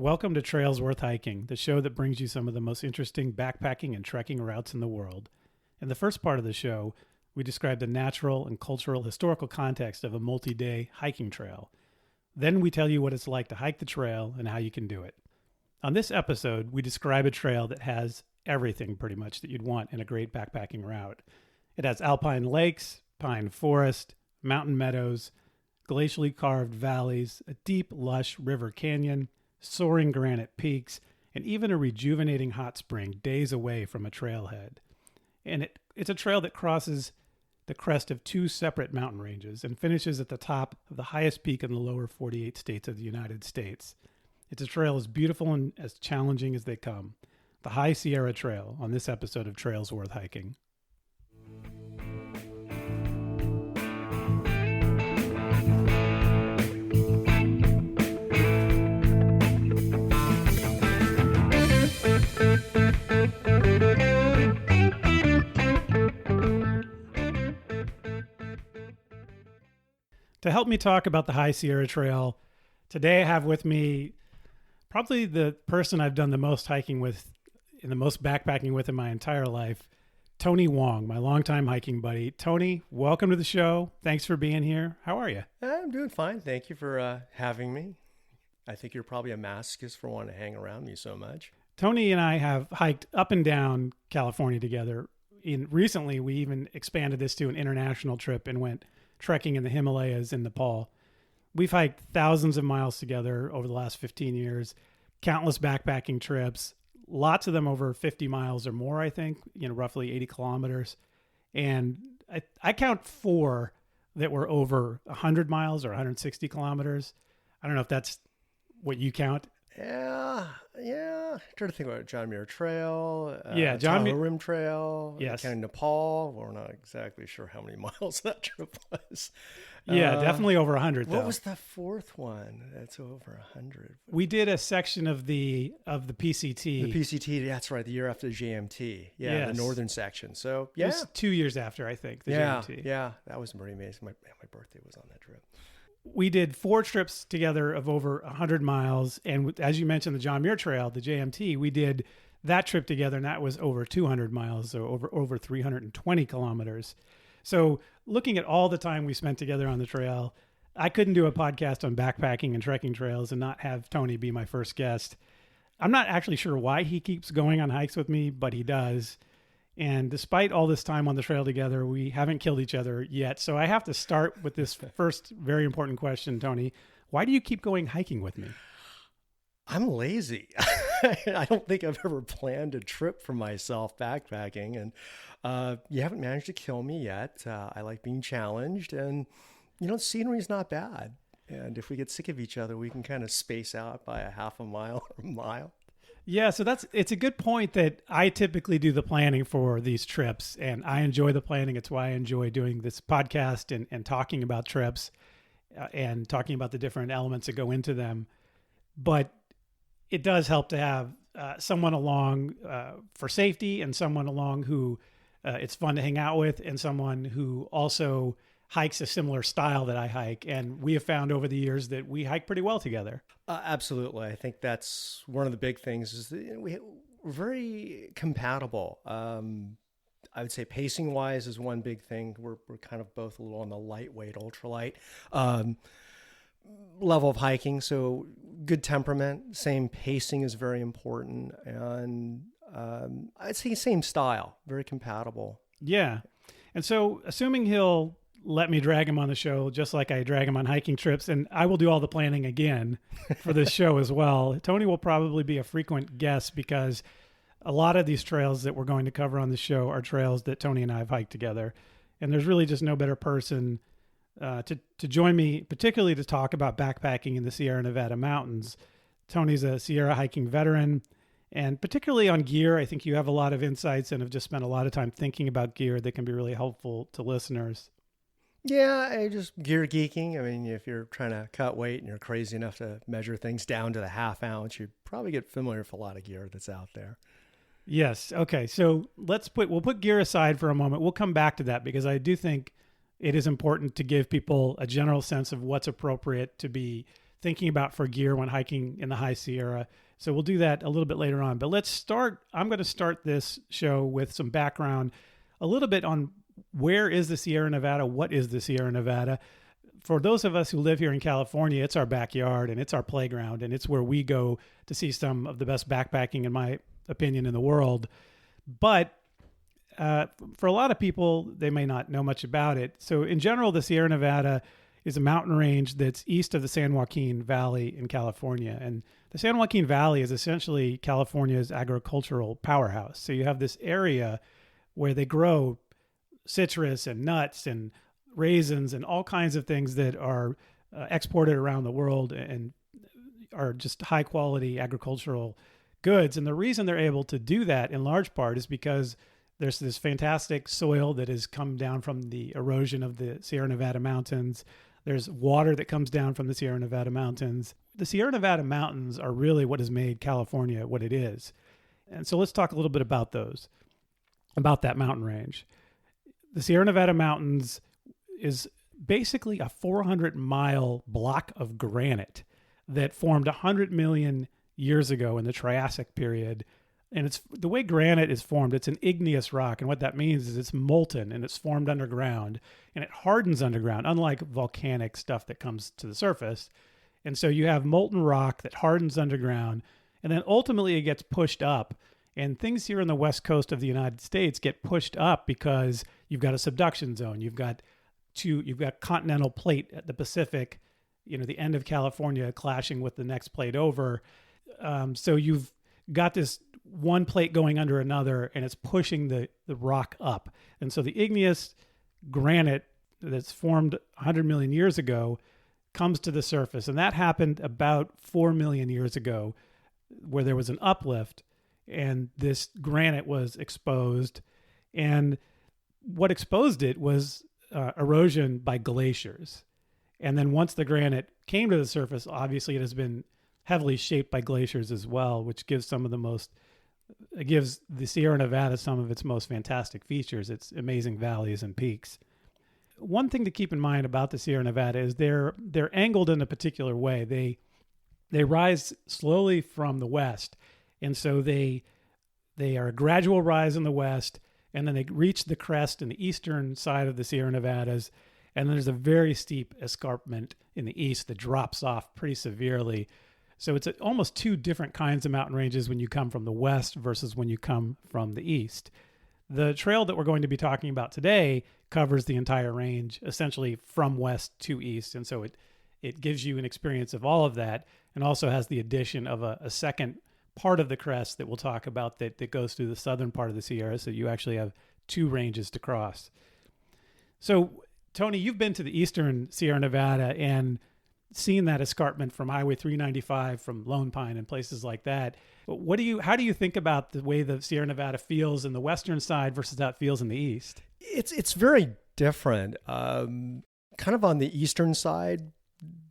Welcome to Trails Worth Hiking, the show that brings you some of the most interesting backpacking and trekking routes in the world. In the first part of the show, we describe the natural and cultural historical context of a multi-day hiking trail. Then we tell you what it's like to hike the trail and how you can do it. On this episode, we describe a trail that has everything pretty much that you'd want in a great backpacking route. It has alpine lakes, pine forest, mountain meadows, glacially carved valleys, a deep, lush river canyon, soaring granite peaks, and even a rejuvenating hot spring days away from a trailhead. And it's a trail that crosses the crest of two separate mountain ranges and finishes at the top of the highest peak in the lower 48 states of the United States. It's a trail as beautiful and as challenging as they come. The High Sierra Trail on this episode of Trails Worth Hiking. To help me talk about the High Sierra Trail, today I have with me probably the person I've done the most hiking with and the most backpacking with in my entire life, Tony Wong, my longtime hiking buddy. Tony, welcome to the show. Thanks for being here. How are you? I'm doing fine. Thank you for having me. I think you're probably a masochist for wanting to hang around me so much. Tony and I have hiked up and down California together. Recently, we even expanded this to an international trip and went trekking in the Himalayas in Nepal. We've hiked thousands of miles together over the last 15 years, countless backpacking trips, lots of them over 50 miles or more, I think, roughly 80 kilometers. And I count 4 that were over 100 miles or 160 kilometers. I don't know if that's what you count. Yeah. I'm trying to think about John Muir Trail, John Tahoe Rim Trail, yes. Kind of Nepal. We're not exactly sure how many miles that trip was. Yeah, definitely over 100. What was the 4th one? That's over 100. We did a section of the PCT. The PCT, that's right. The year after the JMT. Yeah, yes. The northern section. So yeah, it was 2 years after, I think. The JMT. Yeah, that was pretty amazing. My birthday was on that trip. We did 4 trips together of over 100 miles. And as you mentioned, the John Muir Trail, the JMT, we did that trip together, and that was over 200 miles, so over 320 kilometers. So looking at all the time we spent together on the trail, I couldn't do a podcast on backpacking and trekking trails and not have Tony be my first guest. I'm not actually sure why he keeps going on hikes with me, but he does. And despite all this time on the trail together, we haven't killed each other yet. So I have to start with this first very important question, Tony. Why do you keep going hiking with me? I'm lazy. I don't think I've ever planned a trip for myself backpacking, and you haven't managed to kill me yet. I like being challenged, and scenery's not bad. And if we get sick of each other, we can kind of space out by a half a mile or a mile. Yeah, so it's a good point that I typically do the planning for these trips, and I enjoy the planning. It's why I enjoy doing this podcast and talking about trips and talking about the different elements that go into them. But it does help to have someone along for safety, and someone along who it's fun to hang out with, and someone who also hikes a similar style that I hike. And we have found over the years that we hike pretty well together. Absolutely. I think that's one of the big things is that we're very compatible. I would say pacing wise is one big thing. We're kind of both a little on the lightweight, ultralight level of hiking. So good temperament, same pacing is very important. And I'd say same style, very compatible. Yeah. And so assuming he'll let me drag him on the show, just like I drag him on hiking trips, and I will do all the planning again for this show as well. Tony will probably be a frequent guest because a lot of these trails that we're going to cover on the show are trails that Tony and I have hiked together. And there's really just no better person to join me, particularly to talk about backpacking in the Sierra Nevada mountains. Tony's a Sierra hiking veteran, and particularly on gear, I think you have a lot of insights and have just spent a lot of time thinking about gear that can be really helpful to listeners. Yeah, I just gear geeking. I mean, if you're trying to cut weight and you're crazy enough to measure things down to the half ounce, you probably get familiar with a lot of gear that's out there. Yes. Okay. So we'll put gear aside for a moment. We'll come back to that because I do think it is important to give people a general sense of what's appropriate to be thinking about for gear when hiking in the High Sierra. So we'll do that a little bit later on. But let's start. I'm going to start this show with some background, a little bit on where is the Sierra Nevada? What is the Sierra Nevada? For those of us who live here in California, it's our backyard and it's our playground, and it's where we go to see some of the best backpacking, in my opinion, in the world. But for a lot of people, they may not know much about it. So in general, the Sierra Nevada is a mountain range that's east of the San Joaquin Valley in California. And the San Joaquin Valley is essentially California's agricultural powerhouse. So you have this area where they grow citrus and nuts and raisins and all kinds of things that are exported around the world and are just high quality agricultural goods. And the reason they're able to do that in large part is because there's this fantastic soil that has come down from the erosion of the Sierra Nevada mountains. There's water that comes down from the Sierra Nevada mountains. The Sierra Nevada mountains are really what has made California what it is. And so let's talk a little bit about those, about that mountain range. The Sierra Nevada mountains is basically a 400-mile block of granite that formed 100 million years ago in the Triassic period. And it's the way granite is formed, it's an igneous rock. And what that means is it's molten and it's formed underground and it hardens underground, unlike volcanic stuff that comes to the surface. And so you have molten rock that hardens underground, and then ultimately it gets pushed up. And things here on the west coast of the United States get pushed up because you've got a subduction zone. You've got continental plate at the Pacific, the end of California clashing with the next plate over. So you've got this one plate going under another, and it's pushing the rock up. And so the igneous granite that's formed 100 million years ago comes to the surface. And that happened about 4 million years ago, where there was an uplift and this granite was exposed. And what exposed it was erosion by glaciers. And then once the granite came to the surface, obviously it has been heavily shaped by glaciers as well, which gives the Sierra Nevada some of its most fantastic features, its amazing valleys and peaks. One thing to keep in mind about the Sierra Nevada is they're angled in a particular way. They rise slowly from the west, and so they are a gradual rise in the west, and then they reach the crest in the eastern side of the Sierra Nevadas, and then there's a very steep escarpment in the east that drops off pretty severely. So it's almost two different kinds of mountain ranges when you come from the west versus when you come from the east. The trail that we're going to be talking about today covers the entire range, essentially from west to east. And so it gives you an experience of all of that, and also has the addition of a second part of the crest that we'll talk about that goes through the southern part of the Sierra. So you actually have two ranges to cross. So Tony, you've been to the eastern Sierra Nevada and seen that escarpment from Highway 395, from Lone Pine and places like that. How do you think about the way the Sierra Nevada feels in the western side versus how it feels in the east? It's very different. Kind of on the eastern side,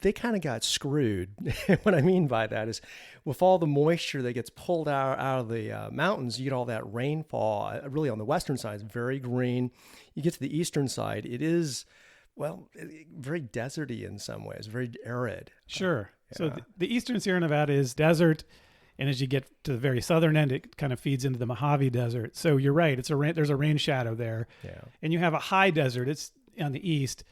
they kind of got screwed. What I mean by that is, with all the moisture that gets pulled out of the mountains, you get all that rainfall. Really, on the western side, it's very green. You get to the eastern side, it is, very deserty in some ways, very arid. Sure. Yeah. So the eastern Sierra Nevada is desert, and as you get to the very southern end, it kind of feeds into the Mojave Desert. So you're right. There's a rain shadow there, and you have a high desert. It's on the east.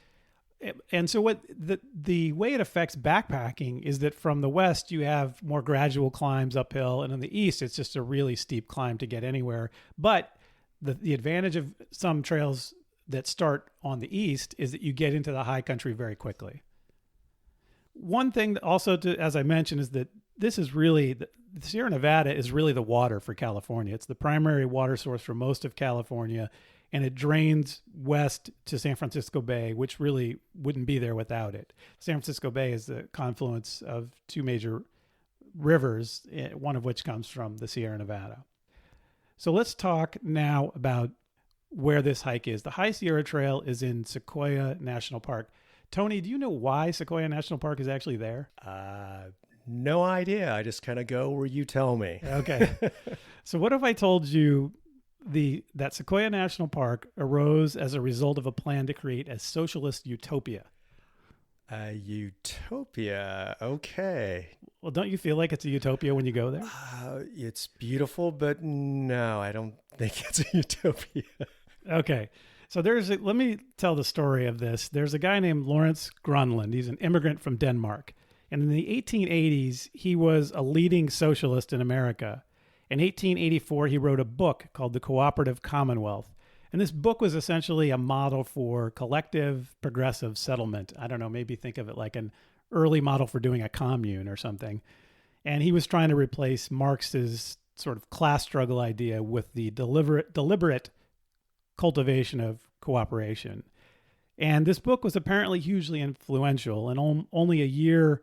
And so what the way it affects backpacking is that from the west, you have more gradual climbs uphill, and on the east, it's just a really steep climb to get anywhere. But the advantage of some trails that start on the east is that you get into the high country very quickly. One thing also, as I mentioned, is that this is really, the Sierra Nevada is really the water for California. It's the primary water source for most of California, and it drains west to San Francisco Bay, which really wouldn't be there without it. San Francisco Bay is the confluence of two major rivers, one of which comes from the Sierra Nevada. So let's talk now about where this hike is. The High Sierra Trail is in Sequoia National Park. Tony, do you know why Sequoia National Park is actually there? No idea. I just kind of go where you tell me. Okay. So what if I told you that Sequoia National Park arose as a result of a plan to create a socialist utopia? A utopia. Okay. Well, don't you feel like it's a utopia when you go there? It's beautiful, but no, I don't think it's a utopia. Okay. So let me tell the story of this. There's a guy named Lawrence Gronlund. He's an immigrant from Denmark. And in the 1880s, he was a leading socialist in America. In 1884, he wrote a book called The Cooperative Commonwealth. And this book was essentially a model for collective progressive settlement. I don't know, maybe think of it like an early model for doing a commune or something. And he was trying to replace Marx's sort of class struggle idea with the deliberate cultivation of cooperation. And this book was apparently hugely influential. And only a year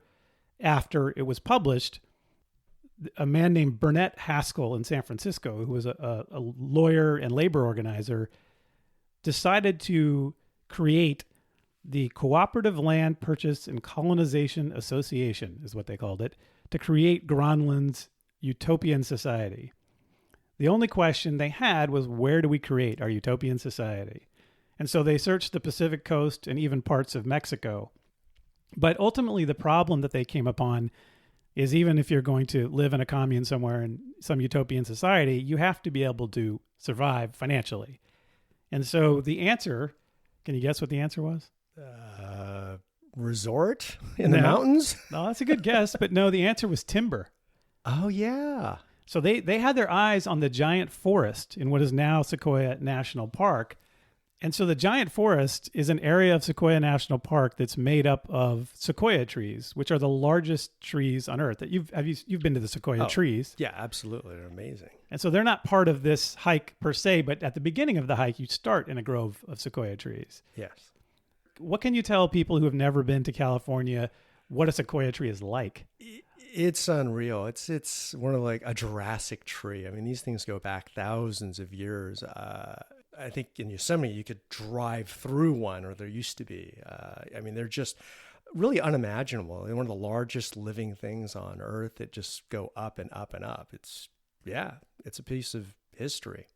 after it was published, a man named Burnett Haskell in San Francisco, who was a lawyer and labor organizer, decided to create the Cooperative Land Purchase and Colonization Association, is what they called it, to create Gronlund's utopian society. The only question they had was, where do we create our utopian society? And so they searched the Pacific coast and even parts of Mexico. But ultimately, the problem that they came upon is, even if you're going to live in a commune somewhere in some utopian society, you have to be able to survive financially. And so the answer, can you guess what the answer was? Resort in the mountains? No, that's a good guess, but no, the answer was timber. Oh, yeah. So they had their eyes on the giant forest in what is now Sequoia National Park. And so the giant forest is an area of Sequoia National Park that's made up of sequoia trees, which are the largest trees on Earth. You've been to the sequoia trees? Yeah, absolutely. They're amazing. And so they're not part of this hike per se, but at the beginning of the hike, you start in a grove of sequoia trees. Yes. What can you tell people who have never been to California what a sequoia tree is like? It's unreal. It's one of like a Jurassic tree. I mean, these things go back thousands of years. I think in Yosemite, you could drive through one, or there used to be. I mean, they're just really unimaginable. They're one of the largest living things on Earth that just go up and up and up. It's a piece of history.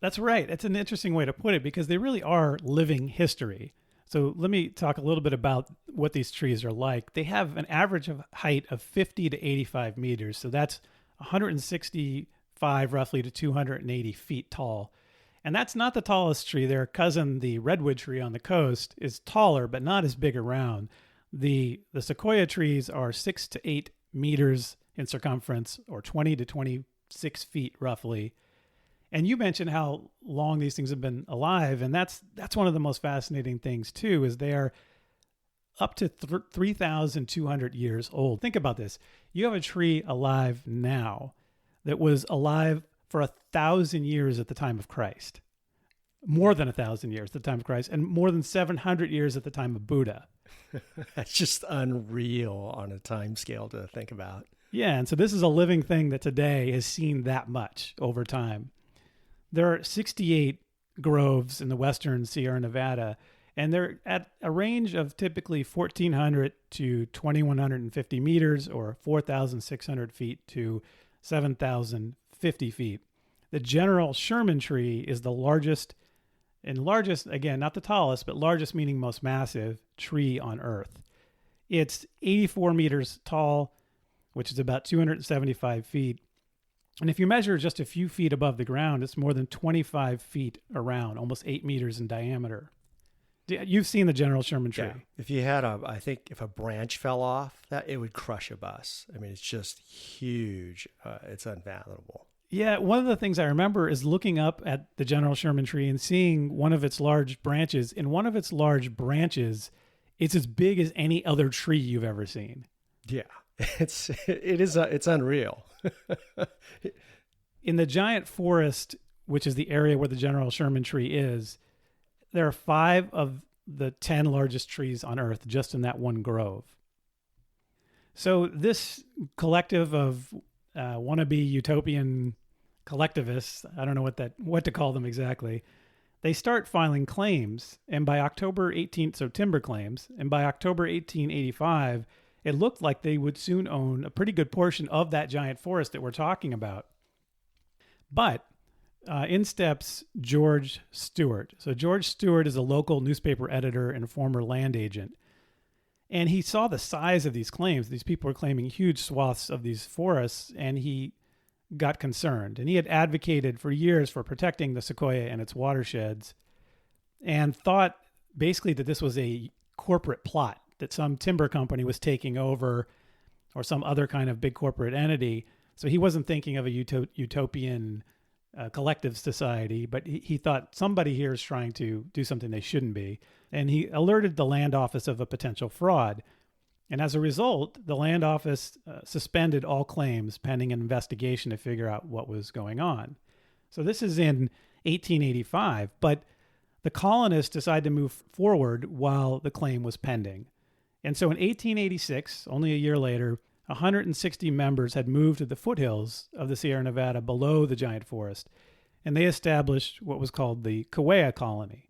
That's right. It's an interesting way to put it, because they really are living history. So let me talk a little bit about what these trees are like. They have an average of height of 50 to 85 meters. So that's 165 roughly to 280 feet tall. And that's not the tallest tree. Their cousin, the redwood tree on the coast, is taller, but not as big around. The sequoia trees are 6 to 8 meters in circumference, or 20 to 26 feet roughly. And you mentioned how long these things have been alive, and that's one of the most fascinating things too, is they are up to 3,200 years old. Think about this. You have a tree alive now that was alive for 1,000 years at the time of Christ, more than 1,000 years at the time of Christ, and more than 700 years at the time of Buddha. That's just unreal on a time scale to think about. Yeah, and so this is a living thing that today has seen that much over time. There are 68 groves in the western Sierra Nevada, and they're at a range of typically 1,400 to 2,150 meters, or 4,600 feet to 7,050 feet. The General Sherman tree is the largest, again, not the tallest, but largest meaning most massive tree on Earth. It's 84 meters tall, which is about 275 feet. And if you measure just a few feet above the ground, it's more than 25 feet around, almost 8 meters in diameter. You've seen the General Sherman tree. Yeah. If you had I think if a branch fell off, that it would crush a bus. I mean, it's just huge. It's unfathomable. Yeah, one of the things I remember is looking up at the General Sherman tree and seeing one of its large branches. In one of its large branches, it's as big as any other tree you've ever seen. Yeah, it's unreal. In the giant forest, which is the area where the General Sherman tree is, there are 5 of the 10 largest trees on Earth just in that one grove. So this collective of wannabe utopian collectivists, I don't know what to call them exactly, they start filing claims, and by October 18th, so timber claims, and by October 1885, it looked like they would soon own a pretty good portion of that giant forest that we're talking about. But in steps George Stewart. So George Stewart is a local newspaper editor and former land agent. And he saw the size of these claims. These people were claiming huge swaths of these forests, and he got concerned. And he had advocated for years for protecting the Sequoia and its watersheds, and thought basically that this was a corporate plot, that some timber company was taking over or some other kind of big corporate entity. So he wasn't thinking of a utopian collective society, but he thought somebody here is trying to do something they shouldn't be. And he alerted the land office of a potential fraud. And as a result, the land office suspended all claims pending an investigation to figure out what was going on. So this is in 1885, but the colonists decided to move forward while the claim was pending. And so in 1886, only a year later, 160 members had moved to the foothills of the Sierra Nevada below the giant forest, and they established what was called the Sequoia colony.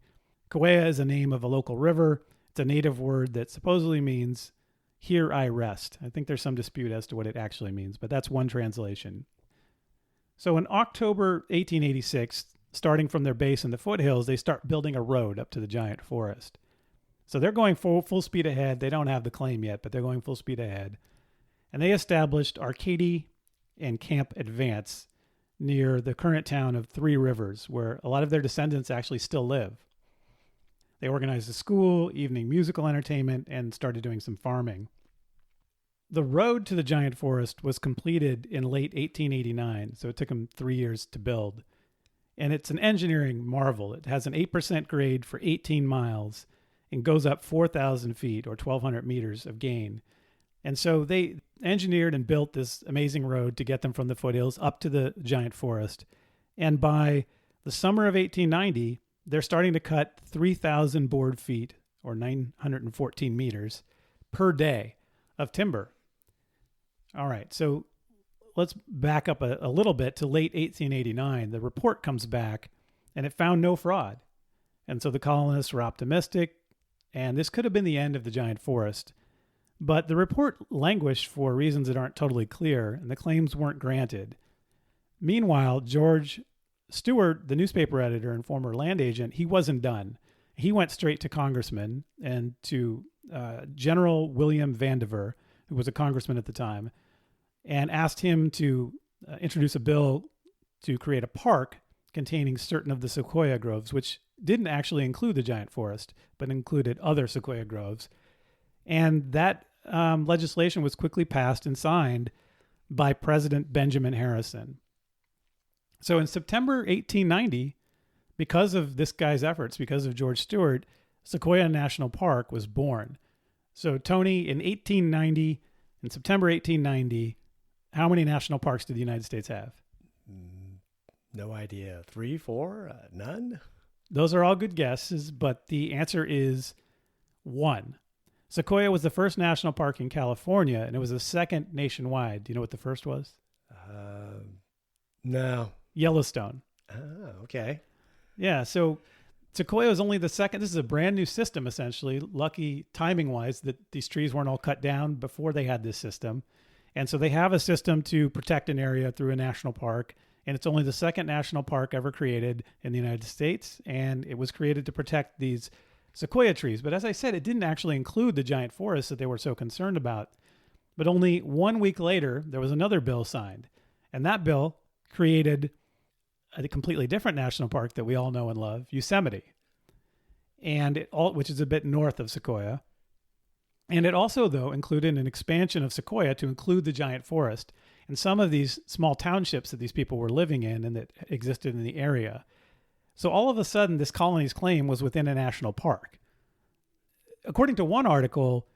Sequoia is a name of a local river. It's a native word that supposedly means, "Here I rest." I think there's some dispute as to what it actually means, but that's one translation. So in October 1886, starting from their base in the foothills, they start building a road up to the giant forest. So they're going full speed ahead. They don't have the claim yet, but they're going full speed ahead. And they established Arcady and Camp Advance near the current town of Three Rivers, where a lot of their descendants actually still live. They organized a school, evening musical entertainment, and started doing some farming. The road to the giant forest was completed in late 1889, so it took them 3 years to build. And it's an engineering marvel. It has an 8% grade for 18 miles and goes up 4,000 feet or 1,200 meters of gain. And so they engineered and built this amazing road to get them from the foothills up to the giant forest. And by the summer of 1890, they're starting to cut 3,000 board feet or 914 meters per day of timber. All right, so let's back up a little bit to late 1889. The report comes back and it found no fraud. And so the colonists were optimistic, and this could have been the end of the giant forest. But the report languished for reasons that aren't totally clear, and the claims weren't granted. Meanwhile, George Stewart, the newspaper editor and former land agent, he wasn't done. He went straight to congressmen and to General William Vandiver, who was a congressman at the time, and asked him to introduce a bill to create a park containing certain of the sequoia groves, which didn't actually include the giant forest, but included other sequoia groves. And that legislation was quickly passed and signed by President Benjamin Harrison. So in September 1890, because of this guy's efforts, because of George Stewart, Sequoia National Park was born. So Tony, in September 1890, how many national parks did the United States have? No idea. 3, 4, none? Those are all good guesses, but the answer is 1. Sequoia was the first national park in California, and it was the second nationwide. Do you know what the first was? No. Yellowstone. Oh, okay. Yeah, so Sequoia was only the second. This is a brand new system, essentially. Lucky timing-wise that these trees weren't all cut down before they had this system. And so they have a system to protect an area through a national park, and it's only the second national park ever created in the United States, and it was created to protect these sequoia trees. But as I said, it didn't actually include the giant forest that they were so concerned about. But only 1 week later, there was another bill signed, and that bill created a completely different national park that we all know and love, Yosemite, which is a bit north of Sequoia. And it also, though, included an expansion of Sequoia to include the giant forest and some of these small townships that these people were living in and that existed in the area. So all of a sudden, this colony's claim was within a national park. According to one article,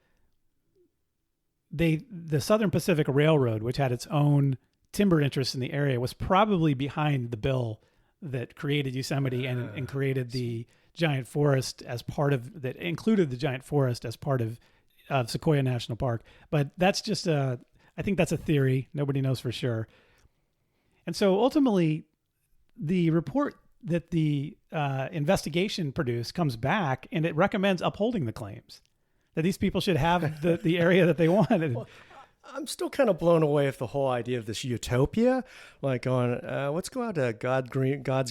the Southern Pacific Railroad, which had its own timber interests in the area, was probably behind the bill that created Yosemite and created the giant forest as part of that, included the giant forest as part of Sequoia National Park. But that's just I think that's a theory. Nobody knows for sure. And so ultimately, the report that the investigation produced comes back and it recommends upholding the claims that these people should have the area that they wanted. I'm still kind of blown away with the whole idea of this utopia, like going, let's go out to God's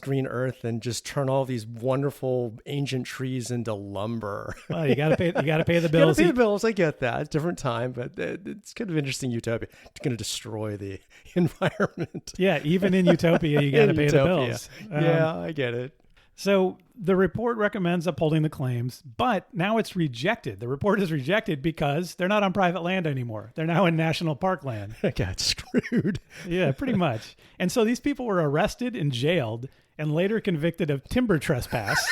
green earth and just turn all these wonderful ancient trees into lumber. Well, you got to pay. You got to pay the You gotta bills. pay the bills. I get that. It's a different time, but it's kind of interesting utopia. It's going to destroy the environment. Yeah, even in utopia, you got to pay the Utopia. bills. Yeah, I get it. So the report recommends upholding the claims, but now it's rejected. The report is rejected because they're not on private land anymore. They're now in national park land. I got screwed. Yeah, pretty much. And so these people were arrested and jailed and later convicted of timber trespass.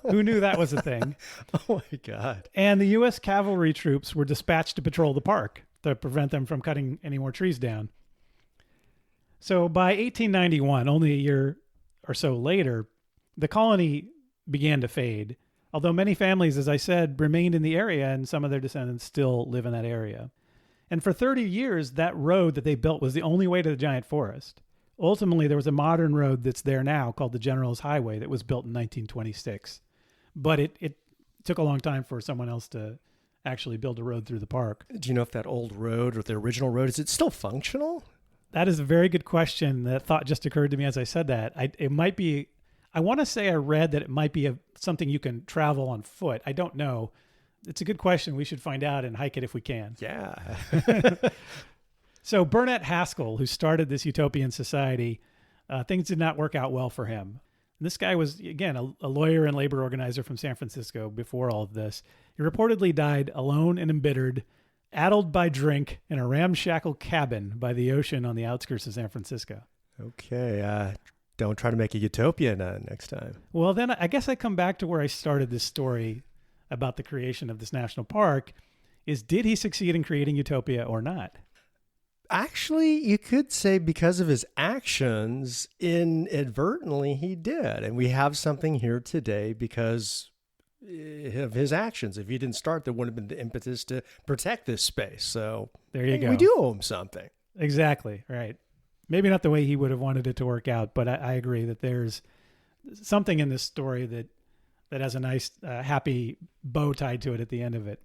Who knew that was a thing? Oh my God. And the U.S. cavalry troops were dispatched to patrol the park to prevent them from cutting any more trees down. So by 1891, only a year or so later, the colony began to fade, although many families, as I said, remained in the area and some of their descendants still live in that area. And for 30 years, that road that they built was the only way to the giant forest. Ultimately, there was a modern road that's there now called the General's Highway that was built in 1926. But it took a long time for someone else to actually build a road through the park. Do you know if that old road or the original road, is it still functional? That is a very good question. That thought just occurred to me as I said that. It might be... I want to say I read that it might be something you can travel on foot. I don't know. It's a good question. We should find out and hike it if we can. Yeah. So Burnett Haskell, who started this utopian society, things did not work out well for him. This guy was, again, a lawyer and labor organizer from San Francisco before all of this. He reportedly died alone and embittered, addled by drink, in a ramshackle cabin by the ocean on the outskirts of San Francisco. Okay. Don't try to make a utopia next time. Well, then I guess I come back to where I started this story about the creation of this national park is, did he succeed in creating utopia or not? Actually, you could say because of his actions, inadvertently he did. And we have something here today because of his actions. If he didn't start, there wouldn't have been the impetus to protect this space. So there you go. We do owe him something. Exactly. Right. Maybe not the way he would have wanted it to work out, but I agree that there's something in this story that has a nice, happy bow tied to it at the end of it.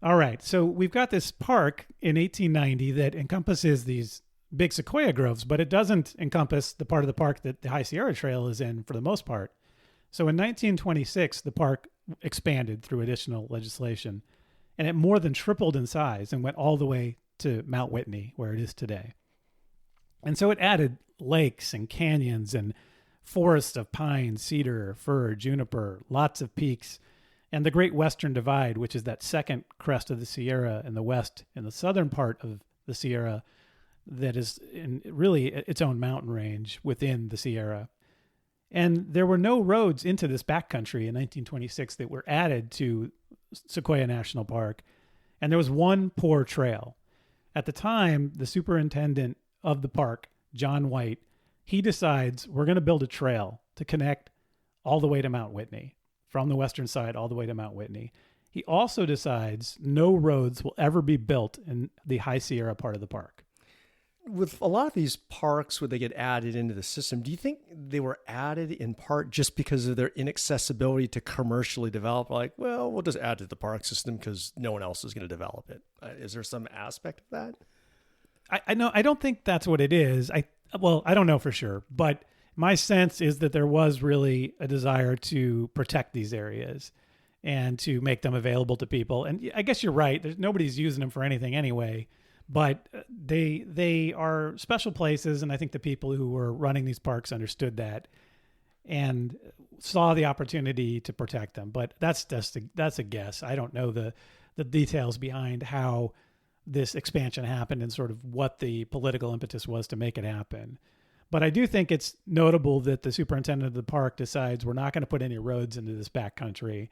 All right, so we've got this park in 1890 that encompasses these big sequoia groves, but it doesn't encompass the part of the park that the High Sierra Trail is in for the most part. So in 1926, the park expanded through additional legislation, and it more than tripled in size and went all the way to Mount Whitney, where it is today. And so it added lakes and canyons and forests of pine, cedar, fir, juniper, lots of peaks, and the Great Western Divide, which is that second crest of the Sierra in the west, in the southern part of the Sierra, that is in really its own mountain range within the Sierra. And there were no roads into this backcountry in 1926 that were added to Sequoia National Park, and there was one poor trail. At the time, the superintendent of the park, John White, he decides we're going to build a trail to connect all the way to Mount Whitney, from the western side all the way to Mount Whitney. He also decides no roads will ever be built in the High Sierra part of the park. With a lot of these parks, when they get added into the system, do you think they were added in part just because of their inaccessibility to commercially develop? Like, well, we'll just add to the park system because no one else is going to develop it. Is there some aspect of that? I know. I don't think that's what it is. I don't know for sure, but my sense is that there was really a desire to protect these areas and to make them available to people. And I guess you're right. Nobody's using them for anything anyway, but they are special places. And I think the people who were running these parks understood that and saw the opportunity to protect them. But that's a guess. I don't know the details behind how this expansion happened and sort of what the political impetus was to make it happen. But I do think it's notable that the superintendent of the park decides we're not going to put any roads into this backcountry,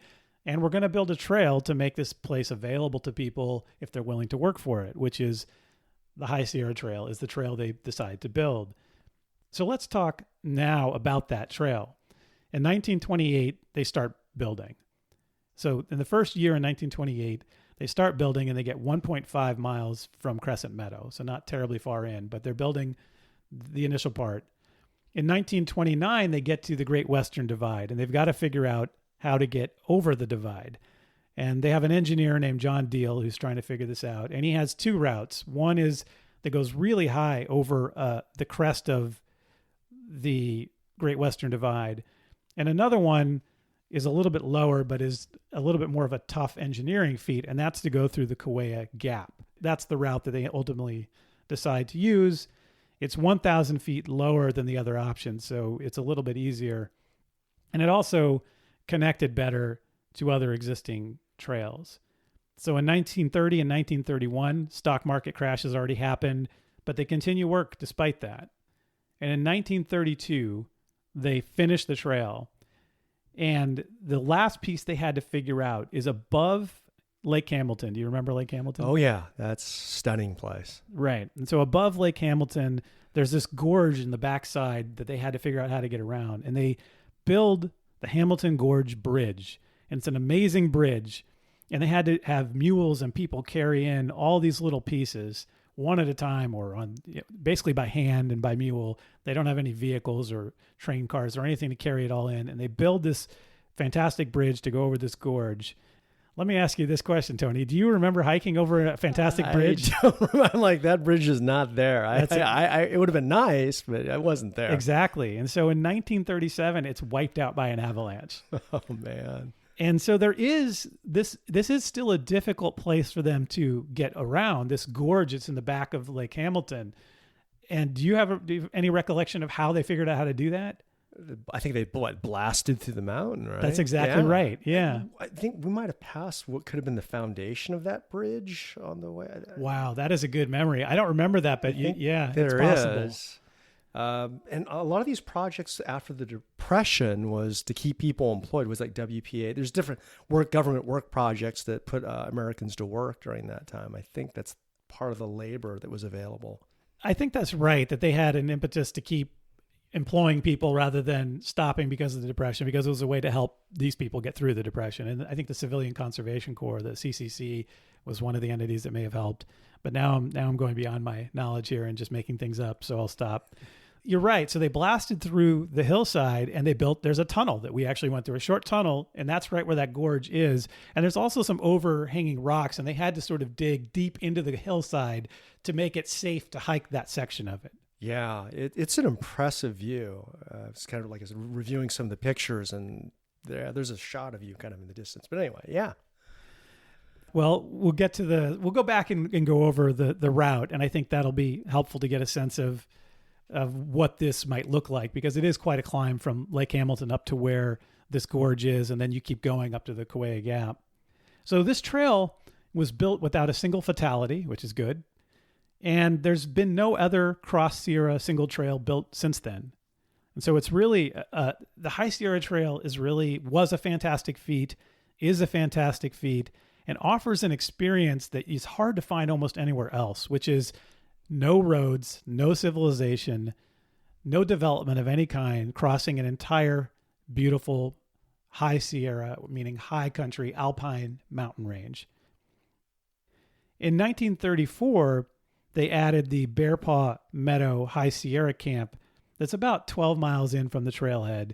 and we're going to build a trail to make this place available to people if they're willing to work for it, which is the High Sierra Trail is the trail they decide to build. So let's talk now about that trail. In 1928, they start building. So in the first year in 1928, they start building and they get 1.5 miles from Crescent Meadow. So not terribly far in, but they're building the initial part. In 1929, they get to the Great Western Divide and they've got to figure out how to get over the divide. And they have an engineer named John Deal who's trying to figure this out. And he has two routes. One is that goes really high over the crest of the Great Western Divide. And another one is a little bit lower, but is a little bit more of a tough engineering feat. And that's to go through the Sequoia Gap. That's the route that they ultimately decide to use. It's 1,000 feet lower than the other options, so it's a little bit easier. And it also connected better to other existing trails. So in 1930 and 1931, stock market crashes already happened, but they continue work despite that. And in 1932, they finished the trail. And the last piece they had to figure out is above Lake Hamilton. Do you remember Lake Hamilton? Oh, yeah. That's a stunning place. Right. And so above Lake Hamilton, there's this gorge in the backside that they had to figure out how to get around. And they build the Hamilton Gorge Bridge. And it's an amazing bridge. And they had to have mules and people carry in all these little pieces one at a time, or on basically by hand and by mule. They don't have any vehicles or train cars or anything to carry it all in. And they build this fantastic bridge to go over this gorge. Let me ask you this question, Tony. Do you remember hiking over a fantastic bridge? I don't remember. I'm like, that bridge is not there. It would have been nice, but it wasn't there. Exactly. And so in 1937, it's wiped out by an avalanche. Oh, man. And so there is this is still a difficult place for them to get around, this gorge. It's in the back of Lake Hamilton. And do you have any recollection of how they figured out how to do that? I think they blasted through the mountain, right? That's exactly right. Yeah. I think we might have passed what could have been the foundation of that bridge on the way. Wow, that is a good memory. I don't remember that, but yeah, it's possible. Is. And a lot of these projects after the Depression was to keep people employed. It was like WPA. There's different government work projects that put Americans to work during that time. I think that's part of the labor that was available. I think that's right, that they had an impetus to keep employing people rather than stopping because of the Depression, because it was a way to help these people get through the Depression. And I think the Civilian Conservation Corps, the CCC, was one of the entities that may have helped. But now I'm going beyond my knowledge here and just making things up, so I'll stop. You're right. So they blasted through the hillside and there's a tunnel that we actually went through, a short tunnel, and that's right where that gorge is. And there's also some overhanging rocks, and they had to sort of dig deep into the hillside to make it safe to hike that section of it. Yeah, it's an impressive view. It's kind of like reviewing some of the pictures, and there's a shot of you kind of in the distance. But anyway, yeah. Well, we'll go back and go over the route, and I think that'll be helpful to get a sense of what this might look like, because it is quite a climb from Lake Hamilton up to where this gorge is, and then you keep going up to the Sequoia Gap. So this trail was built without a single fatality, which is good. And there's been no other Cross Sierra single trail built since then. And so it's really, the High Sierra Trail was a fantastic feat, is a fantastic feat, and offers an experience that is hard to find almost anywhere else, which is no roads, no civilization, no development of any kind, crossing an entire beautiful High Sierra, meaning high country, alpine mountain range. In 1934, they added the Bear Paw Meadow High Sierra Camp that's about 12 miles in from the trailhead.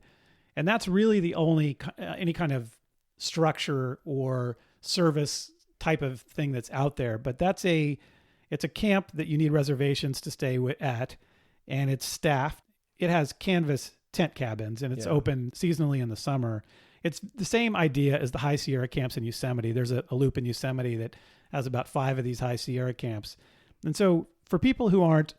And that's really the only any kind of structure or service type of thing that's out there. But it's a camp that you need reservations to stay at, and it's staffed. It has canvas tent cabins, and it's open seasonally in the summer. It's the same idea as the High Sierra camps in Yosemite. There's a loop in Yosemite that has about 5 of these High Sierra camps. And so for people who aren't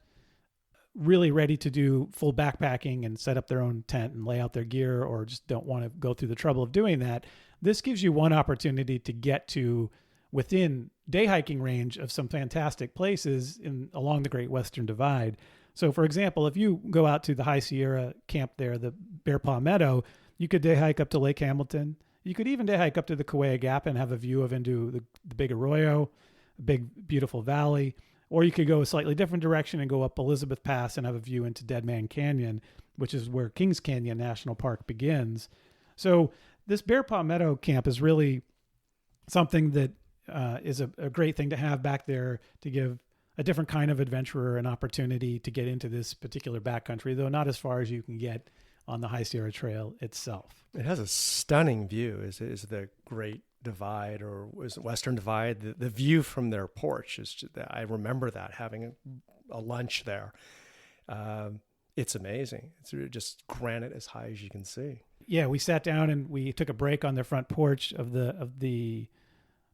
really ready to do full backpacking and set up their own tent and lay out their gear, or just don't want to go through the trouble of doing that, this gives you one opportunity to get to within day hiking range of some fantastic places along the Great Western Divide. So for example, if you go out to the High Sierra camp there, the Bear Paw Meadow, you could day hike up to Lake Hamilton. You could even day hike up to the Sequoia Gap and have a view into the big arroyo, a big, beautiful valley. Or you could go a slightly different direction and go up Elizabeth Pass and have a view into Dead Man Canyon, which is where Kings Canyon National Park begins. So this Bear Paw Meadow camp is really something that is a great thing to have back there to give a different kind of adventurer an opportunity to get into this particular backcountry, though not as far as you can get on the High Sierra Trail itself. It has a stunning view. Is the Great Divide, or is it Western Divide? The view from their porch is just, I remember that, having a lunch there. It's amazing. It's just granite as high as you can see. Yeah, we sat down and we took a break on their front porch of the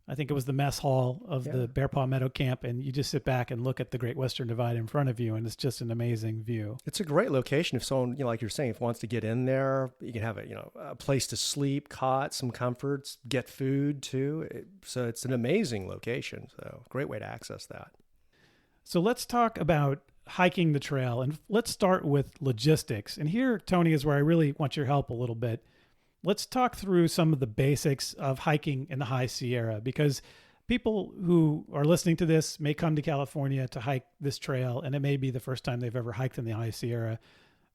I think it was the mess hall of the Bear Paw Meadow Camp, and you just sit back and look at the Great Western Divide in front of you, and it's just an amazing view. It's a great location if someone, like you're saying, if wants to get in there, you can have a place to sleep, cot, some comforts, get food too. So it's an amazing location. So great way to access that. So let's talk about hiking the trail, and let's start with logistics. And here, Tony, is where I really want your help a little bit. Let's talk through some of the basics of hiking in the High Sierra, because people who are listening to this may come to California to hike this trail, and it may be the first time they've ever hiked in the High Sierra.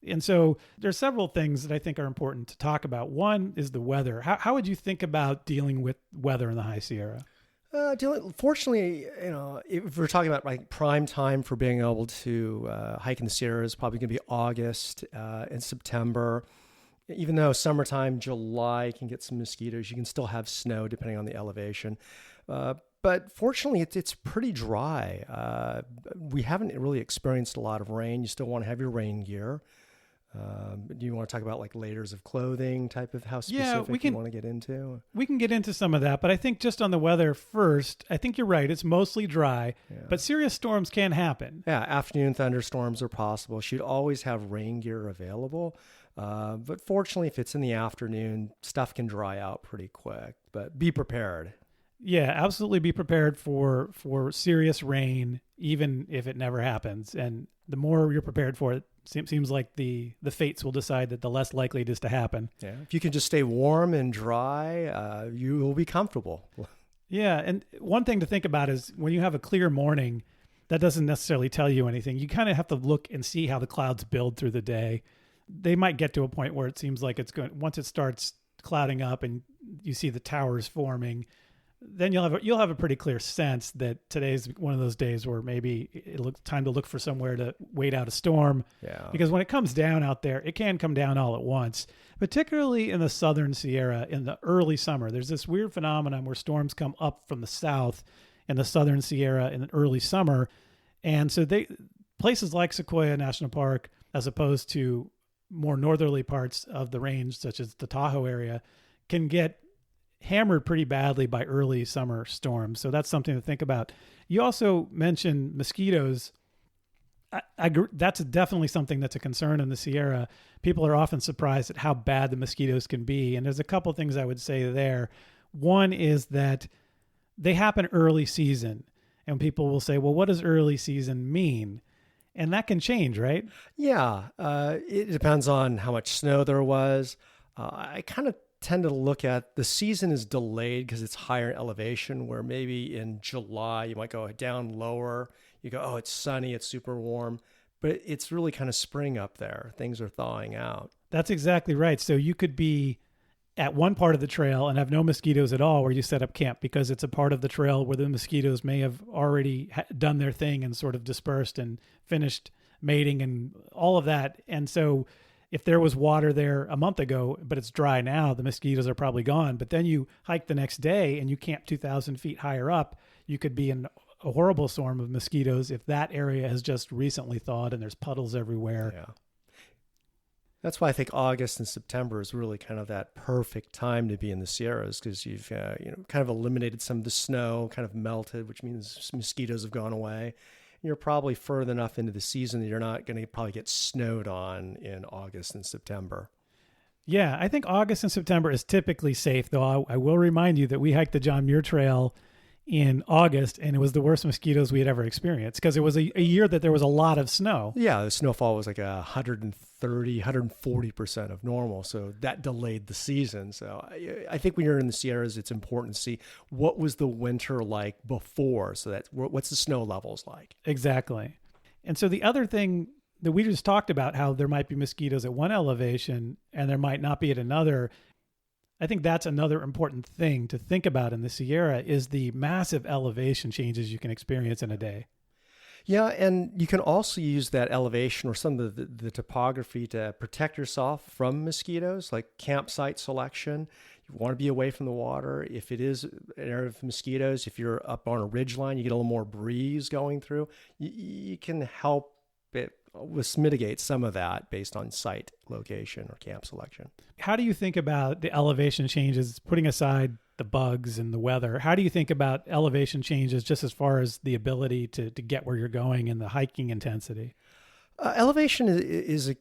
And so there's several things that I think are important to talk about. One is the weather. How would you think about dealing with weather in the High Sierra? Fortunately, if we're talking about like prime time for being able to hike in the Sierra, is probably going to be August and September. Even though summertime, July can get some mosquitoes, you can still have snow depending on the elevation. But fortunately, it's pretty dry. We haven't really experienced a lot of rain. You still want to have your rain gear. Do you want to talk about like layers of clothing, type of how specific you want to get into? We can get into some of that, but I think just on the weather first, I think you're right. It's mostly dry, but serious storms can happen. Yeah, afternoon thunderstorms are possible. She'd always have rain gear available. But fortunately, if it's in the afternoon, stuff can dry out pretty quick, but be prepared. Yeah, absolutely be prepared for serious rain, even if it never happens. And the more you're prepared for it, seems like the fates will decide that the less likely it is to happen. Yeah, if you can just stay warm and dry, you will be comfortable. Yeah, and one thing to think about is when you have a clear morning, that doesn't necessarily tell you anything. You kind of have to look and see how the clouds build through the day. They might get to a point where it seems like it's going, once it starts clouding up and you see the towers forming, then you'll have a pretty clear sense that today's one of those days where maybe it looks time to look for somewhere to wait out a storm. Yeah. Because when it comes down out there, it can come down all at once, particularly in the southern Sierra in the early summer. There's this weird phenomenon where storms come up from the south in the southern Sierra in the early summer. And so places like Sequoia National Park, as opposed to more northerly parts of the range, such as the Tahoe area, can get hammered pretty badly by early summer storms. So that's something to think about. You also mentioned mosquitoes. I agree, that's definitely something that's a concern in the Sierra. People are often surprised at how bad the mosquitoes can be. And there's a couple things I would say there. One is that they happen early season. And people will say, well, what does early season mean? And that can change, right? Yeah. It depends on how much snow there was. I kind of tend to look at the season is delayed because it's higher in elevation, where maybe in July you might go down lower. You go, oh, it's sunny, it's super warm, but it's really kind of spring up there. Things are thawing out. That's exactly right. So you could be at one part of the trail and have no mosquitoes at all where you set up camp, because it's a part of the trail where the mosquitoes may have already done their thing and sort of dispersed and finished mating and all of that. And so if there was water there a month ago, but it's dry now, the mosquitoes are probably gone. But then you hike the next day and you camp 2,000 feet higher up, you could be in a horrible swarm of mosquitoes if that area has just recently thawed and there's puddles everywhere. Yeah. That's why I think August and September is really kind of that perfect time to be in the Sierras, because you've kind of eliminated some of the snow, kind of melted, which means mosquitoes have gone away. You're probably further enough into the season that you're not going to probably get snowed on in August and September. Yeah, I think August and September is typically safe, though I will remind you that we hiked the John Muir Trail in August, and it was the worst mosquitoes we had ever experienced, because it was a year that there was a lot of snow. Yeah, the snowfall was like 140% of normal, so that delayed the season. So I think when you're in the Sierras, it's important to see what was the winter like before, so that what's the snow levels like. Exactly. And so the other thing that we just talked about, how there might be mosquitoes at one elevation and there might not be at another, I think that's another important thing to think about in the Sierra, is the massive elevation changes you can experience in a day. Yeah, and you can also use that elevation or some of the topography to protect yourself from mosquitoes, like campsite selection. You want to be away from the water. If it is an area of mosquitoes, if you're up on a ridge line, you get a little more breeze going through. You can help it mitigate some of that based on site location or camp selection. How do you think about the elevation changes, putting aside the bugs and the weather? How do you think about elevation changes just as far as the ability to get where you're going and the hiking intensity? Elevation is a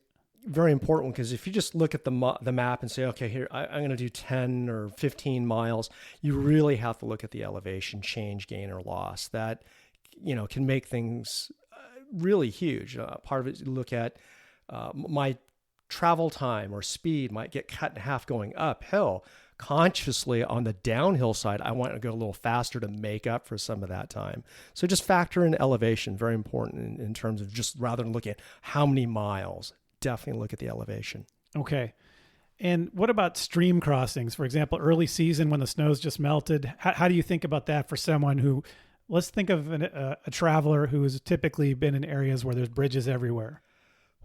very important because if you just look at the map and say, okay, here, I'm going to do 10 or 15 miles, you really have to look at the elevation change, gain or loss. That, can make things really huge. Part of it, you look at my travel time or speed might get cut in half going uphill. Consciously on the downhill side, I want to go a little faster to make up for some of that time. So just factor in elevation, very important in terms of just rather than looking at how many miles, definitely look at the elevation. Okay. And what about stream crossings? For example, early season when the snow's just melted, how do you think about that for someone who, let's think of a traveler who has typically been in areas where there's bridges everywhere?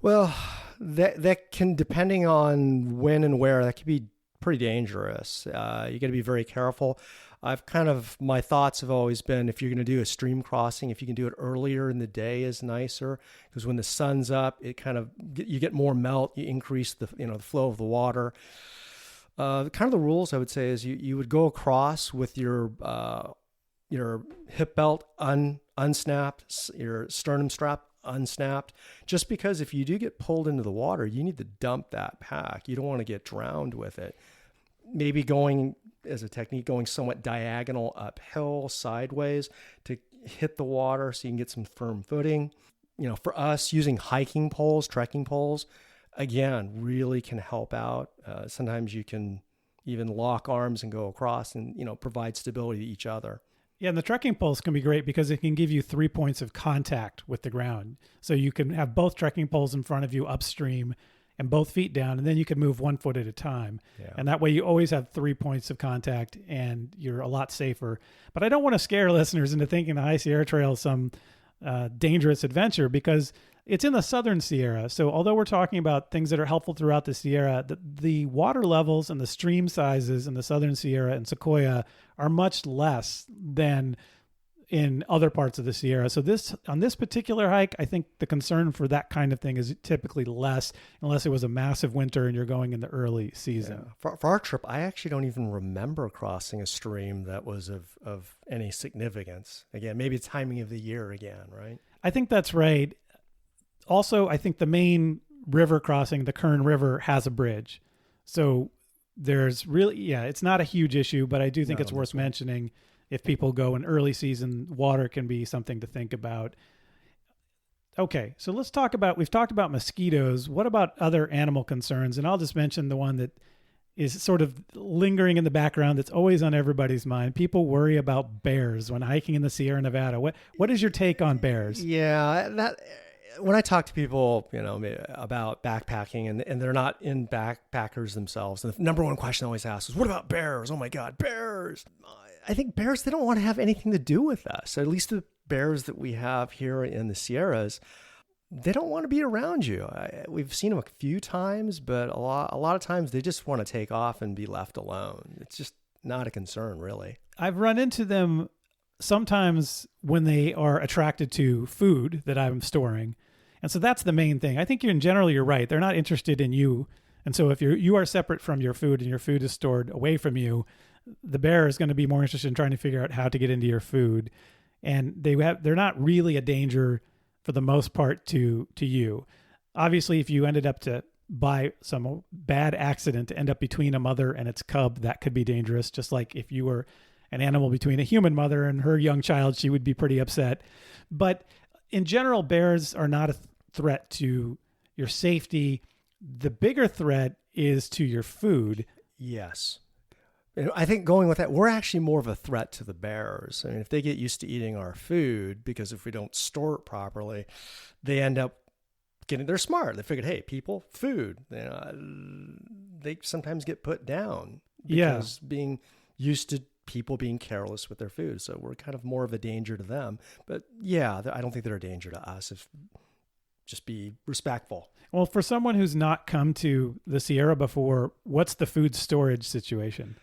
Well, that can, depending on when and where, that can be pretty dangerous. You got to be very careful. My thoughts have always been, if you're going to do a stream crossing, if you can do it earlier in the day is nicer, because when the sun's up, it you get more melt, you increase the flow of the water. The rules I would say is you would go across with your hip belt unsnapped, your sternum strap unsnapped, just because if you do get pulled into the water, you need to dump that pack. You don't want to get drowned with it. Maybe going as a technique, going somewhat diagonal uphill, sideways to hit the water so you can get some firm footing. For us, using hiking poles, trekking poles, again, really can help out. Sometimes you can even lock arms and go across and, provide stability to each other. Yeah, and the trekking poles can be great because it can give you 3 points of contact with the ground. So you can have both trekking poles in front of you upstream and both feet down, and then you can move 1 foot at a time. Yeah. And that way you always have 3 points of contact and you're a lot safer. But I don't want to scare listeners into thinking the High Sierra Trail is some dangerous adventure, because it's in the Southern Sierra. So although we're talking about things that are helpful throughout the Sierra, the water levels and the stream sizes in the Southern Sierra and Sequoia are much less than in other parts of the Sierra. So on this particular hike, I think the concern for that kind of thing is typically less, unless it was a massive winter and you're going in the early season. Yeah. For our trip, I actually don't even remember crossing a stream that was of any significance. Again, maybe timing of the year again, right? I think that's right. Also, I think the main river crossing, the Kern River, has a bridge. So there's really, it's not a huge issue, but I do think it's worth mentioning. If people go in early season, water can be something to think about. Okay, so we've talked about mosquitoes. What about other animal concerns? And I'll just mention the one that is sort of lingering in the background that's always on everybody's mind. People worry about bears when hiking in the Sierra Nevada. What is your take on bears? Yeah, when I talk to people, about backpacking and they're not in backpackers themselves, and the number one question I always ask is, what about bears? Oh my God, bears. I think bears, they don't want to have anything to do with us. At least the bears that we have here in the Sierras, they don't want to be around you. We've seen them a few times, but a lot of times they just want to take off and be left alone. It's just not a concern, really. I've run into them sometimes when they are attracted to food that I'm storing. And so that's the main thing. I think you're right. They're not interested in you. And so if you are separate from your food and your food is stored away from you, the bear is going to be more interested in trying to figure out how to get into your food. And they're not really a danger for the most part to you. Obviously, if you ended up to by some bad accident to end up between a mother and its cub, that could be dangerous. Just like if you were an animal between a human mother and her young child, she would be pretty upset. But in general, bears are not a threat to your safety. The bigger threat is to your food. Yes. I think going with that, we're actually more of a threat to the bears. I mean, if they get used to eating our food, because if we don't store it properly, they end up they're smart. They figured, hey, people, food. They sometimes get put down because being used to people being careless with their food. So we're kind of more of a danger to them. But yeah, I don't think they're a danger to us. If just be respectful. Well, for someone who's not come to the Sierra before, what's the food storage situation?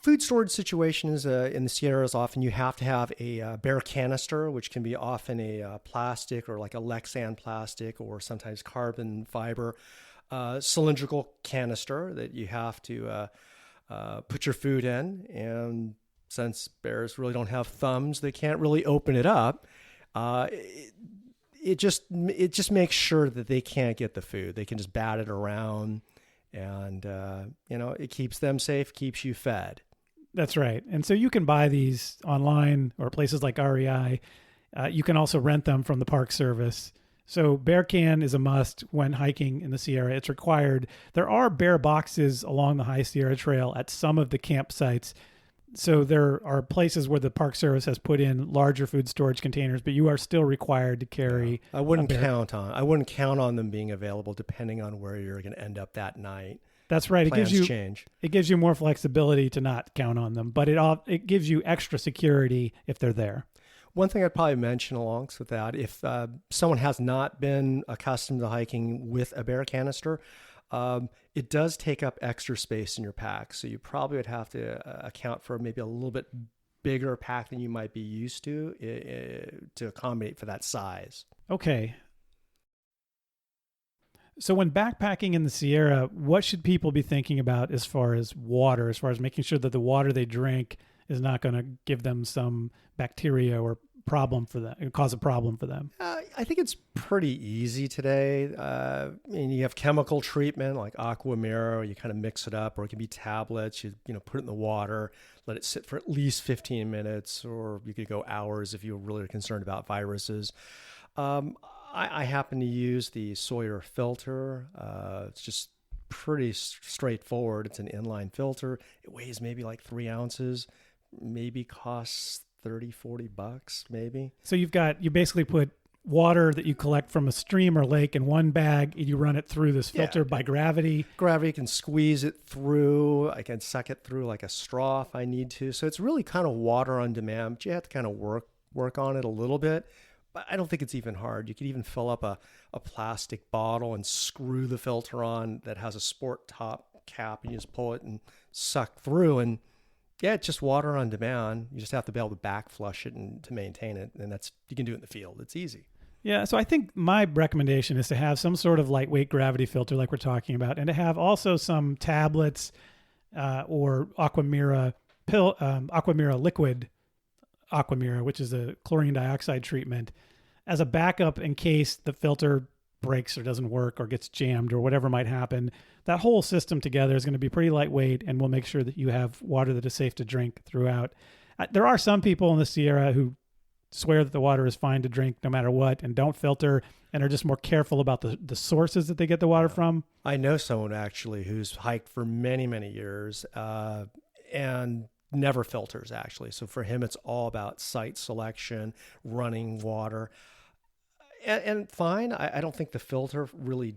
Food storage situations in the Sierras, often you have to have a bare canister, which can be often a plastic or like a Lexan plastic or sometimes carbon fiber cylindrical canister that you have to put your food in. And since bears really don't have thumbs, they can't really open it up. It just makes sure that they can't get the food. They can just bat it around, and it keeps them safe, keeps you fed. That's right. And so you can buy these online or places like REI. You can also rent them from the Park Service. So bear can is a must when hiking in the Sierra. It's required. There are bear boxes along the High Sierra Trail at some of the campsites. So there are places where the Park Service has put in larger food storage containers, but you are still required to carry. I wouldn't count on them being available depending on where you're going to end up that night. That's right. Plans change. It gives you more flexibility to not count on them, but it gives you extra security if they're there. One thing I'd probably mention along with that, if someone has not been accustomed to hiking with a bear canister, it does take up extra space in your pack. So you probably would have to account for maybe a little bit bigger pack than you might be used to accommodate for that size. Okay. So when backpacking in the Sierra, what should people be thinking about as far as water, as far as making sure that the water they drink is not going to give them some bacteria or problem for them, cause a problem for them? I think it's pretty easy today. You have chemical treatment like Aquamira, you kind of mix it up, or it can be tablets. You put it in the water, let it sit for at least 15 minutes, or you could go hours if you're really concerned about viruses. I happen to use the Sawyer filter. It's just pretty straightforward. It's an inline filter. It weighs maybe like 3 ounces, maybe costs $30-$40 maybe. So you basically put water that you collect from a stream or lake in one bag, and you run it through this filter by gravity. Gravity can squeeze it through. I can suck it through like a straw if I need to. So it's really kind of water on demand, but you have to kind of work on it a little bit. But I don't think it's even hard. You could even fill up a plastic bottle and screw the filter on that has a sport top cap, and you just pull it and suck through. And yeah, it's just water on demand. You just have to be able to back flush it and to maintain it. And you can do it in the field. It's easy. Yeah. So I think my recommendation is to have some sort of lightweight gravity filter like we're talking about, and to have also some tablets or Aquamira liquid Aquamira, which is a chlorine dioxide treatment, as a backup in case the filter breaks or doesn't work or gets jammed or whatever might happen. That whole system together is going to be pretty lightweight, and we'll make sure that you have water that is safe to drink throughout. There are some people in the Sierra who swear that the water is fine to drink no matter what and don't filter and are just more careful about the sources that they get the water from. I know someone actually who's hiked for many, many years and never filters actually. So for him, it's all about site selection, running water. And fine, I don't think the filter really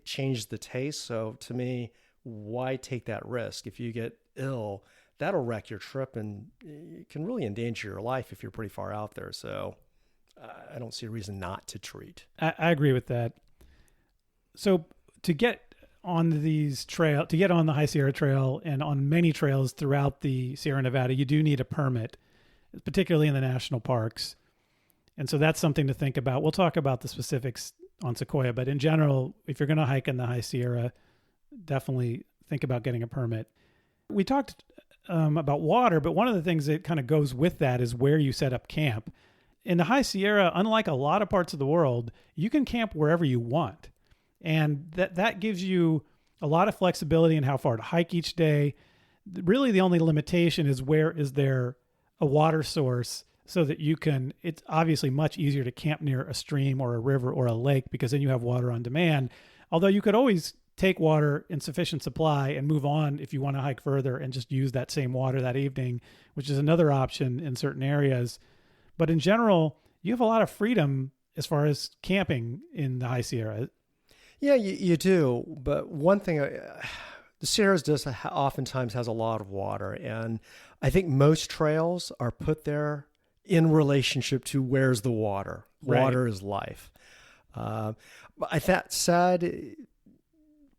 changed the taste. So to me, why take that risk? If you get ill, that'll wreck your trip, and it can really endanger your life if you're pretty far out there. So I don't see a reason not to treat. I agree with that. So to get on the High Sierra Trail and on many trails throughout the Sierra Nevada, you do need a permit, particularly in the national parks. And so that's something to think about. We'll talk about the specifics on Sequoia, but in general, if you're going to hike in the High Sierra, definitely think about getting a permit. We talked about water, but one of the things that kind of goes with that is where you set up camp. In the High Sierra, unlike a lot of parts of the world, you can camp wherever you want. And that gives you a lot of flexibility in how far to hike each day. Really, the only limitation is where is there a water source, so that it's obviously much easier to camp near a stream or a river or a lake, because then you have water on demand. Although you could always take water in sufficient supply and move on if you want to hike further and just use that same water that evening, which is another option in certain areas. But in general, you have a lot of freedom as far as camping in the High Sierra. Yeah, you do. But one thing, the Sierras oftentimes has a lot of water, and I think most trails are put there in relationship to where's the water. Right. Water is life. But that said,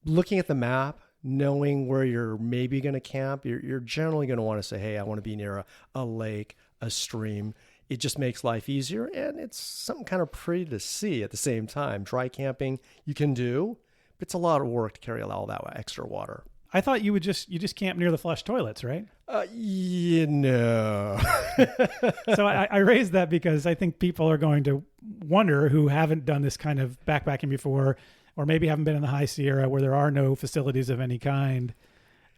looking at the map, knowing where you're maybe going to camp, you're generally going to want to say, hey, I want to be near a lake, a stream. It just makes life easier, and it's something kind of pretty to see at the same time. Dry camping you can do, but it's a lot of work to carry all that extra water. I thought you just camp near the flush toilets, right? You know. So I raised that because I think people are going to wonder who haven't done this kind of backpacking before, or maybe haven't been in the High Sierra where there are no facilities of any kind.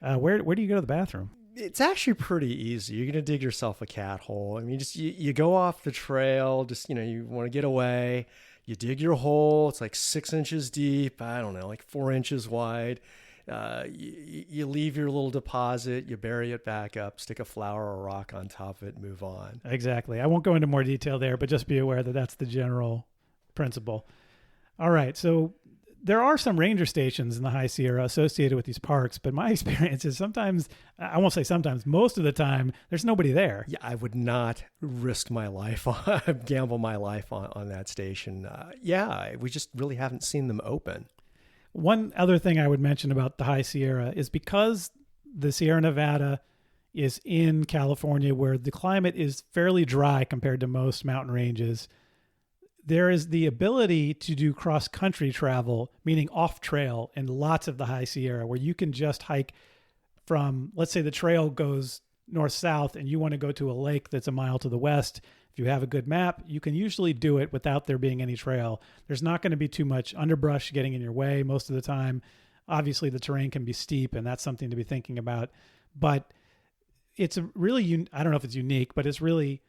Where do you go to the bathroom? It's actually pretty easy. You're going to dig yourself a cat hole. I mean, you go off the trail, you want to get away. You dig your hole. It's like 6 inches deep. I don't know, like 4 inches wide. You leave your little deposit, you bury it back up, stick a flower or a rock on top of it, move on. Exactly. I won't go into more detail there, but just be aware that that's the general principle. All right. So there are some ranger stations in the High Sierra associated with these parks, but my experience is sometimes, I won't say sometimes, most of the time, there's nobody there. Yeah, I would not risk my life, gamble my life on that station. We just really haven't seen them open. One other thing I would mention about the High Sierra is because the Sierra Nevada is in California, where the climate is fairly dry compared to most mountain ranges, there is the ability to do cross-country travel, meaning off-trail, in lots of the High Sierra, where you can just hike from, let's say the trail goes north-south and you want to go to a lake that's a mile to the west. If you have a good map, you can usually do it without there being any trail. There's not going to be too much underbrush getting in your way most of the time. Obviously, the terrain can be steep, and that's something to be thinking about. But it's really, I don't know if it's unique, but it's really,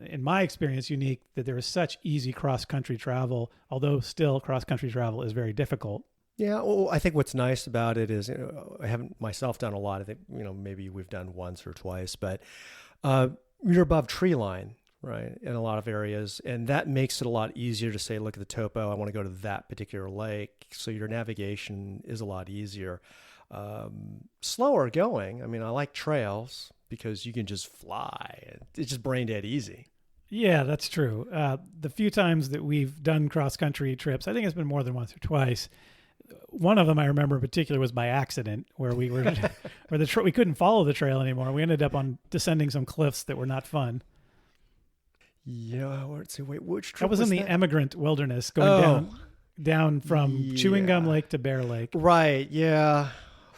in my experience, unique that there is such easy cross-country travel, although still cross-country travel is very difficult. Yeah, well, I think what's nice about it is, I haven't myself done a lot. I think, maybe we've done once or twice, but you're above tree line, right, in a lot of areas. And that makes it a lot easier to say, look at the topo, I want to go to that particular lake. So your navigation is a lot easier. Slower going. I mean, I like trails because you can just fly. It's just brain dead easy. Yeah, that's true. The few times that we've done cross-country trips, I think it's been more than once or twice. One of them I remember in particular was by accident, where we were we couldn't follow the trail anymore. We ended up descending some cliffs that were not fun. Yeah, let's see. Wait, which trip that was in the Emigrant Wilderness, going down from Chewing Gum Lake to Bear Lake. Right. Yeah.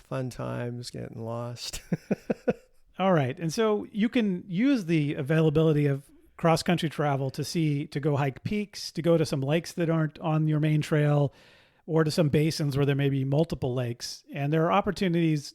Fun times getting lost. All right, and so you can use the availability of cross-country travel to go hike peaks, to go to some lakes that aren't on your main trail, or to some basins where there may be multiple lakes. And there are opportunities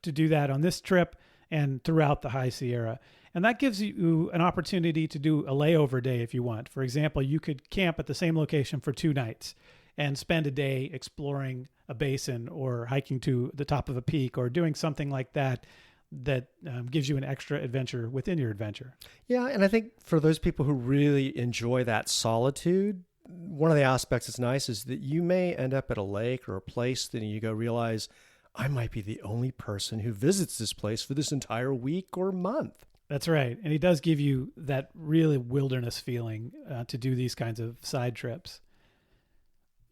to do that on this trip and throughout the High Sierra. And that gives you an opportunity to do a layover day if you want. For example, you could camp at the same location for 2 nights and spend a day exploring a basin or hiking to the top of a peak or doing something like that gives you an extra adventure within your adventure. Yeah, and I think for those people who really enjoy that solitude, one of the aspects that's nice is that you may end up at a lake or a place that you go realize, I might be the only person who visits this place for this entire week or month. That's right. And he does give you that really wilderness feeling to do these kinds of side trips.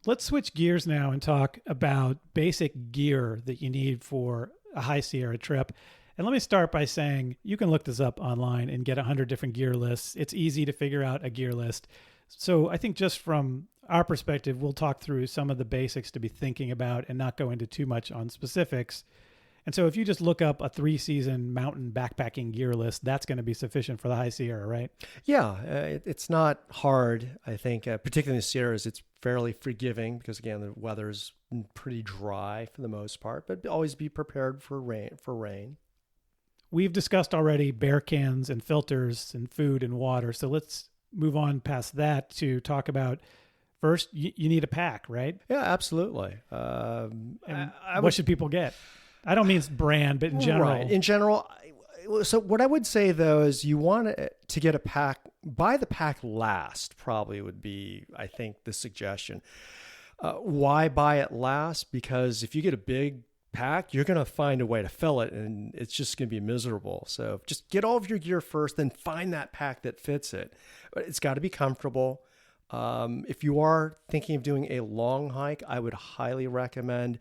Let's switch gears now and talk about basic gear that you need for a High Sierra trip. And let me start by saying you can look this up online and get 100 different gear lists. It's easy to figure out a gear list. So I think just from our perspective, we'll talk through some of the basics to be thinking about and not go into too much on specifics. And so if you just look up a 3-season mountain backpacking gear list, that's going to be sufficient for the High Sierra, right? Yeah, it's not hard, I think, particularly in the Sierras. It's fairly forgiving because, again, the weather's pretty dry for the most part, but always be prepared for rain. We've discussed already bear cans and filters and food and water. So let's move on past that to talk about, first, you need a pack, right? Yeah, absolutely. What should people get? I don't mean brand, but in general. Right. In general, so what I would say, though, is you want to get a pack, buy the pack last, probably would be, I think, the suggestion. Why buy it last? Because if you get a big pack, you're going to find a way to fill it, and it's just going to be miserable. So just get all of your gear first, then find that pack that fits it. But it's got to be comfortable. If you are thinking of doing a long hike, I would highly recommend,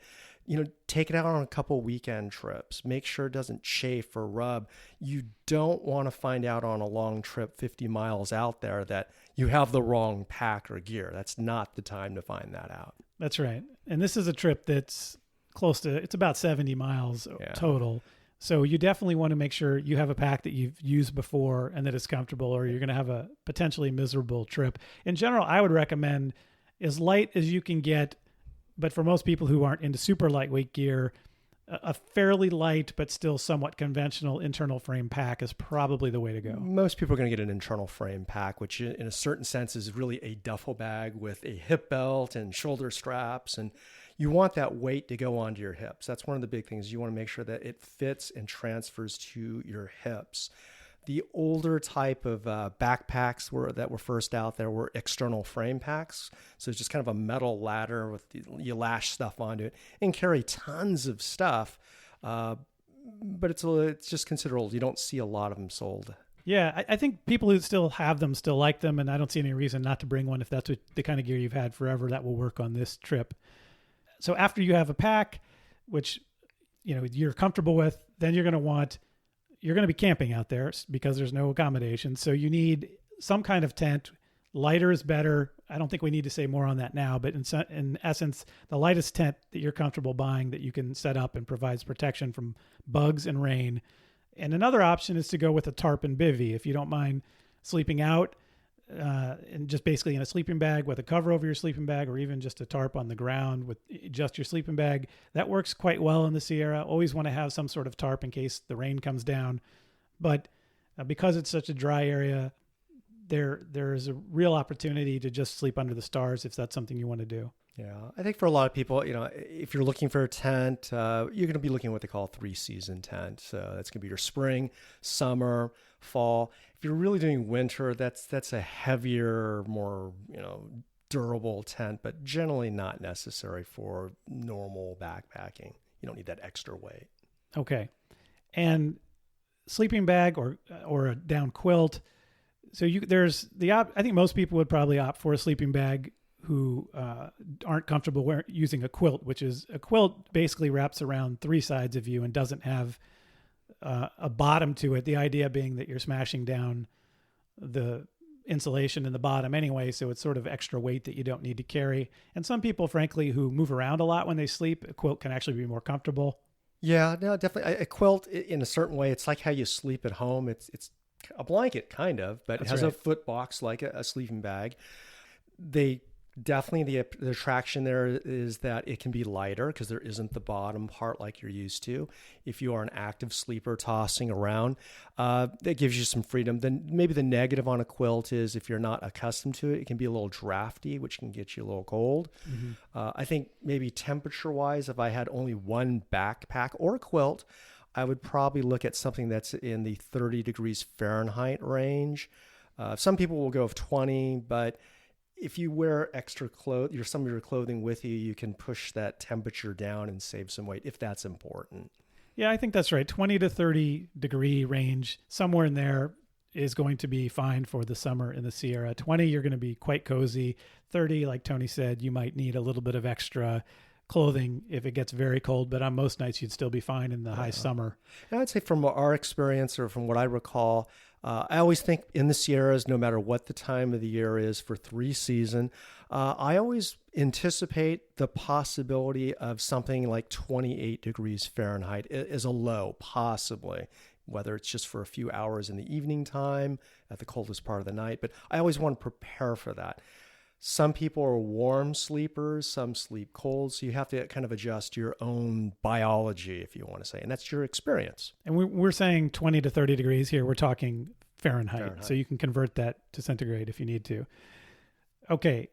take it out on a couple weekend trips. Make sure it doesn't chafe or rub. You don't want to find out on a long trip 50 miles out there that you have the wrong pack or gear. That's not the time to find that out. That's right. And this is a trip that's it's about 70 miles total. So you definitely want to make sure you have a pack that you've used before and that is comfortable, or you're going to have a potentially miserable trip. In general, I would recommend as light as you can get, but for most people who aren't into super lightweight gear, a fairly light but still somewhat conventional internal frame pack is probably the way to go. Most people are going to get an internal frame pack, which in a certain sense is really a duffel bag with a hip belt and shoulder straps, and you want that weight to go onto your hips. That's one of the big things. You want to make sure that it fits and transfers to your hips. The older type of backpacks that were first out there were external frame packs. So it's just kind of a metal ladder with you lash stuff onto it and carry tons of stuff. But it's just considerable. You don't see a lot of them sold. Yeah, I think people who still have them still like them, and I don't see any reason not to bring one if that's the kind of gear you've had forever. That will work on this trip. So after you have a pack, which you're comfortable with, then you're going to be camping out there because there's no accommodation. So you need some kind of tent. Lighter is better. I don't think we need to say more on that now, but in essence, the lightest tent that you're comfortable buying that you can set up and provides protection from bugs and rain. And another option is to go with a tarp and bivvy. If you don't mind sleeping out and just basically in a sleeping bag with a cover over your sleeping bag, or even just a tarp on the ground with just your sleeping bag, that works quite well in the Sierra. Always want to have some sort of tarp in case the rain comes down. But because it's such a dry area, there is a real opportunity to just sleep under the stars if that's something you want to do. Yeah, I think for a lot of people, if you're looking for a tent, you're going to be looking at what they call a 3-season tent. So that's going to be your spring, summer, fall. If you're really doing winter, that's a heavier, more durable tent, but generally not necessary for normal backpacking. You don't need that extra weight. Okay, and sleeping bag or a down quilt. So I think most people would probably opt for a sleeping bag who aren't comfortable using a quilt, which is a quilt basically wraps around 3 sides of you and doesn't have a bottom to it. The idea being that you're smashing down the insulation in the bottom anyway, so it's sort of extra weight that you don't need to carry. And some people, frankly, who move around a lot when they sleep, a quilt can actually be more comfortable. Yeah, no, definitely. A quilt, in a certain way, it's like how you sleep at home. It's a blanket, kind of, but That's it has right. a foot box like a sleeping bag. Definitely the attraction there is that it can be lighter because there isn't the bottom part like you're used to. If you are an active sleeper tossing around, that gives you some freedom. Then maybe the negative on a quilt is if you're not accustomed to it, it can be a little drafty, which can get you a little cold. Mm-hmm. I think maybe temperature-wise, if I had only one backpack or a quilt, I would probably look at something that's in the 30 degrees Fahrenheit range. Some people will go with 20, but if you wear extra some of your clothing with you, you can push that temperature down and save some weight if that's important. Yeah, I think that's right. 20 to 30 degree range, somewhere in there is going to be fine for the summer in the Sierra. 20, you're going to be quite cozy. 30, like Tony said, you might need a little bit of extra clothing if it gets very cold, but on most nights you'd still be fine in the high summer. And I'd say from our experience or from what I recall, I always think in the Sierras, no matter what the time of the year is for 3-season, I always anticipate the possibility of something like 28 degrees Fahrenheit as a low, possibly, whether it's just for a few hours in the evening time at the coldest part of the night. But I always want to prepare for that. Some people are warm sleepers, some sleep cold, so you have to kind of adjust your own biology, if you want to say, and that's your experience. And we're saying 20 to 30 degrees here. We're talking Fahrenheit, so you can convert that to centigrade if you need to. Okay.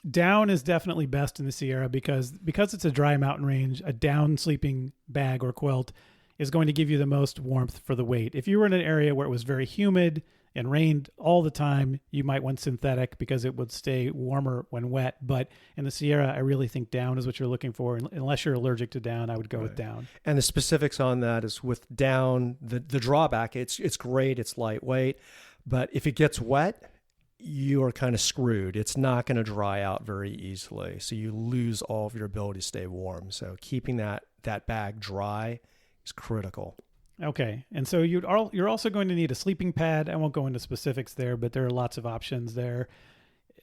Down is definitely best in the Sierra because it's a dry mountain range. A down sleeping bag or quilt is going to give you the most warmth for the weight. If you were in an area where it was very humid and rained all the time, you might want synthetic because it would stay warmer when wet. But in the Sierra, I really think down is what you're looking for. Unless you're allergic to down, I would go with down. And the specifics on that is with down, the drawback, it's great, it's lightweight, but if it gets wet, you are kind of screwed. It's not going to dry out very easily. So you lose all of your ability to stay warm. So keeping that bag dry is critical. Okay. And so you're also going to need a sleeping pad. I won't go into specifics there, but there are lots of options there.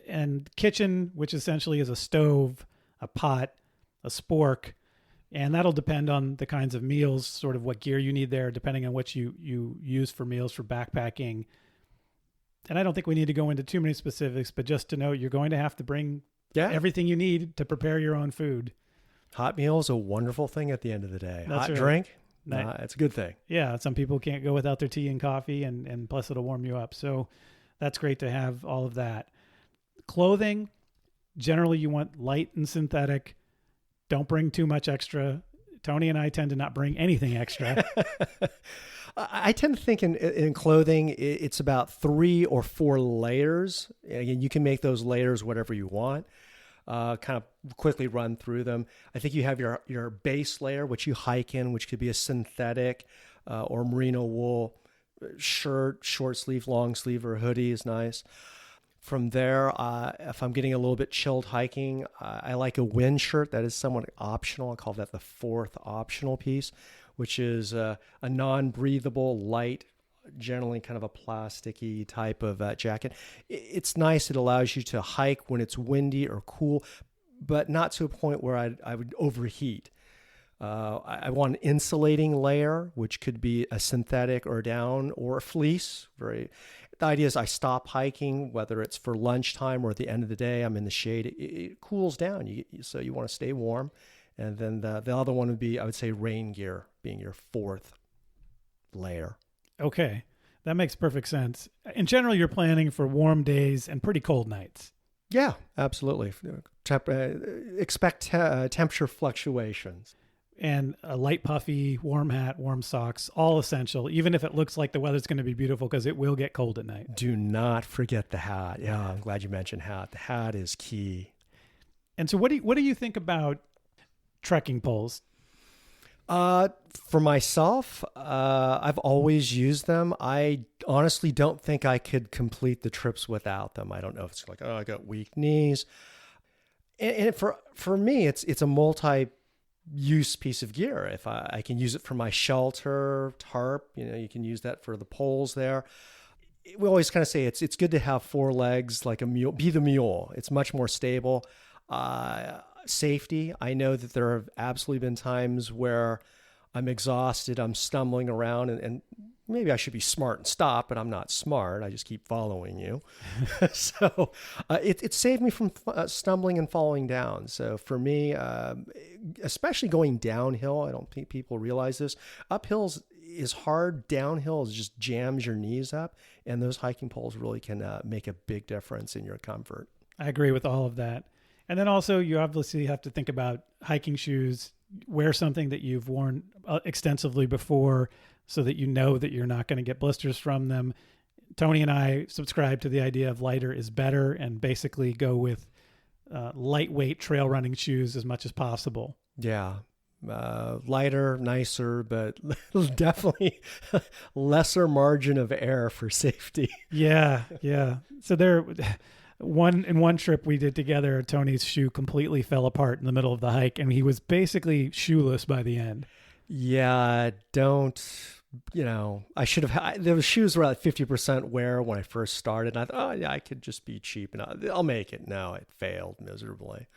And kitchen, which essentially is a stove, a pot, a spork, and that'll depend on the kinds of meals, sort of what gear you need there, depending on what you use for meals for backpacking. And I don't think we need to go into too many specifics, but just to note, you're going to have to bring everything you need to prepare your own food. Hot meal is a wonderful thing at the end of the day. That's Hot right. drink, it's a good thing. Yeah, some people can't go without their tea and coffee, and plus it'll warm you up. So that's great to have all of that. Clothing, generally you want light and synthetic. Don't bring too much extra. Tony and I tend to not bring anything extra. I tend to think in clothing, it's about 3 or 4 layers. Again, you can make those layers whatever you want. Kind of quickly run through them. I think you have your base layer, which you hike in, which could be a synthetic or merino wool shirt, short sleeve, long sleeve, or a hoodie is nice. From there, if I'm getting a little bit chilled hiking, I like a wind shirt. That is somewhat optional. I call that the 4th optional piece, which is a non-breathable, light, generally kind of a plasticky type of jacket. It's nice. It allows you to hike when it's windy or cool, but not to a point where I would overheat. I want an insulating layer, which could be a synthetic or down or a fleece. The idea is I stop hiking, whether it's for lunchtime or at the end of the day, I'm in the shade. It cools down, so you want to stay warm. And then the other one would be, I would say, rain gear being your 4th layer. Okay, that makes perfect sense. In general, you're planning for warm days and pretty cold nights. Yeah, absolutely. Expect temperature fluctuations. And a light puffy, warm hat, warm socks, all essential, even if it looks like the weather's going to be beautiful, because it will get cold at night. Do not forget the hat. Yeah, I'm glad you mentioned hat. The hat is key. And so what do you think about trekking poles? For myself, I've always used them. I honestly don't think I could complete the trips without them. I don't know if it's like, I got weak knees. And for me, it's a multi-use piece of gear. If I can use it for my shelter, tarp, you can use that for the poles there. We always kind of say it's good to have 4 legs like a mule. Be the mule. It's much more stable. Safety. I know that there have absolutely been times where I'm exhausted, I'm stumbling around, and maybe I should be smart and stop, but I'm not smart. I just keep following you. So it saved me from stumbling and falling down. So for me, especially going downhill, I don't think people realize this. Uphills is hard. Downhill is just jams your knees up, and those hiking poles really can make a big difference in your comfort. I agree with all of that. And then also you obviously have to think about hiking shoes. Wear something that you've worn extensively before so that you know that you're not going to get blisters from them. Tony and I subscribe to the idea of lighter is better and basically go with lightweight trail running shoes as much as possible. Yeah. Lighter, nicer, but definitely lesser margin of error for safety. Yeah. So in one trip we did together, Tony's shoe completely fell apart in the middle of the hike, and he was basically shoeless by the end. Yeah, I should have, those shoes were at 50% wear when I first started, and I thought, I could just be cheap, and I'll make it. No, it failed miserably.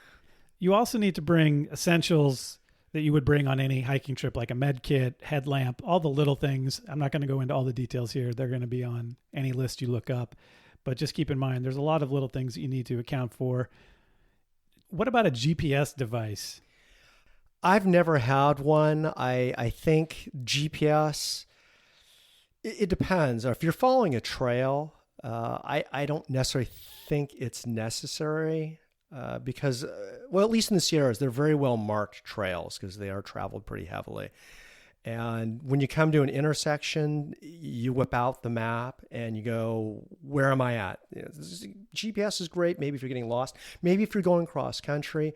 You also need to bring essentials that you would bring on any hiking trip, like a med kit, headlamp, all the little things. I'm not going to go into all the details here. They're going to be on any list you look up. But just keep in mind, there's a lot of little things that you need to account for. What about a GPS device? I've never had one. I think GPS, it depends. If you're following a trail, I don't necessarily think it's necessary because, at least in the Sierras, they're very well marked trails because they are traveled pretty heavily. And when you come to an intersection, you whip out the map and you go, where am I at? GPS is great. Maybe if you're getting lost, maybe if you're going cross country.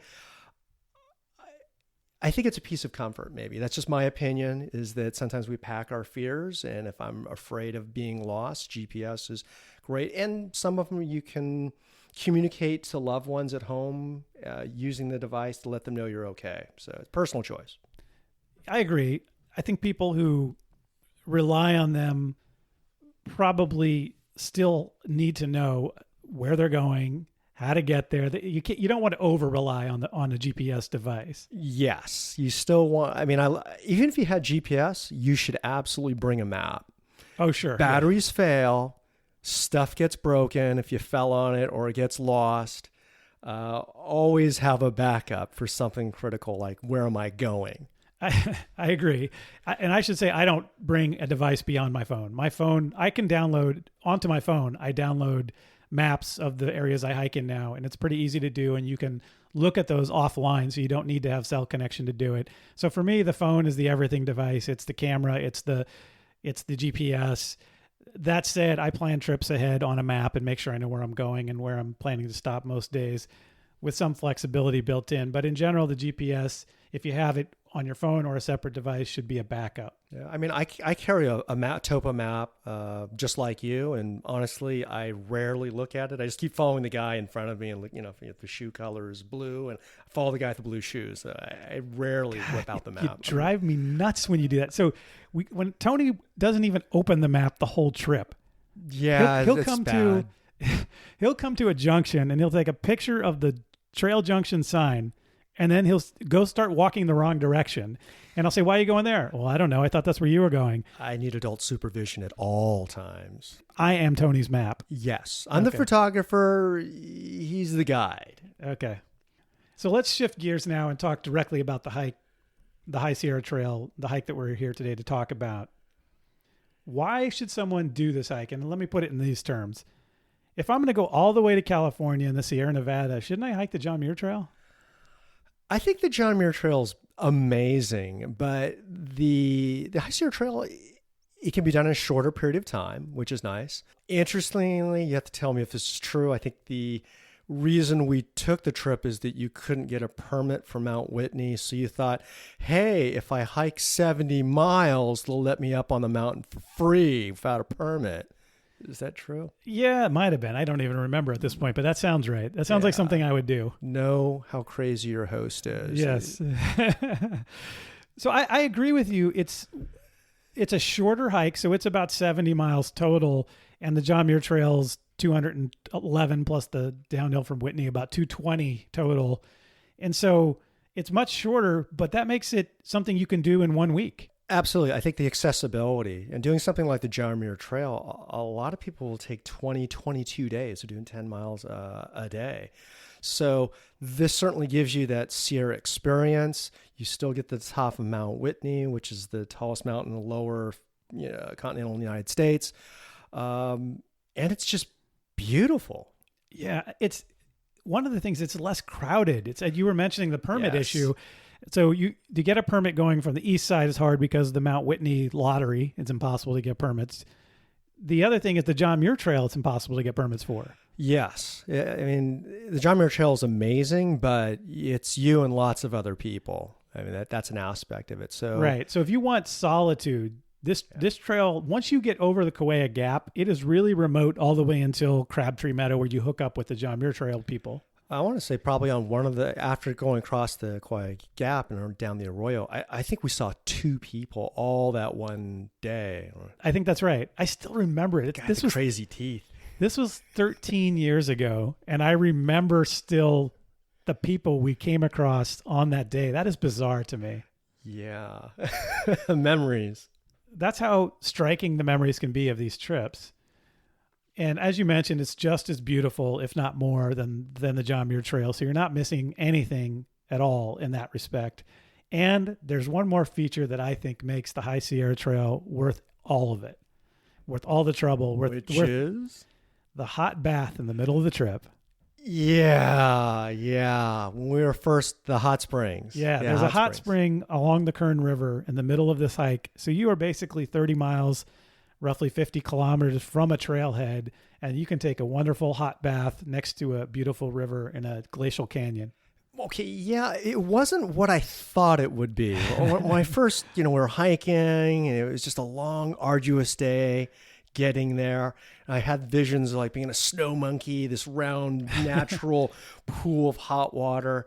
I think it's a piece of comfort, maybe. That's just my opinion, is that sometimes we pack our fears. And if I'm afraid of being lost, GPS is great. And some of them you can communicate to loved ones at home using the device to let them know you're okay. So it's personal choice. I agree. I think people who rely on them probably still need to know where they're going, how to get there. You don't want to over rely on a GPS device. Yes, you still want. I mean, even if you had GPS, you should absolutely bring a map. Oh, sure. Batteries fail, stuff gets broken if you fell on it or it gets lost. Always have a backup for something critical, like where am I going? I agree. And I should say, I don't bring a device beyond my phone. My phone, I can download onto my phone. I download maps of the areas I hike in now, and it's pretty easy to do. And you can look at those offline, so you don't need to have cell connection to do it. So for me, the phone is the everything device. It's the camera. It's the GPS. That said, I plan trips ahead on a map and make sure I know where I'm going and where I'm planning to stop most days, with some flexibility built in. But in general, the GPS, if you have it on your phone or a separate device, should be a backup. Yeah, I mean, I carry a map, topo map, just like you. And honestly, I rarely look at it. I just keep following the guy in front of me, and if the shoe color is blue, and I follow the guy with the blue shoes. I rarely whip out the map. You drive me nuts when you do that. So when Tony doesn't even open the map the whole trip. Yeah, he'll come bad. He'll come to a junction and he'll take a picture of the trail junction sign, and then he'll go start walking the wrong direction. And I'll say, why are you going there? Well, I don't know. I thought that's where you were going. I need adult supervision at all times. I am Tony's map. Yes. I'm the photographer. He's the guide. Okay. So let's shift gears now and talk directly about the hike, the High Sierra Trail, the hike that we're here today to talk about. Why should someone do this hike? And let me put it in these terms. If I'm going to go all the way to California and the Sierra Nevada, shouldn't I hike the John Muir Trail? I think the John Muir Trail is amazing, but the High Sierra Trail, it can be done in a shorter period of time, which is nice. Interestingly, you have to tell me if this is true. I think the reason we took the trip is that you couldn't get a permit for Mount Whitney. So you thought, hey, if I hike 70 miles, they'll let me up on the mountain for free without a permit. Is that true? Yeah, it might have been. I don't even remember at this point, but that sounds right. That sounds like something I would do. Know how crazy your host is. Yes. So I agree with you. It's a shorter hike, so it's about 70 miles total, and the John Muir Trail's 211 plus the downhill from Whitney, about 220 total. And so it's much shorter, but that makes it something you can do in 1 week. Absolutely. I think the accessibility and doing something like the John Muir Trail, a lot of people will take 20, 22 days of doing 10 miles a day. So this certainly gives you that Sierra experience. You still get the top of Mount Whitney, which is the tallest mountain in the lower continental United States. And it's just beautiful. Yeah. It's one of the things, it's less crowded. It's, you were mentioning the permit issue. So to get a permit going from the east side is hard because of the Mount Whitney lottery. It's impossible to get permits. The other thing is the John Muir Trail, it's impossible to get permits for. Yes. I mean, the John Muir Trail is amazing, but it's you and lots of other people. I mean, that's an aspect of it. So right. So if you want solitude, this trail, once you get over the Sequoia Gap, it is really remote all the way until Crabtree Meadow, where you hook up with the John Muir Trail people. I want to say probably on one of the, after going across the Sequoia Gap and down the Arroyo, I think we saw 2 people all that one day. I think that's right. I still remember it. God, this was crazy teeth. This was 13 years ago, and I remember still the people we came across on that day. That is bizarre to me. Yeah. Memories. That's how striking the memories can be of these trips. And as you mentioned, it's just as beautiful, if not more, than the John Muir Trail. So you're not missing anything at all in that respect. And there's one more feature that I think makes the High Sierra Trail worth all of it, worth all the trouble. Which is? The hot bath in the middle of the trip. Yeah. When we were first, the hot springs. Yeah, there's a hot springs. spring along the Kern River in the middle of this hike. So you are basically 30 miles, roughly 50 kilometers from a trailhead, and you can take a wonderful hot bath next to a beautiful river in a glacial canyon. Okay, yeah, it wasn't what I thought it would be. When I first, we were hiking, and it was just a long, arduous day getting there. And I had visions of like being a snow monkey, this round, natural pool of hot water.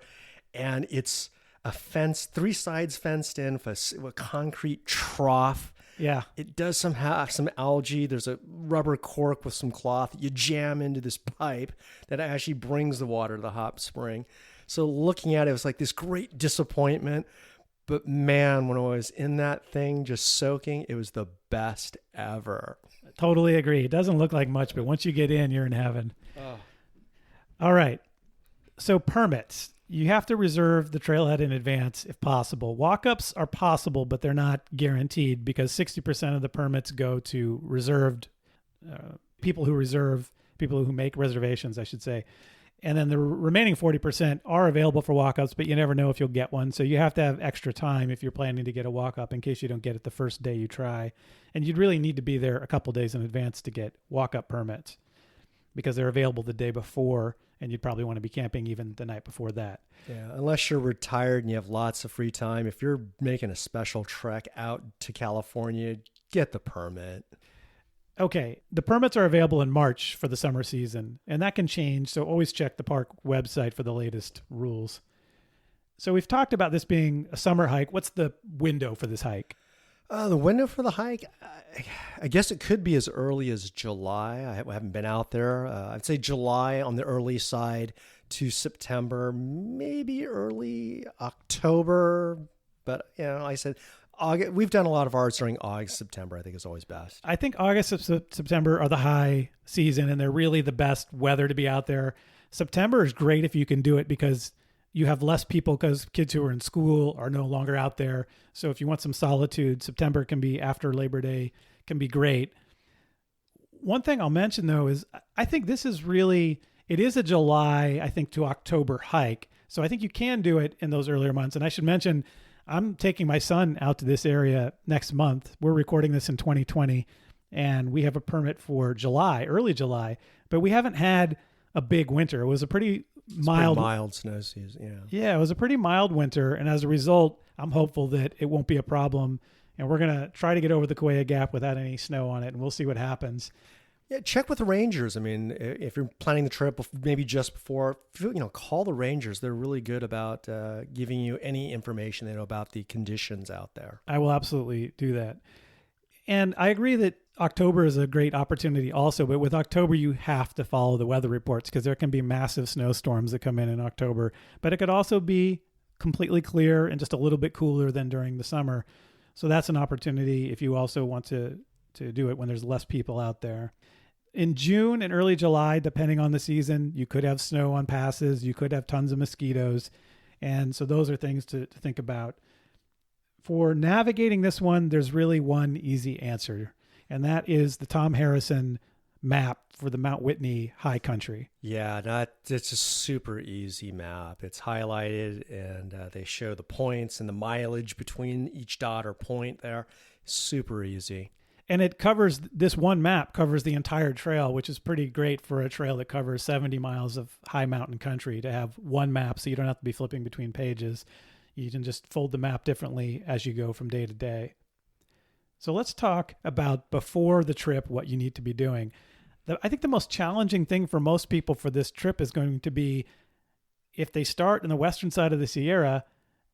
And it's a fence, 3 sides fenced in with a concrete trough. Yeah. It does have some algae. There's a rubber cork with some cloth. You jam into this pipe that actually brings the water to the hot spring. So looking at it, it was like this great disappointment. But man, when I was in that thing just soaking, it was the best ever. Totally agree. It doesn't look like much, but once you get in, you're in heaven. Oh. All right. So permits. You have to reserve the trailhead in advance if possible. Walk-ups are possible, but they're not guaranteed because 60% of the permits go to reserved people who make reservations, I should say. And then the remaining 40% are available for walk-ups, but you never know if you'll get one. So you have to have extra time if you're planning to get a walk-up in case you don't get it the first day you try. And you'd really need to be there a couple days in advance to get walk-up permits because they're available the day before, and you'd probably want to be camping even the night before that. Yeah, unless you're retired and you have lots of free time. If you're making a special trek out to California, get the permit. Okay, the permits are available in March for the summer season, and that can change, so always check the park website for the latest rules. So we've talked about this being a summer hike. What's the window for this hike? The window for the hike, I guess it could be as early as July. I haven't been out there. I'd say July on the early side to September, maybe early October. But, I said August. We've done a lot of ours during August, September. I think is always best. I think August and September are the high season, and they're really the best weather to be out there. September is great if you can do it because you have less people because kids who are in school are no longer out there. So if you want some solitude, September can be after Labor Day, can be great. One thing I'll mention, though, is I think this is really, it is a July, I think, to October hike. So I think you can do it in those earlier months. And I should mention, I'm taking my son out to this area next month. We're recording this in 2020, and we have a permit for July, early July, but we haven't had a big winter. It was a pretty mild snow season. Yeah, it was a pretty mild winter, and as a result, I'm hopeful that it won't be a problem. And we're gonna try to get over the Sequoia Gap without any snow on it, and we'll see what happens. Yeah, check with the rangers. I mean, if you're planning the trip, maybe just before, call the rangers. They're really good about giving you any information they know about the conditions out there. I will absolutely do that. And I agree that October is a great opportunity also, but with October, you have to follow the weather reports because there can be massive snowstorms that come in October, but it could also be completely clear and just a little bit cooler than during the summer. So that's an opportunity if you also want to do it when there's less people out there. In June and early July, depending on the season, you could have snow on passes. You could have tons of mosquitoes. And so those are things to think about. For navigating this one, there's really one easy answer, and that is the Tom Harrison map for the Mount Whitney high country. Yeah, it's a super easy map. It's highlighted, and they show the points and the mileage between each dot or point there. Super easy. And it covers, this one map covers the entire trail, which is pretty great for a trail that covers 70 miles of high mountain country to have one map so you don't have to be flipping between pages. You can just fold the map differently as you go from day to day. So let's talk about before the trip, what you need to be doing. I think the most challenging thing for most people for this trip is going to be if they start in the western side of the Sierra,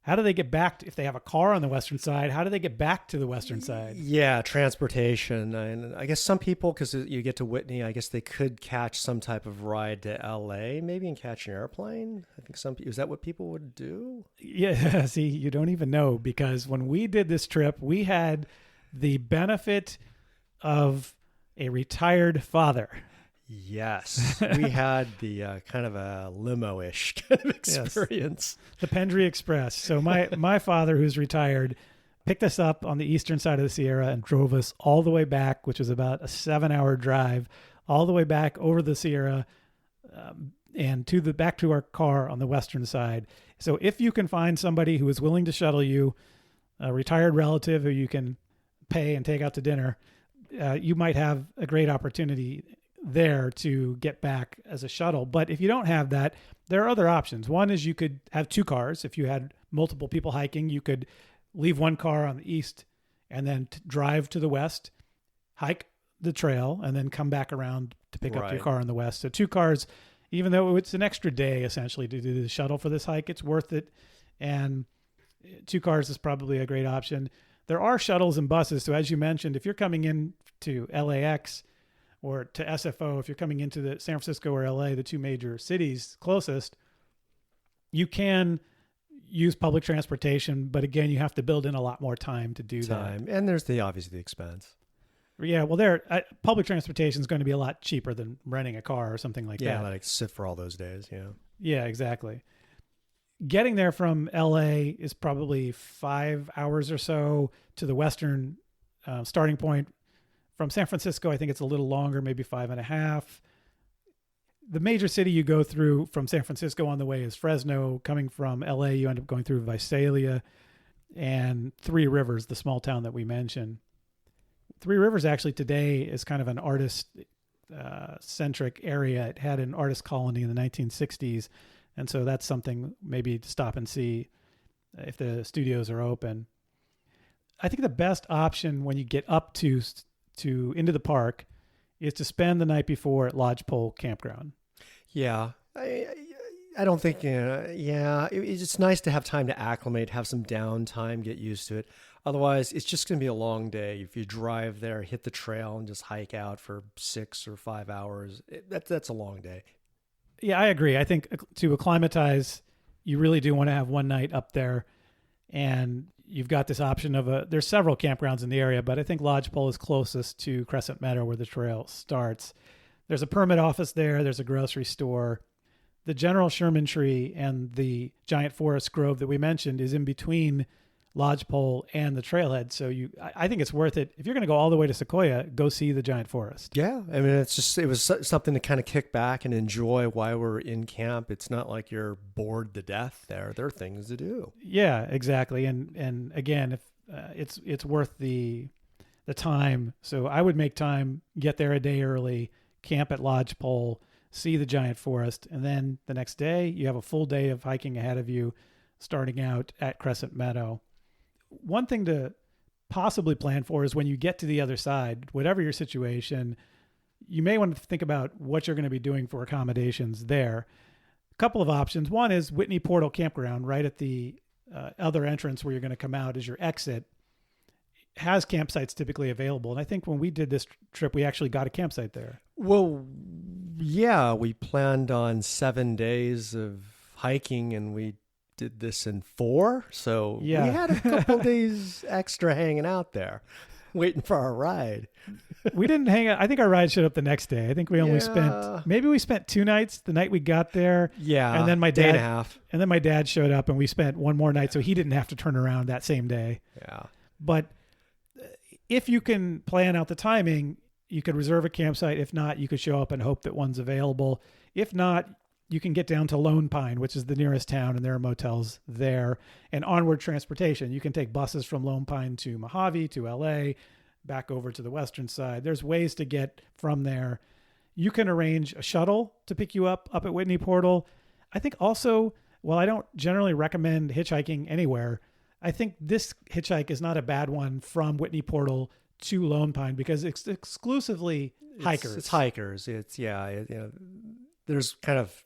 how do they get back? If they have a car on the western side, how do they get back to the western side? Yeah, transportation. And I guess some people, because you get to Whitney, I guess they could catch some type of ride to LA, maybe, and catch an airplane. I think is that what people would do? Yeah, see, you don't even know, because when we did this trip, we had the benefit of a retired father. Yes, we had the kind of a limo-ish kind of experience. Yes. The Pendry Express. So my father, who's retired, picked us up on the eastern side of the Sierra and drove us all the way back, which was about a 7-hour drive, all the way back over the Sierra and back to our car on the western side. So if you can find somebody who is willing to shuttle you, a retired relative who you can pay and take out to dinner, you might have a great opportunity there to get back as a shuttle. But if you don't have that, there are other options. One is you could have two cars. If you had multiple people hiking, you could leave one car on the east and then drive to the west, hike the trail, and then come back around to pick up your car on the west. So two cars, even though it's an extra day essentially to do the shuttle for this hike, it's worth it. And two cars is probably a great option. There are shuttles and buses. So as you mentioned, if you're coming in to LAX or to SFO, if you're coming into the San Francisco or LA, the two major cities closest, you can use public transportation. But again, you have to build in a lot more time to do that. And there's obviously the expense. Yeah, well, public transportation is going to be a lot cheaper than renting a car or something like that. Yeah, like sit for all those days. Yeah. Yeah, exactly. Getting there from LA is probably 5 hours or so to the western starting point. From San Francisco, I think it's a little longer, maybe 5.5. The major city you go through from San Francisco on the way is Fresno. Coming from LA, you end up going through Visalia and Three Rivers, the small town that we mentioned. Three Rivers actually today is kind of an artist-centric area. It had an artist colony in the 1960s. And so that's something maybe to stop and see if the studios are open. I think the best option when you get up to into the park is to spend the night before at Lodgepole Campground. Yeah. I don't think, it's nice to have time to acclimate, have some downtime, get used to it. Otherwise, it's just going to be a long day. If you drive there, hit the trail, and just hike out for 6 or 5 hours, that's a long day. Yeah, I agree. I think to acclimatize, you really do want to have one night up there. And you've got this option of there's several campgrounds in the area, but I think Lodgepole is closest to Crescent Meadow where the trail starts. There's a permit office there. There's a grocery store. The General Sherman Tree and the giant forest grove that we mentioned is in between Lodgepole and the trailhead. So I think it's worth it. If you're going to go all the way to Sequoia, go see the giant forest. Yeah. I mean, it was something to kind of kick back and enjoy while we're in camp. It's not like you're bored to death there. There are things to do. Yeah, exactly. And again, if it's worth the time. So I would make time, get there a day early, camp at Lodgepole, see the giant forest. And then the next day you have a full day of hiking ahead of you, starting out at Crescent Meadow. One thing to possibly plan for is when you get to the other side, whatever your situation, you may want to think about what you're going to be doing for accommodations there. A couple of options. One is Whitney Portal Campground, right at the other entrance where you're going to come out as your exit, has campsites typically available. And I think when we did this trip, we actually got a campsite there. Well, yeah, we planned on 7 days of hiking and we did this in 4. So we had a couple days extra hanging out there waiting for our ride. We didn't hang out. I think our ride showed up the next day. I think we only spent 2 nights the night we got there. Yeah. And then my day and a half. And then my dad showed up and we spent one more night. So he didn't have to turn around that same day. Yeah. But if you can plan out the timing, you could reserve a campsite. If not, you could show up and hope that one's available. If not, you can get down to Lone Pine, which is the nearest town, and there are motels there. And onward transportation. You can take buses from Lone Pine to Mojave, to LA, back over to the western side. There's ways to get from there. You can arrange a shuttle to pick you up at Whitney Portal. I think also, while I don't generally recommend hitchhiking anywhere, I think this hitchhike is not a bad one from Whitney Portal to Lone Pine because it's exclusively hikers. It's hikers. There's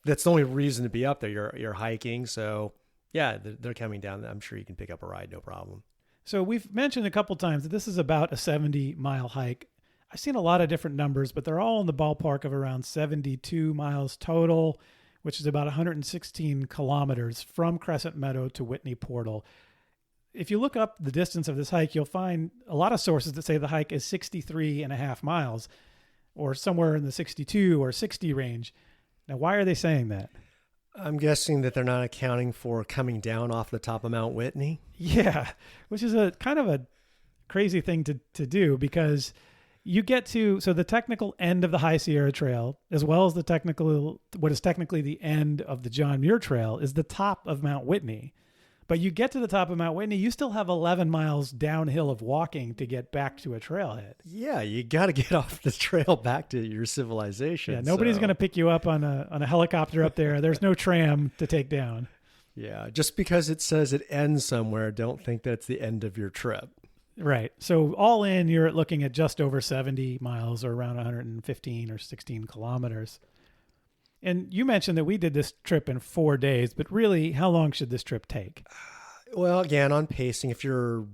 that's the only reason to be up there. You're hiking. So yeah, they're coming down. I'm sure you can pick up a ride. No problem. So we've mentioned a couple times that this is about a 70-mile hike. I've seen a lot of different numbers, but they're all in the ballpark of around 72 miles total, which is about 116 kilometers from Crescent Meadow to Whitney Portal. If you look up the distance of this hike, you'll find a lot of sources that say the hike is 63.5 miles or somewhere in the 62 or 60 range. Now, why are they saying that? I'm guessing that they're not accounting for coming down off the top of Mount Whitney. Yeah, which is a kind of a crazy thing to do because You get to, so the technical end of the High Sierra Trail, as well as what is technically the end of the John Muir Trail, is the top of Mount Whitney. But you get to the top of Mount Whitney, you still have 11 miles downhill of walking to get back to a trailhead. Yeah, you got to get off the trail back to your civilization. Yeah, nobody's going to pick you up on a helicopter up there. There's no tram to take down. Yeah, just because it says it ends somewhere, don't think that it's the end of your trip. Right. So all in, you're looking at just over 70 miles, or around 115 or 16 kilometers. And you mentioned that we did this trip in 4 days, but really, how long should this trip take? Well, again, on pacing, if you're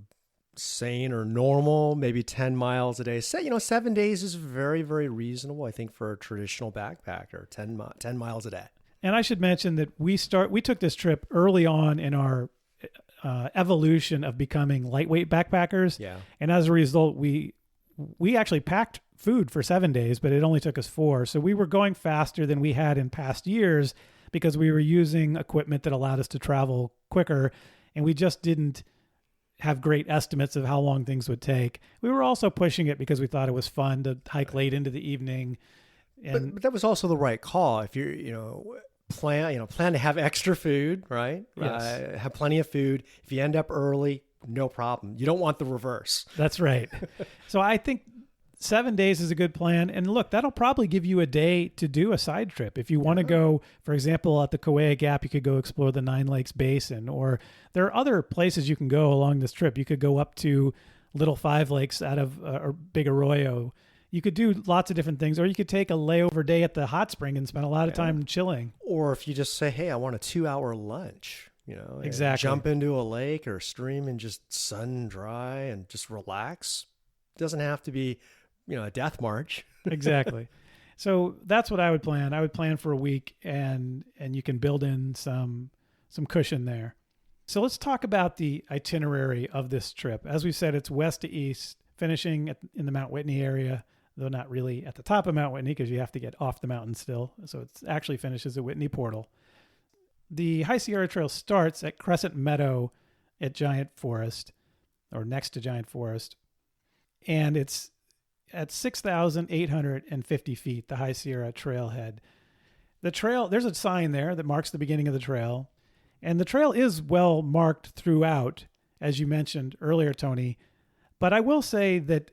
sane or normal, maybe 10 miles a day. 7 days is very, very reasonable, I think, for a traditional backpacker, 10 miles a day. And I should mention that we took this trip early on in our evolution of becoming lightweight backpackers. Yeah. And as a result, we actually packed food for 7 days, but it only took us 4. So we were going faster than we had in past years because we were using equipment that allowed us to travel quicker. And we just didn't have great estimates of how long things would take. We were also pushing it because we thought it was fun to hike late into the evening. But that was also the right call. If you're, plan to have extra food, right? Yes. Have plenty of food. If you end up early, no problem. You don't want the reverse. That's right. So I think 7 days is a good plan. And look, that'll probably give you a day to do a side trip. If you want to go, for example, at the Sequoia Gap, you could go explore the Nine Lakes Basin, or there are other places you can go along this trip. You could go up to Little Five Lakes out of or Big Arroyo. You could do lots of different things, or you could take a layover day at the hot spring and spend a lot of time chilling. Or if you just say, hey, I want a 2-hour lunch, exactly. Jump into a lake or a stream and just sun dry and just relax. It doesn't have to be, a death march. Exactly. So that's what I would plan. I would plan for a week, and you can build in some cushion there. So let's talk about the itinerary of this trip. As we said, it's west to east, finishing in the Mount Whitney area, though not really at the top of Mount Whitney because you have to get off the mountain still. So it actually finishes at Whitney Portal. The High Sierra Trail starts at Crescent Meadow at Giant Forest, or next to Giant Forest. And it's at 6,850 feet, the High Sierra Trailhead. The trail, there's a sign there that marks the beginning of the trail. And the trail is well marked throughout, as you mentioned earlier, Tony. But I will say that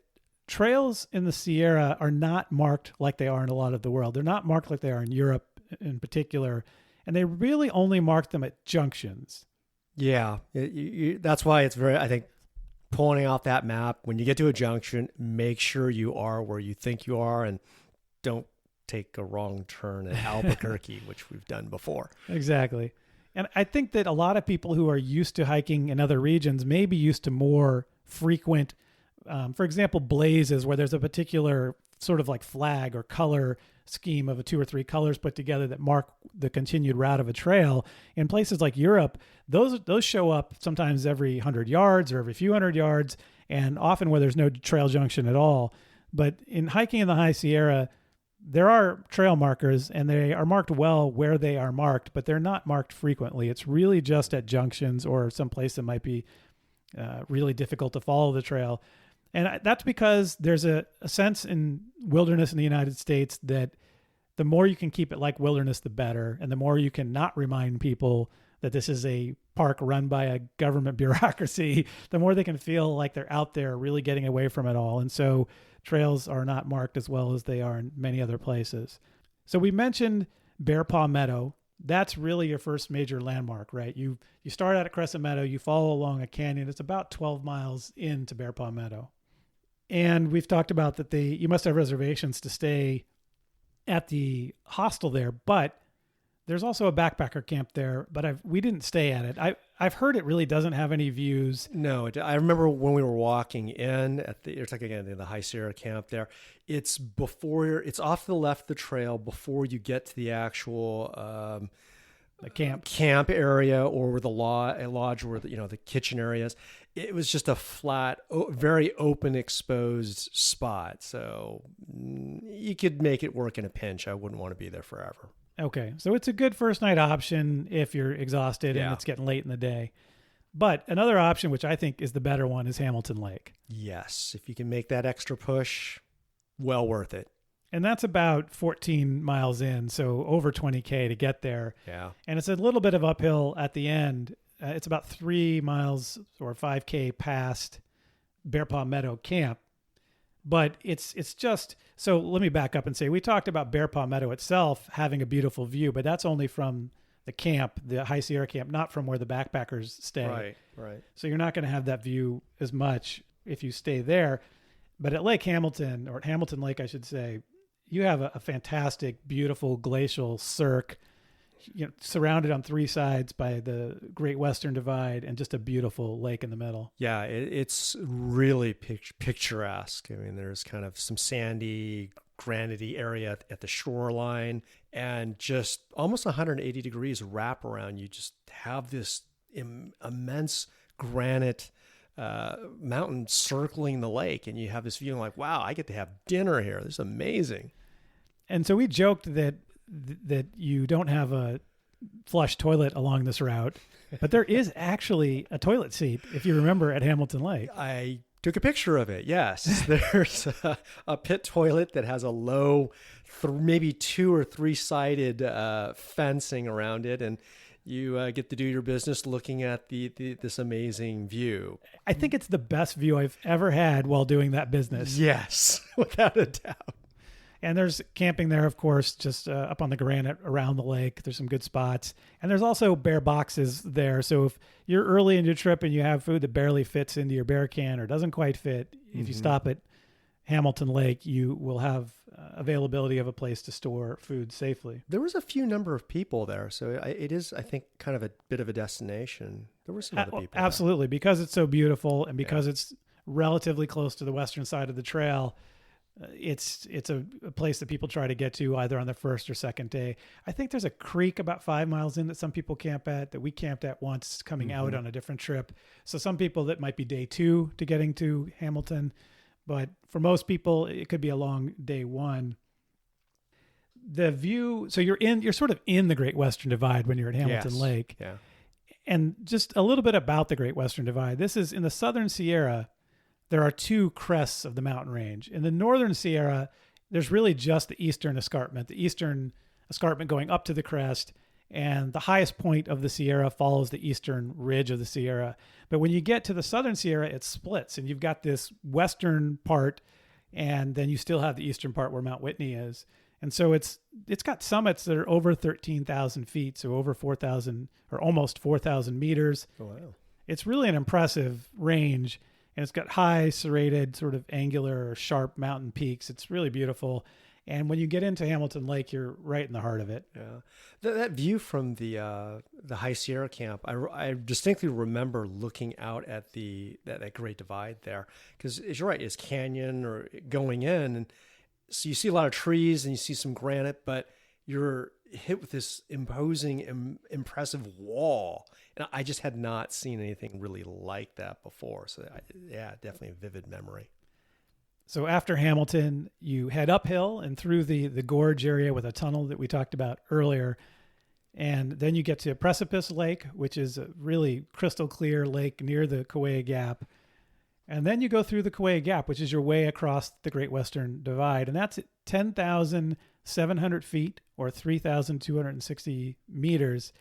trails in the Sierra are not marked like they are in a lot of the world. They're not marked like they are in Europe in particular. And they really only mark them at junctions. Yeah. That's why it's I think, pulling out that map, when you get to a junction, make sure you are where you think you are and don't take a wrong turn at Albuquerque, which we've done before. Exactly. And I think that a lot of people who are used to hiking in other regions may be used to more frequent, for example, blazes where there's a particular sort of like flag or color scheme of 2 or 3 colors put together that mark the continued route of a trail. In places like Europe, those show up sometimes every 100 yards or every few hundred yards, and often where there's no trail junction at all. But in hiking in the High Sierra, there are trail markers, and they are marked well where they are marked, but they're not marked frequently. It's really just at junctions or some place that might be really difficult to follow the trail. And that's because there's a sense in wilderness in the United States that the more you can keep it like wilderness, the better. And the more you can not remind people that this is a park run by a government bureaucracy, the more they can feel like they're out there really getting away from it all. And so trails are not marked as well as they are in many other places. So we mentioned Bear Paw Meadow. That's really your first major landmark, right? You start out at Crescent Meadow, you follow along a canyon. It's about 12 miles into Bear Paw Meadow. And we've talked about that you must have reservations to stay at the hostel there, but there's also a backpacker camp there, but we didn't stay at it. I've heard it really doesn't have any views. No, I remember when we were walking in it's like again the High Sierra camp there. It's off to the left of the trail before you get to the actual the camp area, or where the lodge, where the kitchen areas. It was just a flat, very open, exposed spot. So you could make it work in a pinch. I wouldn't want to be there forever. Okay. So it's a good first night option if you're exhausted and it's getting late in the day. But another option, which I think is the better one, is Hamilton Lake. Yes. If you can make that extra push, well worth it. And that's about 14 miles in, so over 20K to get there. Yeah. And it's a little bit of uphill at the end. It's about 3 miles or 5K past Bear Paw Meadow Camp. But it's just, so let me back up and say, we talked about Bear Paw Meadow itself having a beautiful view, but that's only from the camp, the High Sierra camp, not from where the backpackers stay. Right. So you're not going to have that view as much if you stay there. But at Lake Hamilton, or at Hamilton Lake, I should say, you have a fantastic, beautiful glacial cirque, surrounded on 3 sides by the Great Western Divide and just a beautiful lake in the middle. Yeah, it's really picturesque. I mean, there's kind of some sandy, granity area at the shoreline, and just almost 180 degrees wrap around. You just have this immense granite mountain circling the lake, and you have this feeling like, wow, I get to have dinner here. This is amazing. And so we joked that you don't have a flush toilet along this route, but there is actually a toilet seat, if you remember, at Hamilton Lake. I took a picture of it. Yes, there's a pit toilet that has a low, maybe 2 or 3 sided fencing around it, and you get to do your business looking at this amazing view. I think it's the best view I've ever had while doing that business. Yes, without a doubt. And there's camping there, of course, just up on the granite around the lake. There's some good spots. And there's also bear boxes there. So if you're early in your trip and you have food that barely fits into your bear can or doesn't quite fit, if you stop at Hamilton Lake, you will have availability of a place to store food safely. There was a few number of people there. So it is, I think, kind of a bit of a destination. There were some other people. Absolutely. Because it's so beautiful and because it's relatively close to the western side of the trail, it's a place that people try to get to either on the first or second day. I think there's a creek about 5 miles in that some people camp at, that we camped at once coming out on a different trip. So some people, that might be day 2 to getting to Hamilton, but for most people it could be a long day 1. The view, so you're sort of in the Great Western Divide when you're at Hamilton Lake. Yeah. And just a little bit about the Great Western Divide. This is in the Southern Sierra. There are 2 crests of the mountain range. In the Northern Sierra, there's really just the eastern escarpment going up to the crest, and the highest point of the Sierra follows the eastern ridge of the Sierra. But when you get to the Southern Sierra, it splits, and you've got this western part, and then you still have the eastern part where Mount Whitney is. And so it's got summits that are over 13,000 feet, so over 4,000 or almost 4,000 meters. Oh, wow. It's really an impressive range. And it's got high, serrated, sort of angular or sharp mountain peaks. It's really beautiful. And when you get into Hamilton Lake, you're right in the heart of it. Yeah. That view from the High Sierra camp, I distinctly remember looking out at that Great Divide there. Because you're right, it's canyon or going in. And so you see a lot of trees and you see some granite, but you're hit with this imposing, impressive wall. And I just had not seen anything really like that before. So definitely a vivid memory. So after Hamilton, you head uphill and through the gorge area with a tunnel that we talked about earlier. And then you get to Precipice Lake, which is a really crystal clear lake near the Sequoia Gap. And then you go through the Sequoia Gap, which is your way across the Great Western Divide. And that's at 10,700 feet or 3,260 meters.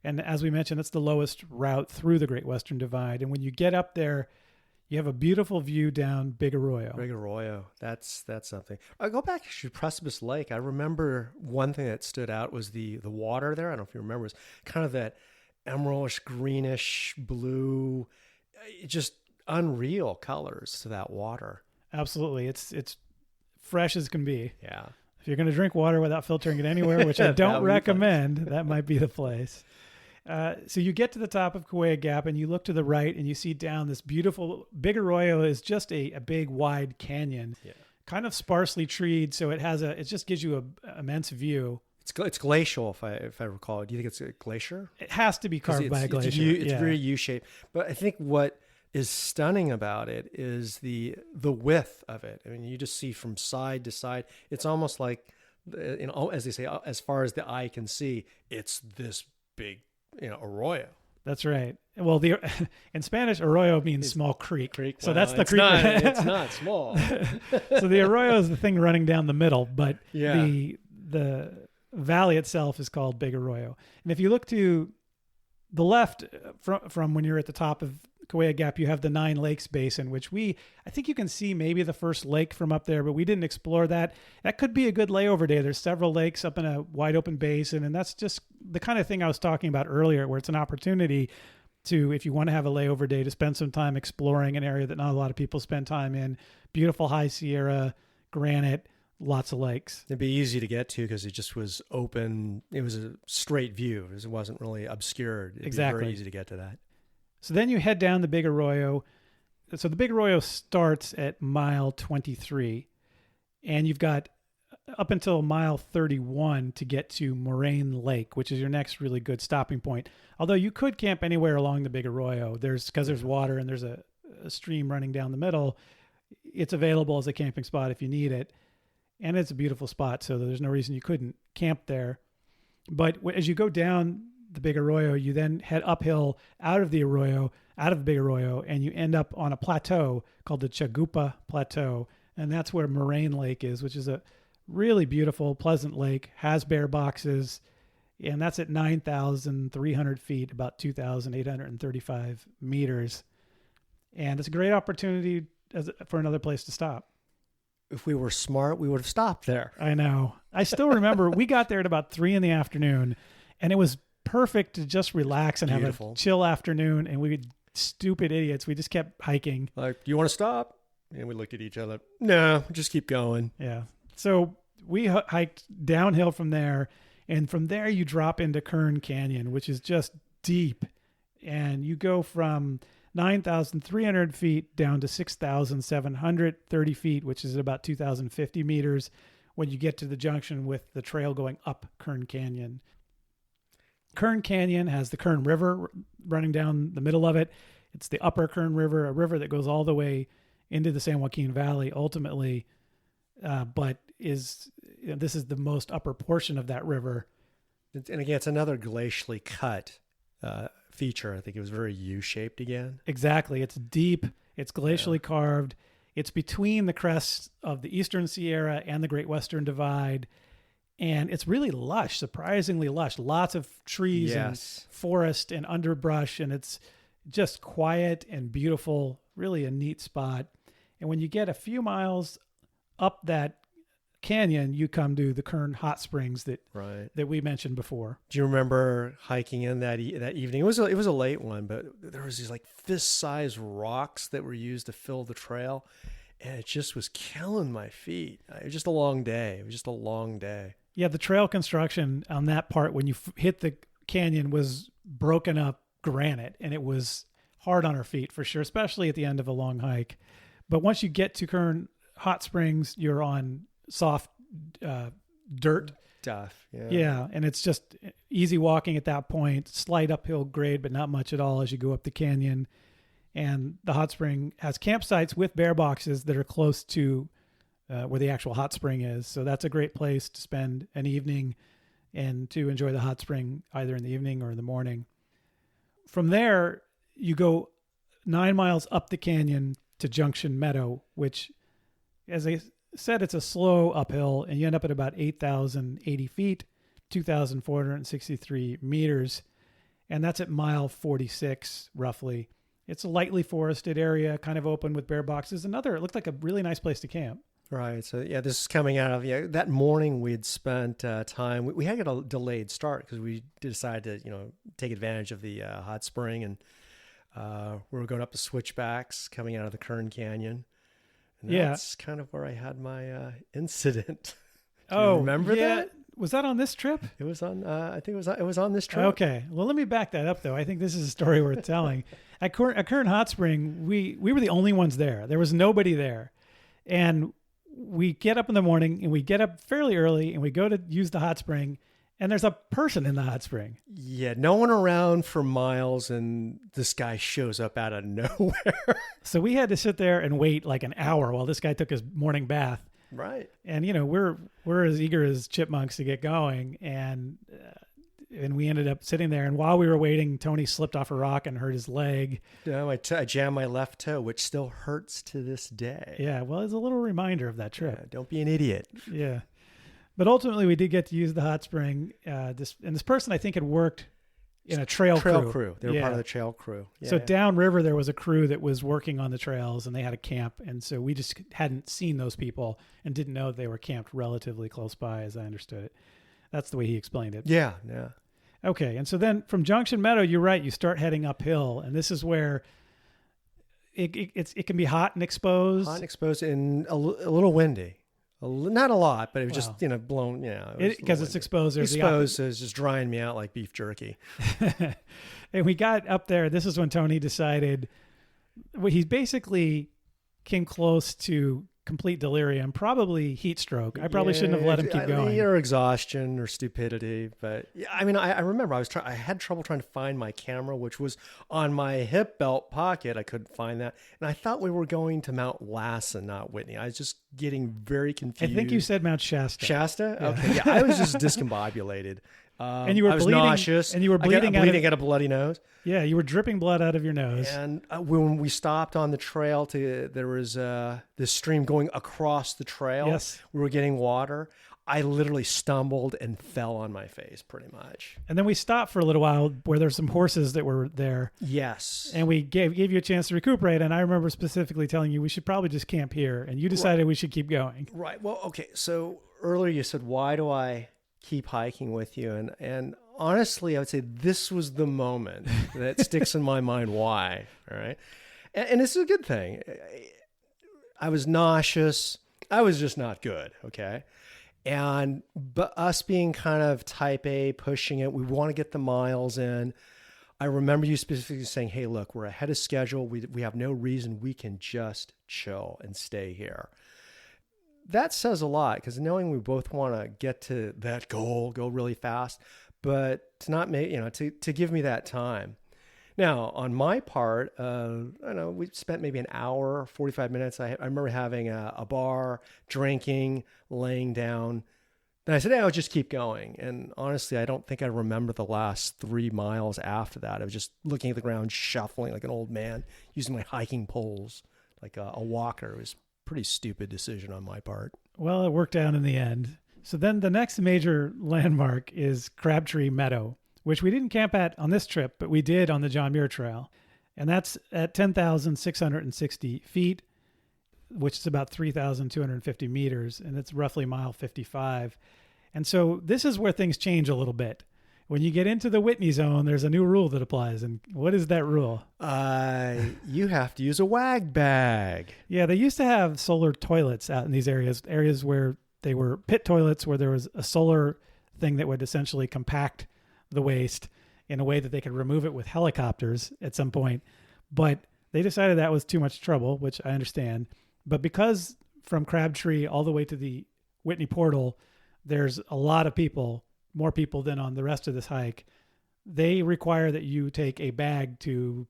And as we mentioned, that's the lowest route through the Great Western Divide. And when you get up there, you have a beautiful view down Big Arroyo. Big Arroyo, that's something. I go back to Precipice Lake. I remember one thing that stood out was the water there. I don't know if you remember. It was kind of that emeraldish, greenish, blue, just unreal colors to that water. Absolutely. It's fresh as can be. Yeah. If you're going to drink water without filtering it anywhere, which I don't recommend, that might be the place. So you get to the top of Sequoia Gap and you look to the right and you see down this beautiful, Big Arroyo is just a big wide canyon, kind of sparsely treed. So it just gives you an immense view. It's glacial, if I recall. Do you think it's a glacier? It has to be carved by a glacier. It's very U-shaped. But I think what is stunning about it is the width of it. I mean, you just see from side to side. It's almost like, as they say, as far as the eye can see, it's this big, arroyo. That's right. Well, the in Spanish, arroyo means small creek. So Well, that's the it's creek. Not, it's not small. So the arroyo is the thing running down the middle, but Yeah. the valley itself is called Big Arroyo. And if you look to the left from when you're at the top of Sequoia Gap, you have the Nine Lakes Basin, which I think you can see maybe the first lake from up there, but we didn't explore that. That could be a good layover day. There's several lakes up in a wide open basin, and that's just the kind of thing I was talking about earlier, where it's an opportunity to, if you want to have a layover day, to spend some time exploring an area that not a lot of people spend time in. Beautiful high Sierra, granite, lots of lakes. It'd be easy to get to because it just was open. It was a straight view. It wasn't really obscured. It'd Exactly. be very easy to get to that. So then you head down the Big Arroyo. So the Big Arroyo starts at mile 23, and you've got up until mile 31 to get to Moraine Lake, which is your next really good stopping point. Although you could camp anywhere along the Big Arroyo. Because there's water and there's a stream running down the middle. It's available as a camping spot if you need it. And it's a beautiful spot, so there's no reason you couldn't camp there. But as you go down the Big Arroyo, you then head uphill out of the Big Arroyo, and you end up on a plateau called the Chagupa Plateau. And that's where Moraine Lake is, which is a really beautiful, pleasant lake, has bear boxes, and that's at 9,300 feet, about 2,835 meters. And it's a great opportunity for another place to stop. If we were smart, we would have stopped there. I know. I still remember we got there at about 3 p.m, and it was perfect to just relax and Beautiful. have a chill afternoon. And we, stupid idiots, we just kept hiking. Like, do you want to stop? And we looked at each other. No, just keep going. Yeah. So we hiked downhill from there, and from there you drop into Kern Canyon, which is just deep. And you go from 9,300 feet down to 6,730 feet, which is about 2,050 meters when you get to the junction with the trail going up Kern Canyon. Kern Canyon has the Kern River running down the middle of it. It's the upper Kern River, a river that goes all the way into the San Joaquin Valley ultimately, but this is the most upper portion of that river. And again, it's another glacially cut feature. I think it was very U-shaped again. Exactly. It's deep. It's glacially carved. It's between the crests of the Eastern Sierra and the Great Western Divide. And it's really lush, surprisingly lush. Lots of trees and forest and underbrush. And it's just quiet and beautiful. Really a neat spot. And when you get a few miles up that canyon, you come to the Kern Hot Springs that we mentioned before. Do you remember hiking in that evening? It was a late one, but there was these like fist-sized rocks that were used to fill the trail, and it just was killing my feet. It was just a long day. It was just a long day. Yeah, the trail construction on that part when you hit the canyon was broken up granite, and it was hard on our feet for sure, especially at the end of a long hike. But once you get to Kern Hot Springs, you're on soft dirt. Tough. Yeah. And it's just easy walking at that point, slight uphill grade, but not much at all as you go up the canyon. And the hot spring has campsites with bear boxes that are close to where the actual hot spring is. So that's a great place to spend an evening and to enjoy the hot spring either in the evening or in the morning. From there, you go 9 miles up the canyon to Junction Meadow, which, as I said, it's a slow uphill, and you end up at about 8,080 feet, 2,463 meters, and that's at mile 46, roughly. It's a lightly forested area, kind of open with bear boxes. It looked like a really nice place to camp. Right. So, this is coming out of, that morning we'd spent time. We had a delayed start because we decided to, take advantage of the hot spring, and we were going up the switchbacks coming out of the Kern Canyon. And that's kind of where I had my incident. Do you remember that? Was that on this trip? It was on, I think it was on this trip. Okay. Well, let me back that up, though. I think this is a story worth telling. At Kern Hot Spring, we were the only ones there. There was nobody there. And we get up in the morning, and we get up fairly early, and we go to use the hot spring, and there's a person in the hot spring. Yeah, no one around for miles, and this guy shows up out of nowhere. So we had to sit there and wait like an hour while this guy took his morning bath. Right. And, we're as eager as chipmunks to get going. And and we ended up sitting there. And while we were waiting, Tony slipped off a rock and hurt his leg. No, I jammed my left toe, which still hurts to this day. Yeah, well, it's a little reminder of that trip. Yeah, don't be an idiot. Yeah. But ultimately, we did get to use the hot spring. This person, I think, had worked in a trail crew. They were part of the trail crew. Yeah, so downriver, there was a crew that was working on the trails, and they had a camp. And so we just hadn't seen those people and didn't know they were camped relatively close by, as I understood it. That's the way he explained it. Yeah. Okay. And so then from Junction Meadow, you're right, you start heading uphill. And this is where it can be hot and exposed. Hot and exposed and a little windy. Not a lot, but it was just, blown, because it's exposed. Exposed is just drying me out like beef jerky. And we got up there. This is when Tony decided, he basically came close to complete delirium, probably heat stroke. I probably shouldn't have let him keep going. Or exhaustion or stupidity. But I mean, I remember I had trouble trying to find my camera, which was on my hip belt pocket. I couldn't find that. And I thought we were going to Mount Lassen, not Whitney. I was just getting very confused. I think you said Mount Shasta. Shasta? Yeah. Okay. Yeah, I was just discombobulated. And you were bleeding, nauseous. And you were bleeding out a bloody nose. Yeah, you were dripping blood out of your nose. And when we stopped on the trail, there was this stream going across the trail. Yes. We were getting water. I literally stumbled and fell on my face pretty much. And then we stopped for a little while where there's some horses that were there. Yes. And we gave you a chance to recuperate. And I remember specifically telling you we should probably just camp here. And you decided we should keep going. Right. Well, okay. So earlier you said, why do I keep hiking with you? And honestly, I would say this was the moment that sticks in my mind. Why? All right. And this is a good thing. I was nauseous. I was just not good. Okay. But us being kind of type A, pushing it, we want to get the miles in. I remember you specifically saying, hey, look, we're ahead of schedule. We have no reason. We can just chill and stay here. That says a lot, because knowing we both want to get to that goal, go really fast, but to not make, to give me that time. Now, on my part, I don't know, we spent maybe an hour, 45 minutes. I remember having a bar, drinking, laying down. Then I said, I'll just keep going. And honestly, I don't think I remember the last 3 miles after that. I was just looking at the ground, shuffling like an old man, using my hiking poles like a walker. It was pretty stupid decision on my part. Well, it worked out in the end. So then the next major landmark is Crabtree Meadow, which we didn't camp at on this trip, but we did on the John Muir Trail. And that's at 10,660 feet, which is about 3,250 meters, and it's roughly mile 55. And so this is where things change a little bit. When you get into the Whitney zone, there's a new rule that applies. And what is that rule? You have to use a wag bag. Yeah, they used to have solar toilets out in these areas where they were pit toilets, where there was a solar thing that would essentially compact the waste in a way that they could remove it with helicopters at some point. But they decided that was too much trouble, which I understand. But because from Crabtree all the way to the Whitney portal, there's a lot of people, more people than on the rest of this hike, they require that you take a bag to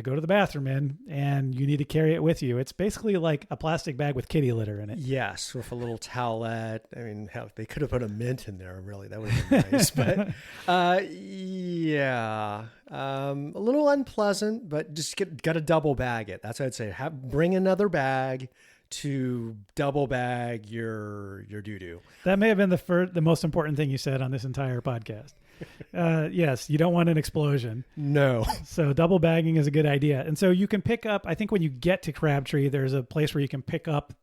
go to the bathroom in, and you need to carry it with you. It's basically like a plastic bag with kitty litter in it. Yes, with a little towelette. I mean, hell, they could have put a mint in there, really. That would have been nice. But a little unpleasant, but just got to double bag it. That's what I'd say. Bring another bag to double bag your doo-doo. That may have been the most important thing you said on this entire podcast. Yes, you don't want an explosion. No. So double bagging is a good idea. And so you can pick up, I think when you get to Crabtree, there's a place where you can pick up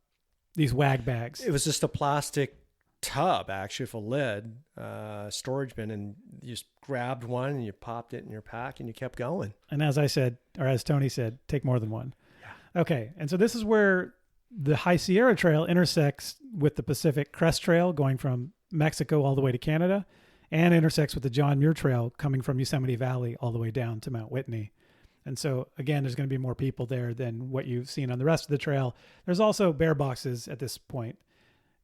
these wag bags. It was just a plastic tub, actually, with a lid, storage bin, and you just grabbed one and you popped it in your pack and you kept going. And as I said, or as Tony said, take more than one. Yeah. Okay. And so this is where the High Sierra Trail intersects with the Pacific Crest Trail going from Mexico all the way to Canada, and intersects with the John Muir Trail coming from Yosemite Valley all the way down to Mount Whitney. And so, again, there's going to be more people there than what you've seen on the rest of the trail. There's also bear boxes at this point.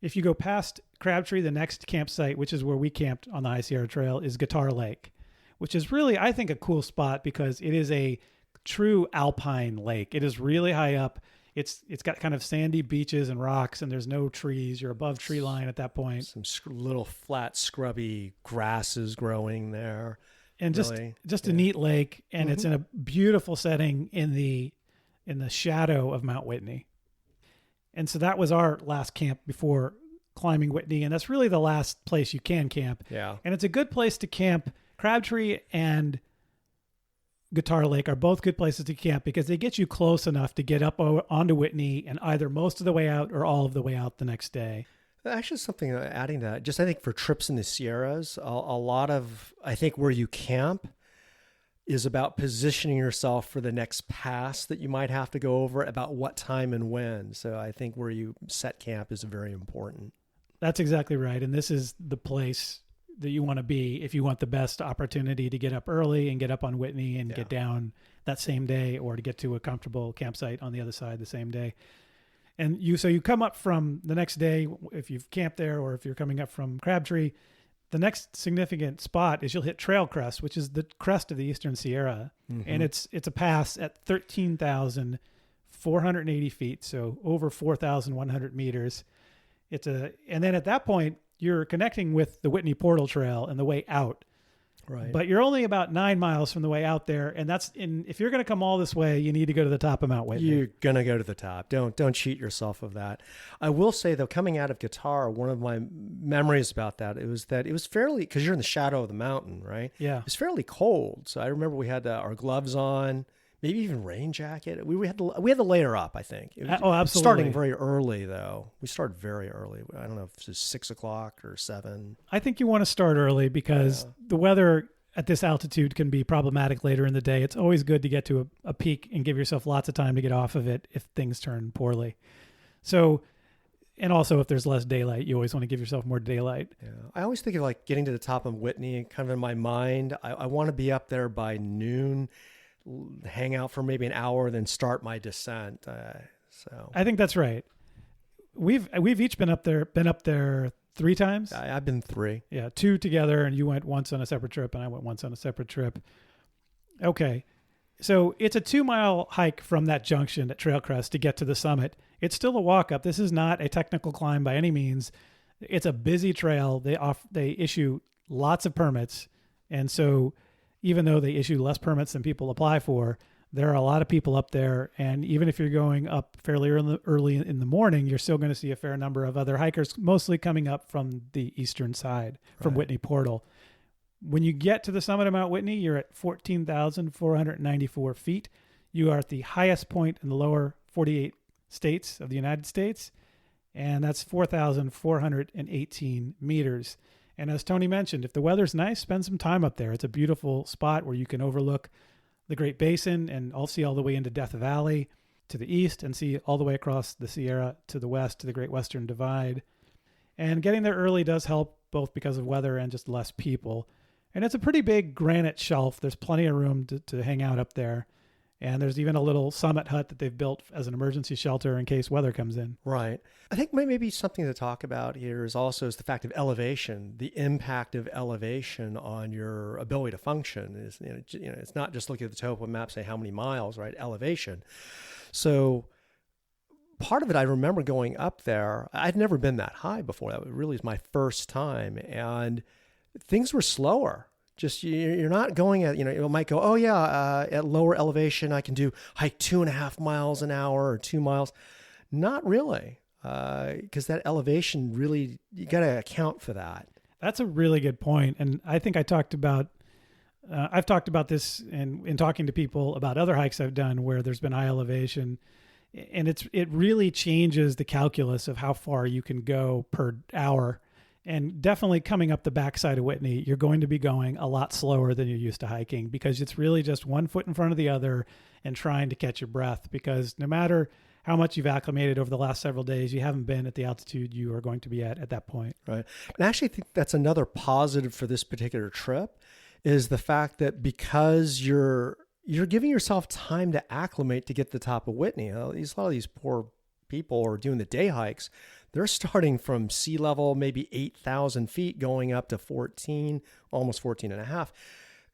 If you go past Crabtree, the next campsite, which is where we camped on the High Sierra Trail, is Guitar Lake, which is really, I think, a cool spot because it is a true alpine lake. It is really high up. It's got kind of sandy beaches and rocks, and there's no trees. You're above tree line at that point. Some little flat, scrubby grasses growing there. And really, just a neat lake, and it's Mm-hmm. in a beautiful setting in the shadow of Mount Whitney. And so that was our last camp before climbing Whitney, and that's really the last place you can camp. Yeah. And it's a good place to camp. Crabtree and Guitar Lake are both good places to camp because they get you close enough to get up onto Whitney and either most of the way out or all of the way out the next day. Actually, something adding to that, just I think for trips in the Sierras, a lot of, I think where you camp is about positioning yourself for the next pass that you might have to go over, about what time and when. So I think where you set camp is very important. That's exactly right. And this is the place that you want to be if you want the best opportunity to get up early and get up on Whitney and get down that same day, or to get to a comfortable campsite on the other side the same day. And you come up from the next day, if you've camped there, or if you're coming up from Crabtree, the next significant spot is you'll hit Trail Crest, which is the crest of the Eastern Sierra. Mm-hmm. And it's a pass at 13,480 feet. So over 4,100 meters. And then at that point, you're connecting with the Whitney Portal Trail and the way out. Right. But you're only about 9 miles from the way out there. And if you're going to come all this way, you need to go to the top of Mount Whitney. You're going to go to the top. Don't cheat yourself of that. I will say, though, coming out of Guitar, one of my memories about that, it was fairly, because you're in the shadow of the mountain, right? Yeah. It's fairly cold. So I remember we had our gloves on, maybe even rain jacket. We had to layer up, I think. It was absolutely. Starting very early, though. We started very early. I don't know if it was 6 o'clock or 7. I think you want to start early because the weather at this altitude can be problematic later in the day. It's always good to get to a peak and give yourself lots of time to get off of it if things turn poorly. So, and also if there's less daylight, you always want to give yourself more daylight. Yeah. I always think of like getting to the top of Whitney, kind of in my mind, I want to be up there by noon, hang out for maybe an hour, then start my descent. So I think that's right. We've each been up there 3 times. I've been 3. Yeah, 2 together, and you went once on a separate trip, and I went once on a separate trip. Okay, so it's a 2-mile hike from that junction at Trail Crest to get to the summit. It's still a walk up. This is not a technical climb by any means. It's a busy trail. They issue lots of permits, and so even though they issue less permits than people apply for, there are a lot of people up there. And even if you're going up fairly early in the morning, you're still going to see a fair number of other hikers, mostly coming up from the eastern side, from Whitney Portal. When you get to the summit of Mount Whitney, you're at 14,494 feet. You are at the highest point in the lower 48 states of the United States, and that's 4,418 meters. And as Tony mentioned, if the weather's nice, spend some time up there. It's a beautiful spot where you can overlook the Great Basin and I'll see all the way into Death Valley to the east and see all the way across the Sierra to the west to the Great Western Divide. And getting there early does help, both because of weather and just less people. And it's a pretty big granite shelf. There's plenty of room to hang out up there. And there's even a little summit hut that they've built as an emergency shelter in case weather comes in. Right. I think maybe something to talk about here is the fact of elevation, the impact of elevation on your ability to function. It's not just looking at the topo map, say how many miles, right? Elevation. So part of it, I remember going up there. I'd never been that high before. That really was my first time. And things were slower. Just you're not going at, it might go, at lower elevation, I can hike 2.5 miles an hour or 2 miles. Not really, because that elevation really, you got to account for that. That's a really good point. And I think I've talked about this in talking to people about other hikes I've done where there's been high elevation. And it really changes the calculus of how far you can go per hour. And definitely coming up the backside of Whitney, you're going to be going a lot slower than you're used to hiking because it's really just one foot in front of the other and trying to catch your breath, because no matter how much you've acclimated over the last several days, you haven't been at the altitude you are going to be at that point. Right. And I actually think that's another positive for this particular trip is the fact that because you're giving yourself time to acclimate to get to the top of Whitney. A lot of these poor people are doing the day hikes. They're starting from sea level, maybe 8,000 feet, going up to 14, almost 14 and a half.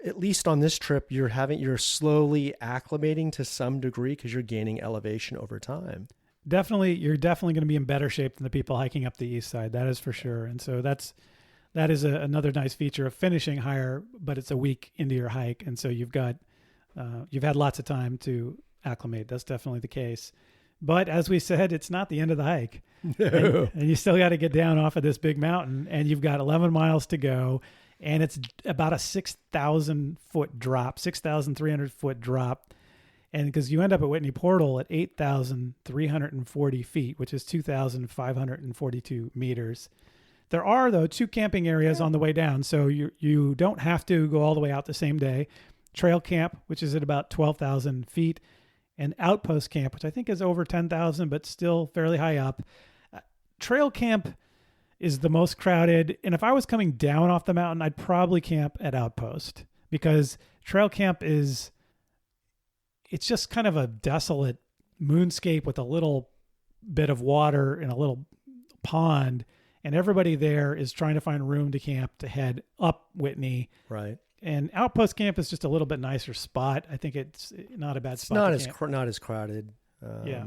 at least on this trip, you're slowly acclimating to some degree because you're gaining elevation over time. You're definitely going to be in better shape than the people hiking up the east side. That is for sure. And so that is another nice feature of finishing higher, but it's a week into your hike. And so you've had lots of time to acclimate. That's definitely the case. But as we said, it's not the end of the hike. No. And you still got to get down off of this big mountain, and you've got 11 miles to go. And it's about a 6,000 foot drop, 6,300 foot drop. And because you end up at Whitney Portal at 8,340 feet, which is 2,542 meters. There are, though, 2 camping areas on the way down. So you don't have to go all the way out the same day. Trail camp, which is at about 12,000 feet, and outpost camp, which I think is over 10,000, but still fairly high up. Trail camp is the most crowded. And if I was coming down off the mountain, I'd probably camp at outpost, because trail camp it's just kind of a desolate moonscape with a little bit of water and a little pond. And everybody there is trying to find room to camp to head up Whitney. Right. And outpost camp is just a little bit nicer spot. I think it's not a bad spot. It's not as crowded. Yeah.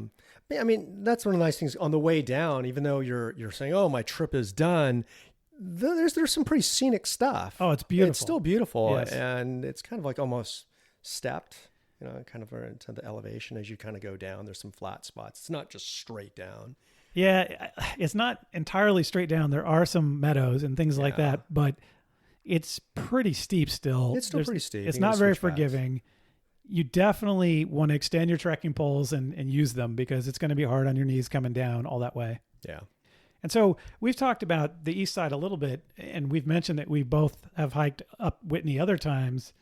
I mean, that's one of the nice things on the way down. Even though you're saying, "Oh, my trip is done," there's some pretty scenic stuff. Oh, it's beautiful. It's still beautiful, Yes. and it's kind of like almost stepped. Kind of into the elevation as you kind of go down. There's some flat spots. It's not just straight down. Yeah, it's not entirely straight down. There are some meadows and things like that, but it's pretty steep still. It's still pretty steep. It's not very forgiving. You definitely want to extend your trekking poles and use them, because it's going to be hard on your knees coming down all that way. Yeah. And so we've talked about the east side a little bit, and we've mentioned that we both have hiked up Whitney other times.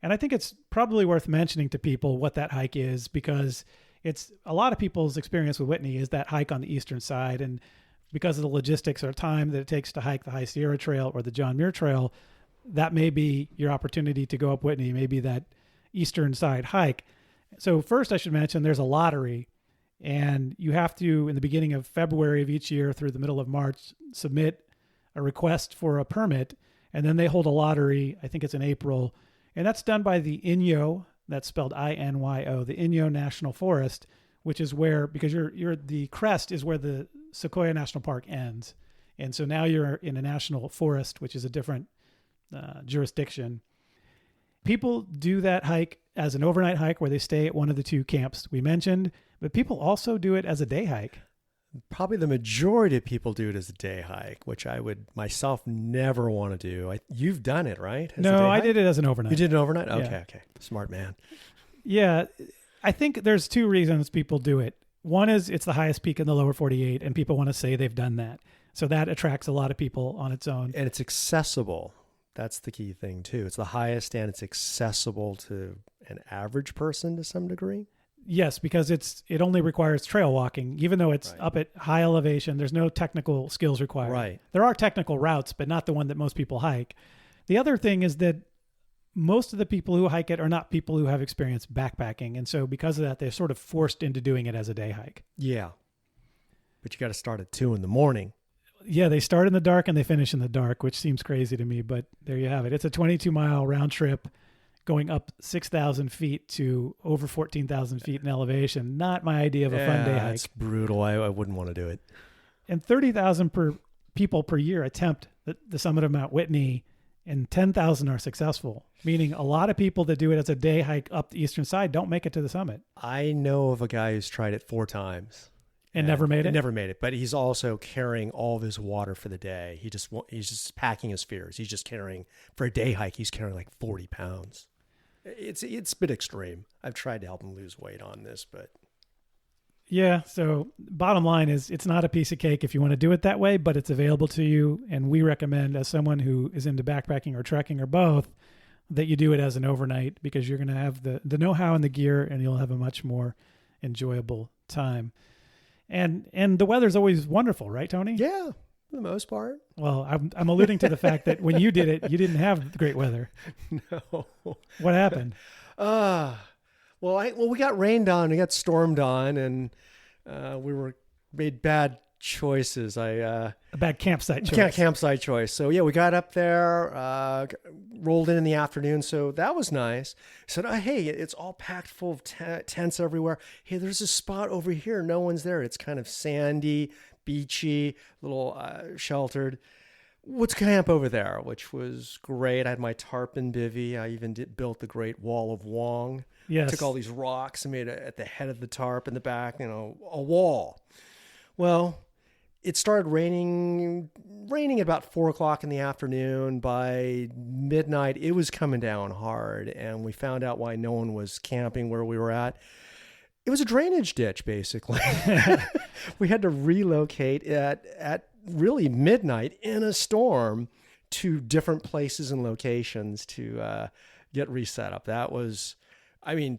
And I think it's probably worth mentioning to people what that hike is, because it's a lot of people's experience with Whitney is that hike on the eastern side. And because of the logistics or time that it takes to hike the High Sierra Trail or the John Muir Trail, that may be your opportunity to go up Whitney, maybe that eastern side hike. So first I should mention there's a lottery, and you have to, in the beginning of February of each year through the middle of March, submit a request for a permit. And then they hold a lottery. I think it's in April. And that's done by the Inyo, that's spelled I-N-Y-O, the Inyo National Forest, which is where, because the crest is where the Sequoia National Park ends. And so now you're in a national forest, which is a different jurisdiction. People do that hike as an overnight hike where they stay at one of the 2 camps we mentioned, but people also do it as a day hike. Probably the majority of people do it as a day hike, which I would myself never want to do. You've done it, right? No, I did it as an overnight. You did it overnight? Yeah. Okay. Smart man. Yeah. I think there's 2 reasons people do it. One is it's the highest peak in the lower 48, and people want to say they've done that. So that attracts a lot of people on its own. And it's accessible. That's the key thing too. It's the highest, and it's accessible to an average person to some degree. Yes, because it only requires trail walking, even though it's up at high elevation. There's no technical skills required. Right. There are technical routes, but not the one that most people hike. The other thing is that most of the people who hike it are not people who have experience backpacking. And so because of that, they're sort of forced into doing it as a day hike. Yeah. But you got to start at 2 a.m. Yeah, they start in the dark and they finish in the dark, which seems crazy to me, but there you have it. It's a 22-mile round trip going up 6,000 feet to over 14,000 feet in elevation. Not my idea of a fun day hike. It's brutal. I wouldn't want to do it. And 30,000 people per year attempt the summit of Mount Whitney, and 10,000 are successful, meaning a lot of people that do it as a day hike up the eastern side don't make it to the summit. I know of a guy who's tried it 4 times. And never made it? Never made it, but he's also carrying all of his water for the day. He's just packing his fears. He's just carrying, for a day hike, he's carrying like 40 pounds. It's a bit extreme. I've tried to help him lose weight on this, but... Yeah, so bottom line is it's not a piece of cake if you want to do it that way, but it's available to you. And we recommend, as someone who is into backpacking or trekking or both, that you do it as an overnight, because you're going to have the know-how and the gear, and you'll have a much more enjoyable time. And the weather's always wonderful, right, Tony? Yeah, for the most part. Well, I'm alluding to the fact that when you did it, you didn't have great weather. No. What happened? Well, we got rained on, we got stormed on, and we made bad choices. A bad campsite choice. Campsite choice. So yeah, we got up there, rolled in the afternoon. So that was nice. Said, oh, hey, it's all packed full of tents everywhere. Hey, there's a spot over here. No one's there. It's kind of sandy, beachy, little sheltered. Let's camp over there, which was great. I had my tarpon bivvy. I even built the Great Wall of Wong. Yes. Took all these rocks and made it at the head of the tarp in the back, a wall. Well, it started raining at about 4:00 in the afternoon. By midnight, it was coming down hard, and we found out why no one was camping where we were at. It was a drainage ditch, basically. We had to relocate at really midnight in a storm to different places and locations to get reset up. That was,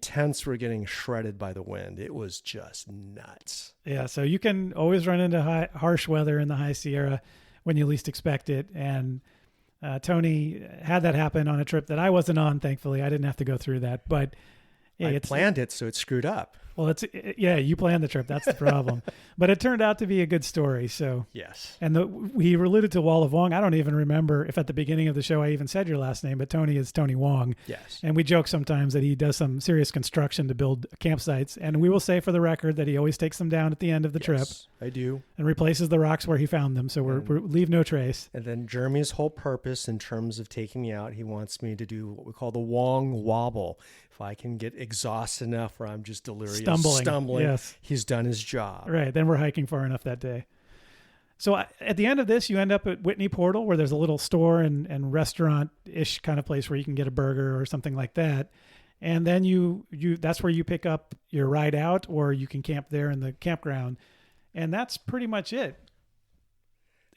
tents were getting shredded by the wind. It was just nuts. Yeah, so you can always run into harsh weather in the High Sierra when you least expect it. And Tony had that happen on a trip that I wasn't on, thankfully. I didn't have to go through that. But I planned it, so it screwed up. Well, you planned the trip. That's the problem. But it turned out to be a good story. So yes. And we alluded to Wall of Wong. I don't even remember if at the beginning of the show I even said your last name, but Tony is Tony Wong. Yes. And we joke sometimes that he does some serious construction to build campsites. And we will say for the record that he always takes them down at the end of the trip. I do. And replaces the rocks where he found them. So we leave no trace. And then Jeremy's whole purpose in terms of taking me out, he wants me to do what we call the Wong wobble. If I can get exhausted enough where I'm just delirious, stumbling, yes. He's done his job. Right. Then we're hiking far enough that day. So at the end of this, you end up at Whitney Portal, where there's a little store and restaurant-ish kind of place where you can get a burger or something like that. And then you that's where you pick up your ride out, or you can camp there in the campground. And that's pretty much it.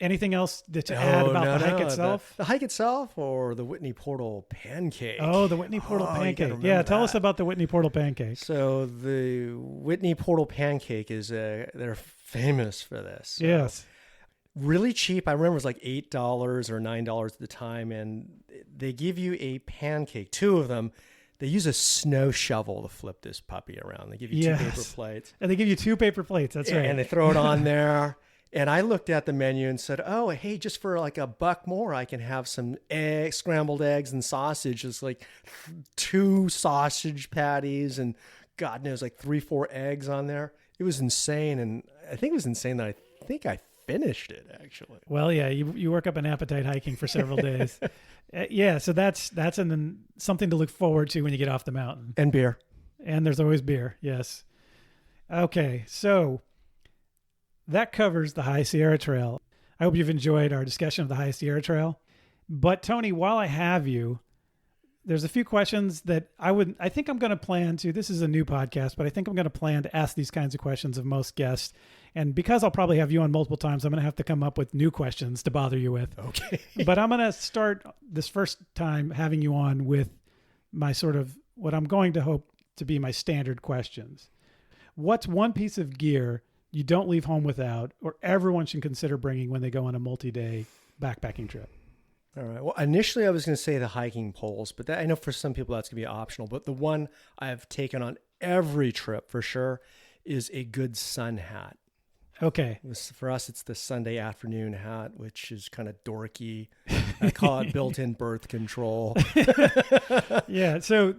Anything else to add about the hike itself? The hike itself, or the Whitney Portal pancake? Oh, the Whitney Portal pancake. Yeah, tell us about the Whitney Portal pancake. So the Whitney Portal pancake is they're famous for this. So yes. Really cheap. I remember it was like $8 or $9 at the time, and they give you a pancake, two of them. They use a snow shovel to flip this puppy around. They give you two paper plates. And they give you 2 paper plates. That's right. And they throw it on there. And I looked at the menu and said, oh, hey, just for like $1 more, I can have some scrambled eggs and sausage. It's like 2 sausage patties and God knows, like 3-4 eggs on there. It was insane. And I think it was insane that I finished it, actually. Well, yeah, you work up an appetite hiking for several days. So that's something to look forward to when you get off the mountain. And beer. And there's always beer, yes. Okay, so that covers the High Sierra Trail. I hope you've enjoyed our discussion of the High Sierra Trail. But Tony, while I have you, there's a few questions that I think I'm going to plan to. This is a new podcast, but I think I'm going to plan to ask these kinds of questions of most guests. And because I'll probably have you on multiple times, I'm going to have to come up with new questions to bother you with. Okay. But I'm going to start this first time having you on with my sort of what I'm going to hope to be my standard questions. What's one piece of gear you don't leave home without, or everyone should consider bringing when they go on a multi-day backpacking trip? All right. Well, initially I was going to say the hiking poles, but I know for some people that's going to be optional. But the one I've taken on every trip for sure is a good sun hat. Okay. For us, it's the Sunday afternoon hat, which is kind of dorky. I call it built-in birth control. Yeah. So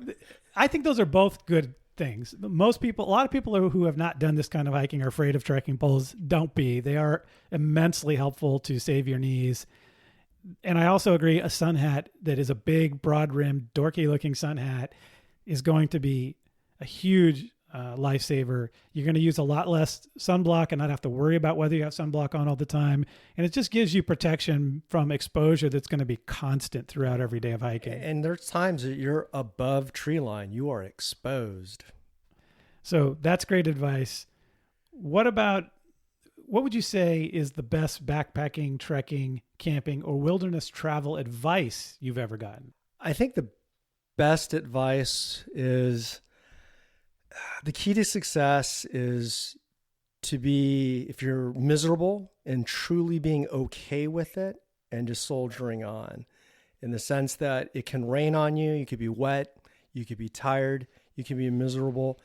I think those are both good things. A lot of people who have not done this kind of hiking are afraid of trekking poles. Don't be. They are immensely helpful to save your knees. And I also agree, a sun hat that is a big, broad-rimmed, dorky-looking sun hat is going to be a huge lifesaver. You're going to use a lot less sunblock and not have to worry about whether you have sunblock on all the time. And it just gives you protection from exposure that's going to be constant throughout every day of hiking. And there's times that you're above tree line. You are exposed. So that's great advice. What would you say is the best backpacking, trekking, camping, or wilderness travel advice you've ever gotten? I think the best advice is the key to success is to be, if you're miserable, and truly being okay with it and just soldiering on, in the sense that it can rain on you. You could be wet. You could be tired. You can be miserable.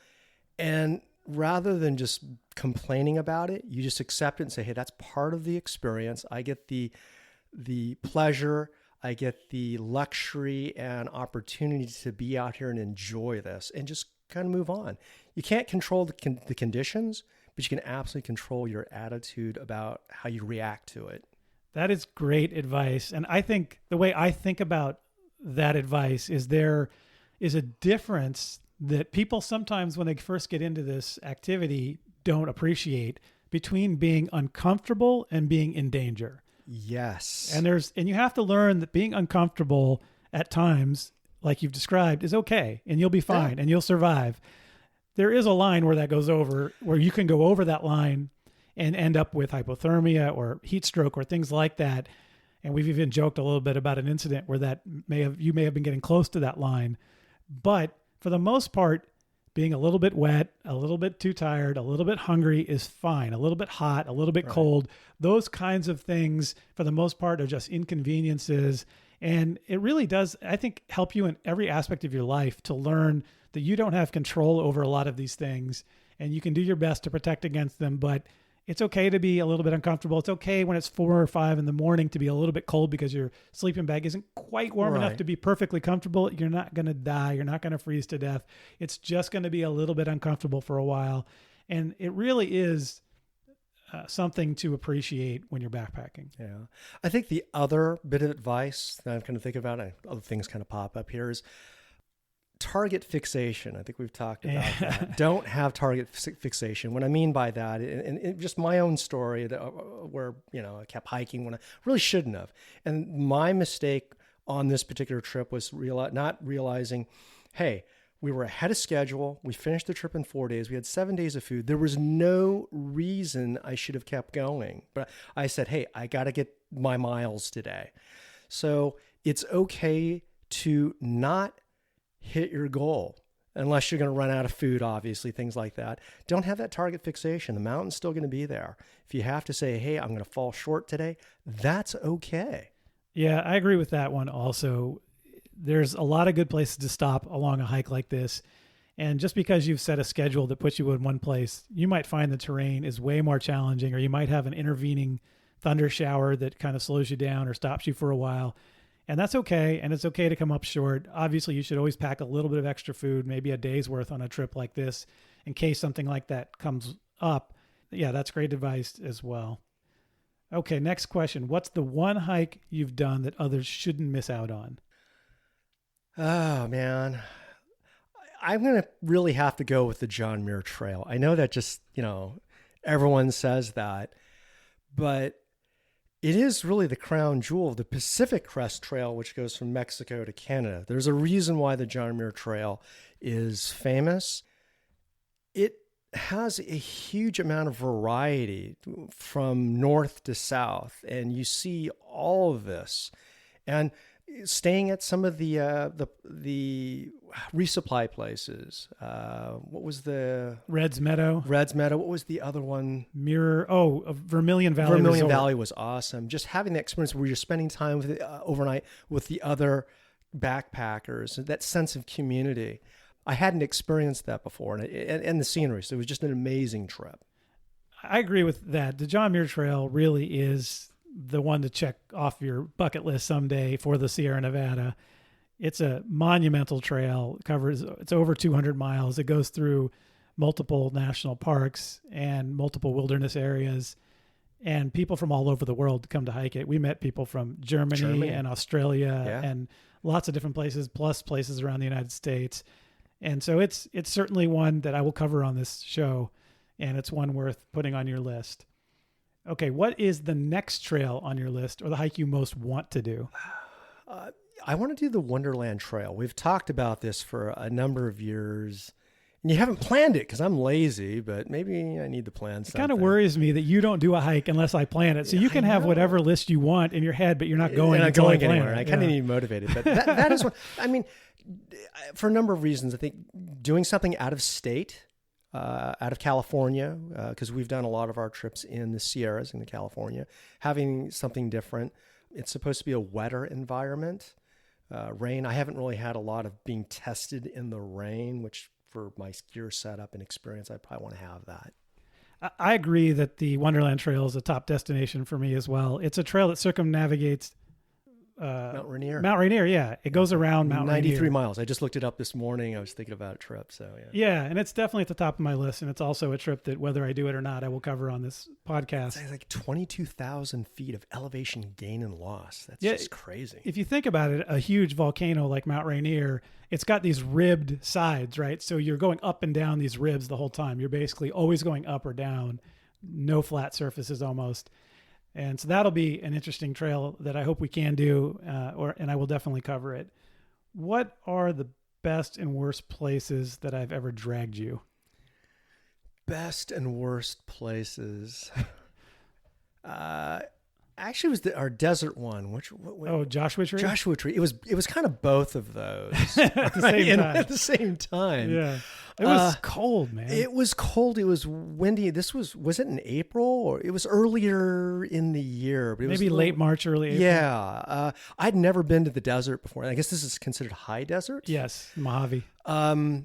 And rather than just complaining about it, you just accept it and say, hey, that's part of the experience. I get the pleasure, I get the luxury and opportunity to be out here and enjoy this, and just kind of move on. You can't control the conditions, but you can absolutely control your attitude about how you react to it. That is great advice. And I think the way I think about that advice is there is a difference that people sometimes, when they first get into this activity, don't appreciate between being uncomfortable and being in danger. Yes. And you have to learn that being uncomfortable at times, like you've described, is okay, and you'll be fine, and you'll survive. There is a line where that goes over, where you can go over that line and end up with hypothermia or heat stroke or things like that. And we've even joked a little bit about an incident where you may have been getting close to that line. But for the most part, being a little bit wet, a little bit too tired, a little bit hungry is fine. A little bit hot, a little bit cold. Those kinds of things, for the most part, are just inconveniences. And it really does, I think, help you in every aspect of your life to learn that you don't have control over a lot of these things, and you can do your best to protect against them. But it's okay to be a little bit uncomfortable. It's okay when it's 4 or 5 in the morning to be a little bit cold because your sleeping bag isn't quite warm enough to be perfectly comfortable. You're not going to die. You're not going to freeze to death. It's just going to be a little bit uncomfortable for a while. And it really is something to appreciate when you're backpacking. Yeah. I think the other bit of advice that I'm kind of thinking about, and other things kind of pop up here, is target fixation. I think we've talked about that. Don't have target fixation. What I mean by that, and just my own story, where I kept hiking when I really shouldn't have. And my mistake on this particular trip was not realizing, hey, we were ahead of schedule. We finished the trip in 4 days. We had 7 days of food. There was no reason I should have kept going. But I said, hey, I got to get my miles today. So it's okay to not hit your goal unless you're going to run out of food, obviously, things like that. Don't have that target fixation. The mountain's still going to be there. If you have to say, hey, I'm going to fall short today, that's okay. Yeah, I agree with that one also. There's a lot of good places to stop along a hike like this. And just because you've set a schedule that puts you in one place, you might find the terrain is way more challenging, or you might have an intervening thunder shower that kind of slows you down or stops you for a while. And that's okay. And it's okay to come up short. Obviously, you should always pack a little bit of extra food, maybe a day's worth on a trip like this, in case something like that comes up. Yeah, that's great advice as well. Okay, next question. What's the one hike you've done that others shouldn't miss out on? Oh, man. I'm going to really have to go with the John Muir Trail. I know that just, everyone says that, but it is really the crown jewel of the Pacific Crest Trail, which goes from Mexico to Canada. There's a reason why the John Muir Trail is famous. It has a huge amount of variety from north to south, and you see all of this. And staying at some of the resupply places. What was the Red's Meadow? What was the other one? Vermilion Valley. Vermilion Valley was awesome. Just having the experience where you're spending time with overnight with the other backpackers, that sense of community. I hadn't experienced that before, and the scenery. So it was just an amazing trip. I agree with that. The John Muir Trail really is the one to check off your bucket list someday for the Sierra Nevada. It's a monumental trail. It's over 200 miles. It goes through multiple national parks and multiple wilderness areas, and people from all over the world come to hike it. We met people from Germany and Australia and lots of different places, plus places around the United States. And so it's certainly one that I will cover on this show, and it's one worth putting on your list. Okay, what is the next trail on your list, or the hike you most want to do? I want to do the Wonderland Trail. We've talked about this for a number of years, and you haven't planned it because I'm lazy, but maybe I need to plan something. It kind of worries me that you don't do a hike unless I plan it. So you can have whatever list you want in your head, but you're not going anywhere. I kind of need motivated, but that is what, I mean, for a number of reasons. I think doing something out of state, out of California, because we've done a lot of our trips in the Sierras in California, having something different. It's supposed to be a wetter environment. Rain. I haven't really had a lot of being tested in the rain, which for my gear setup and experience, I probably want to have that. I agree that the Wonderland Trail is a top destination for me as well. It's a trail that circumnavigates Mount Rainier. Mount Rainier, yeah. It goes around Mount 93 Rainier. miles. I just looked it up this morning. I was thinking about a trip, so yeah. Yeah, and it's definitely at the top of my list, and it's also a trip that whether I do it or not, I will cover on this podcast. It's like 22,000 feet of elevation gain and loss. That's just crazy. If you think about it, a huge volcano like Mount Rainier, it's got these ribbed sides, right? So you're going up and down these ribs the whole time. You're basically always going up or down, no flat surfaces almost. And so that'll be an interesting trail that I hope we can do, and I will definitely cover it. What are the best and worst places that I've ever dragged you? Best and worst places. Actually, it was our desert one. Joshua Tree? Joshua Tree. It was kind of both of those at the same time. At the same time. Yeah. It was cold, man. It was cold. It was windy. Was it in April, or it was earlier in the year? But it Maybe late March, early April. Yeah. I'd never been to the desert before. I guess this is considered high desert. Yes, Mojave.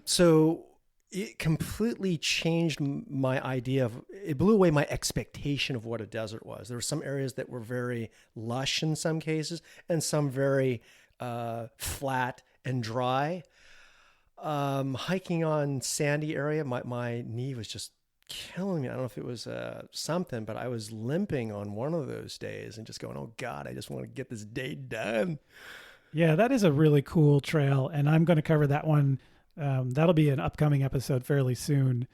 So it completely changed my idea it blew away my expectation of what a desert was. There were some areas that were very lush in some cases, and some very flat and dry. Hiking on sandy area, my knee was just killing me. I don't know if it was something, but I was limping on one of those days and just going, oh God, I just want to get this day done. Yeah, that is a really cool trail, and I'm going to cover that one. That'll be an upcoming episode fairly soon.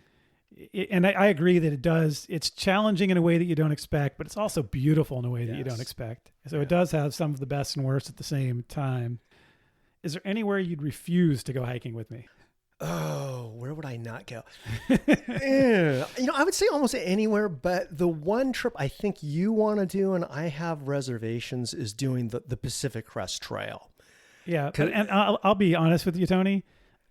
And I agree that it's challenging in a way that you don't expect, but it's also beautiful in a way that you don't expect. So it does have some of the best and worst at the same time. Is there anywhere you'd refuse to go hiking with me? Oh, where would I not go? I would say almost anywhere, but the one trip I think you want to do, and I have reservations, is doing the Pacific Crest Trail. Yeah, and I'll be honest with you, Tony.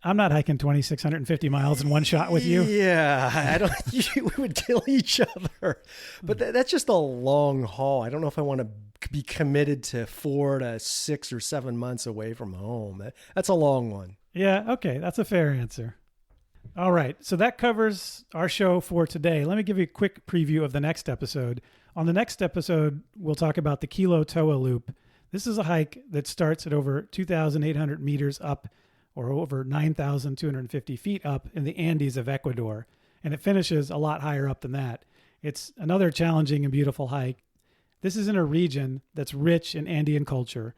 I'm not hiking 2,650 miles in one shot with you. Yeah, I don't. We would kill each other. But that's just a long haul. I don't know if I want to be committed to 4 to 6 or 7 months away from home. That's a long one. Yeah, okay, that's a fair answer. All right, so that covers our show for today. Let me give you a quick preview of the next episode. On the next episode, we'll talk about the Kilo Toa Loop. This is a hike that starts at over 2,800 meters up, or over 9,250 feet up in the Andes of Ecuador, and it finishes a lot higher up than that. It's another challenging and beautiful hike. This is in a region that's rich in Andean culture,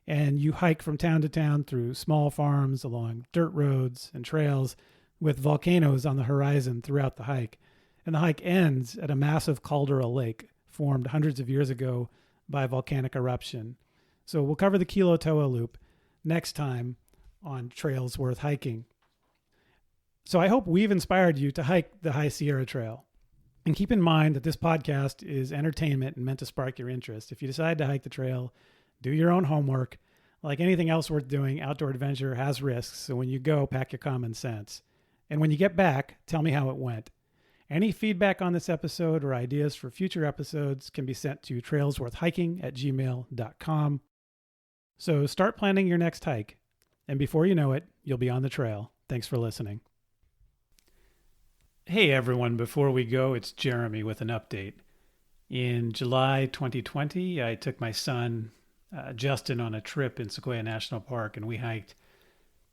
and you hike from town to town through small farms, along dirt roads and trails, with volcanoes on the horizon throughout the hike. And the hike ends at a massive calderal lake formed hundreds of years ago by volcanic eruption. So we'll cover the Kilo Toa Loop next time on Trails Worth Hiking. So I hope we've inspired you to hike the High Sierra Trail. And keep in mind that this podcast is entertainment and meant to spark your interest. If you decide to hike the trail, do your own homework. Like anything else worth doing, outdoor adventure has risks. So when you go, pack your common sense. And when you get back, tell me how it went. Any feedback on this episode or ideas for future episodes can be sent to trailsworthhiking@gmail.com. So start planning your next hike. And before you know it, you'll be on the trail. Thanks for listening. Hey everyone, before we go, it's Jeremy with an update. In July 2020, I took my son, Justin, on a trip in Sequoia National Park, and we hiked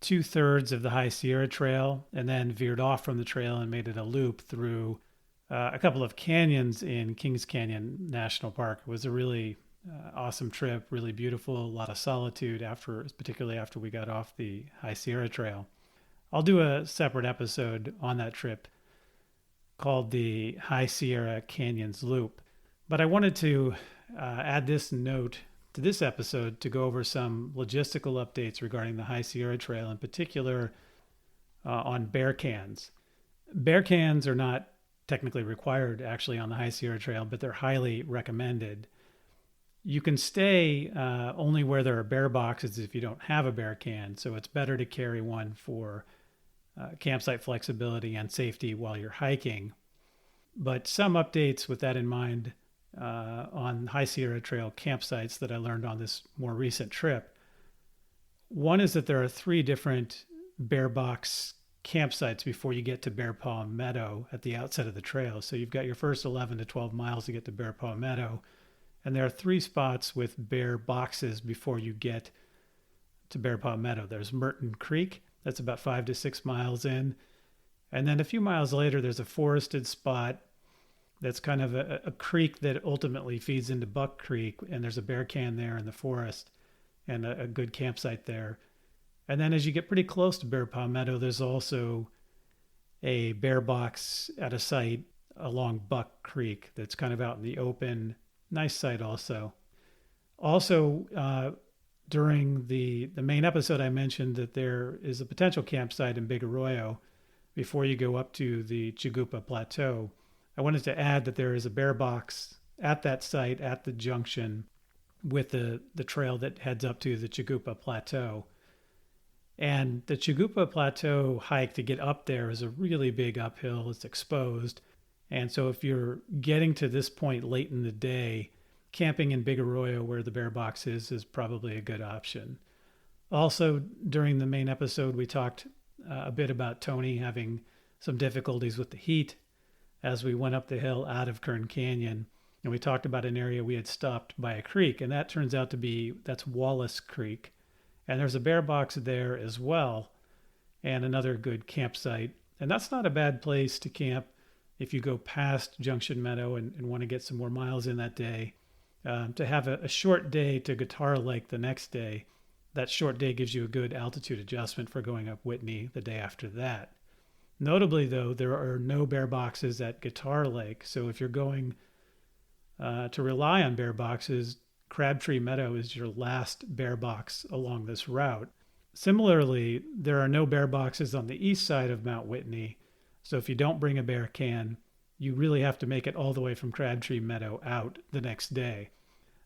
2/3 of the High Sierra Trail and then veered off from the trail and made it a loop through a couple of canyons in Kings Canyon National Park. It was a really awesome trip, really beautiful, a lot of solitude particularly after we got off the High Sierra Trail. I'll do a separate episode on that trip called the High Sierra Canyons Loop. But I wanted to add this note to this episode to go over some logistical updates regarding the High Sierra Trail, in particular on bear cans. Bear cans are not technically required actually on the High Sierra Trail, but they're highly recommended. You can stay only where there are bear boxes if you don't have a bear can, so it's better to carry one for campsite flexibility and safety while you're hiking. But some updates with that in mind on High Sierra Trail campsites that I learned on this more recent trip. One is that there are 3 different bear box campsites before you get to Bear Paw Meadow at the outset of the trail. So you've got your first 11 to 12 miles to get to Bear Paw Meadow. And there are 3 spots with bear boxes before you get to Bear Paw Meadow. There's Merton Creek, that's about 5 to 6 miles in. And then a few miles later, there's a forested spot that's kind of a creek that ultimately feeds into Buck Creek. And there's a bear can there in the forest and a good campsite there. And then as you get pretty close to Bear Paw Meadow, there's also a bear box at a site along Buck Creek that's kind of out in the open. Nice site also. Also, during the main episode, I mentioned that there is a potential campsite in Big Arroyo before you go up to the Chigupa Plateau. I wanted to add that there is a bear box at that site at the junction with the trail that heads up to the Chigupa Plateau. And the Chigupa Plateau hike to get up there is a really big uphill. It's exposed. And so if you're getting to this point late in the day, camping in Big Arroyo where the bear box is probably a good option. Also, during the main episode, we talked a bit about Tony having some difficulties with the heat as we went up the hill out of Kern Canyon. And we talked about an area we had stopped by a creek, and that turns out to be, that's Wallace Creek. And there's a bear box there as well, and another good campsite. And that's not a bad place to camp if you go past Junction Meadow and want to get some more miles in that day. To have a short day to Guitar Lake the next day, that short day gives you a good altitude adjustment for going up Whitney the day after that. Notably, though, there are no bear boxes at Guitar Lake. So if you're going to rely on bear boxes, Crabtree Meadow is your last bear box along this route. Similarly, there are no bear boxes on the east side of Mount Whitney. So if you don't bring a bear can, you really have to make it all the way from Crabtree Meadow out the next day.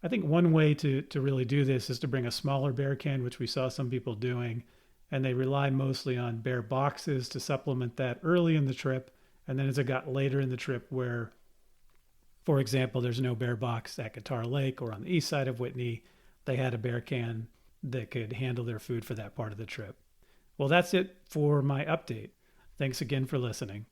I think one way to really do this is to bring a smaller bear can, which we saw some people doing, and they rely mostly on bear boxes to supplement that early in the trip. And then as it got later in the trip where, for example, there's no bear box at Guitar Lake or on the east side of Whitney, they had a bear can that could handle their food for that part of the trip. Well, that's it for my update. Thanks again for listening.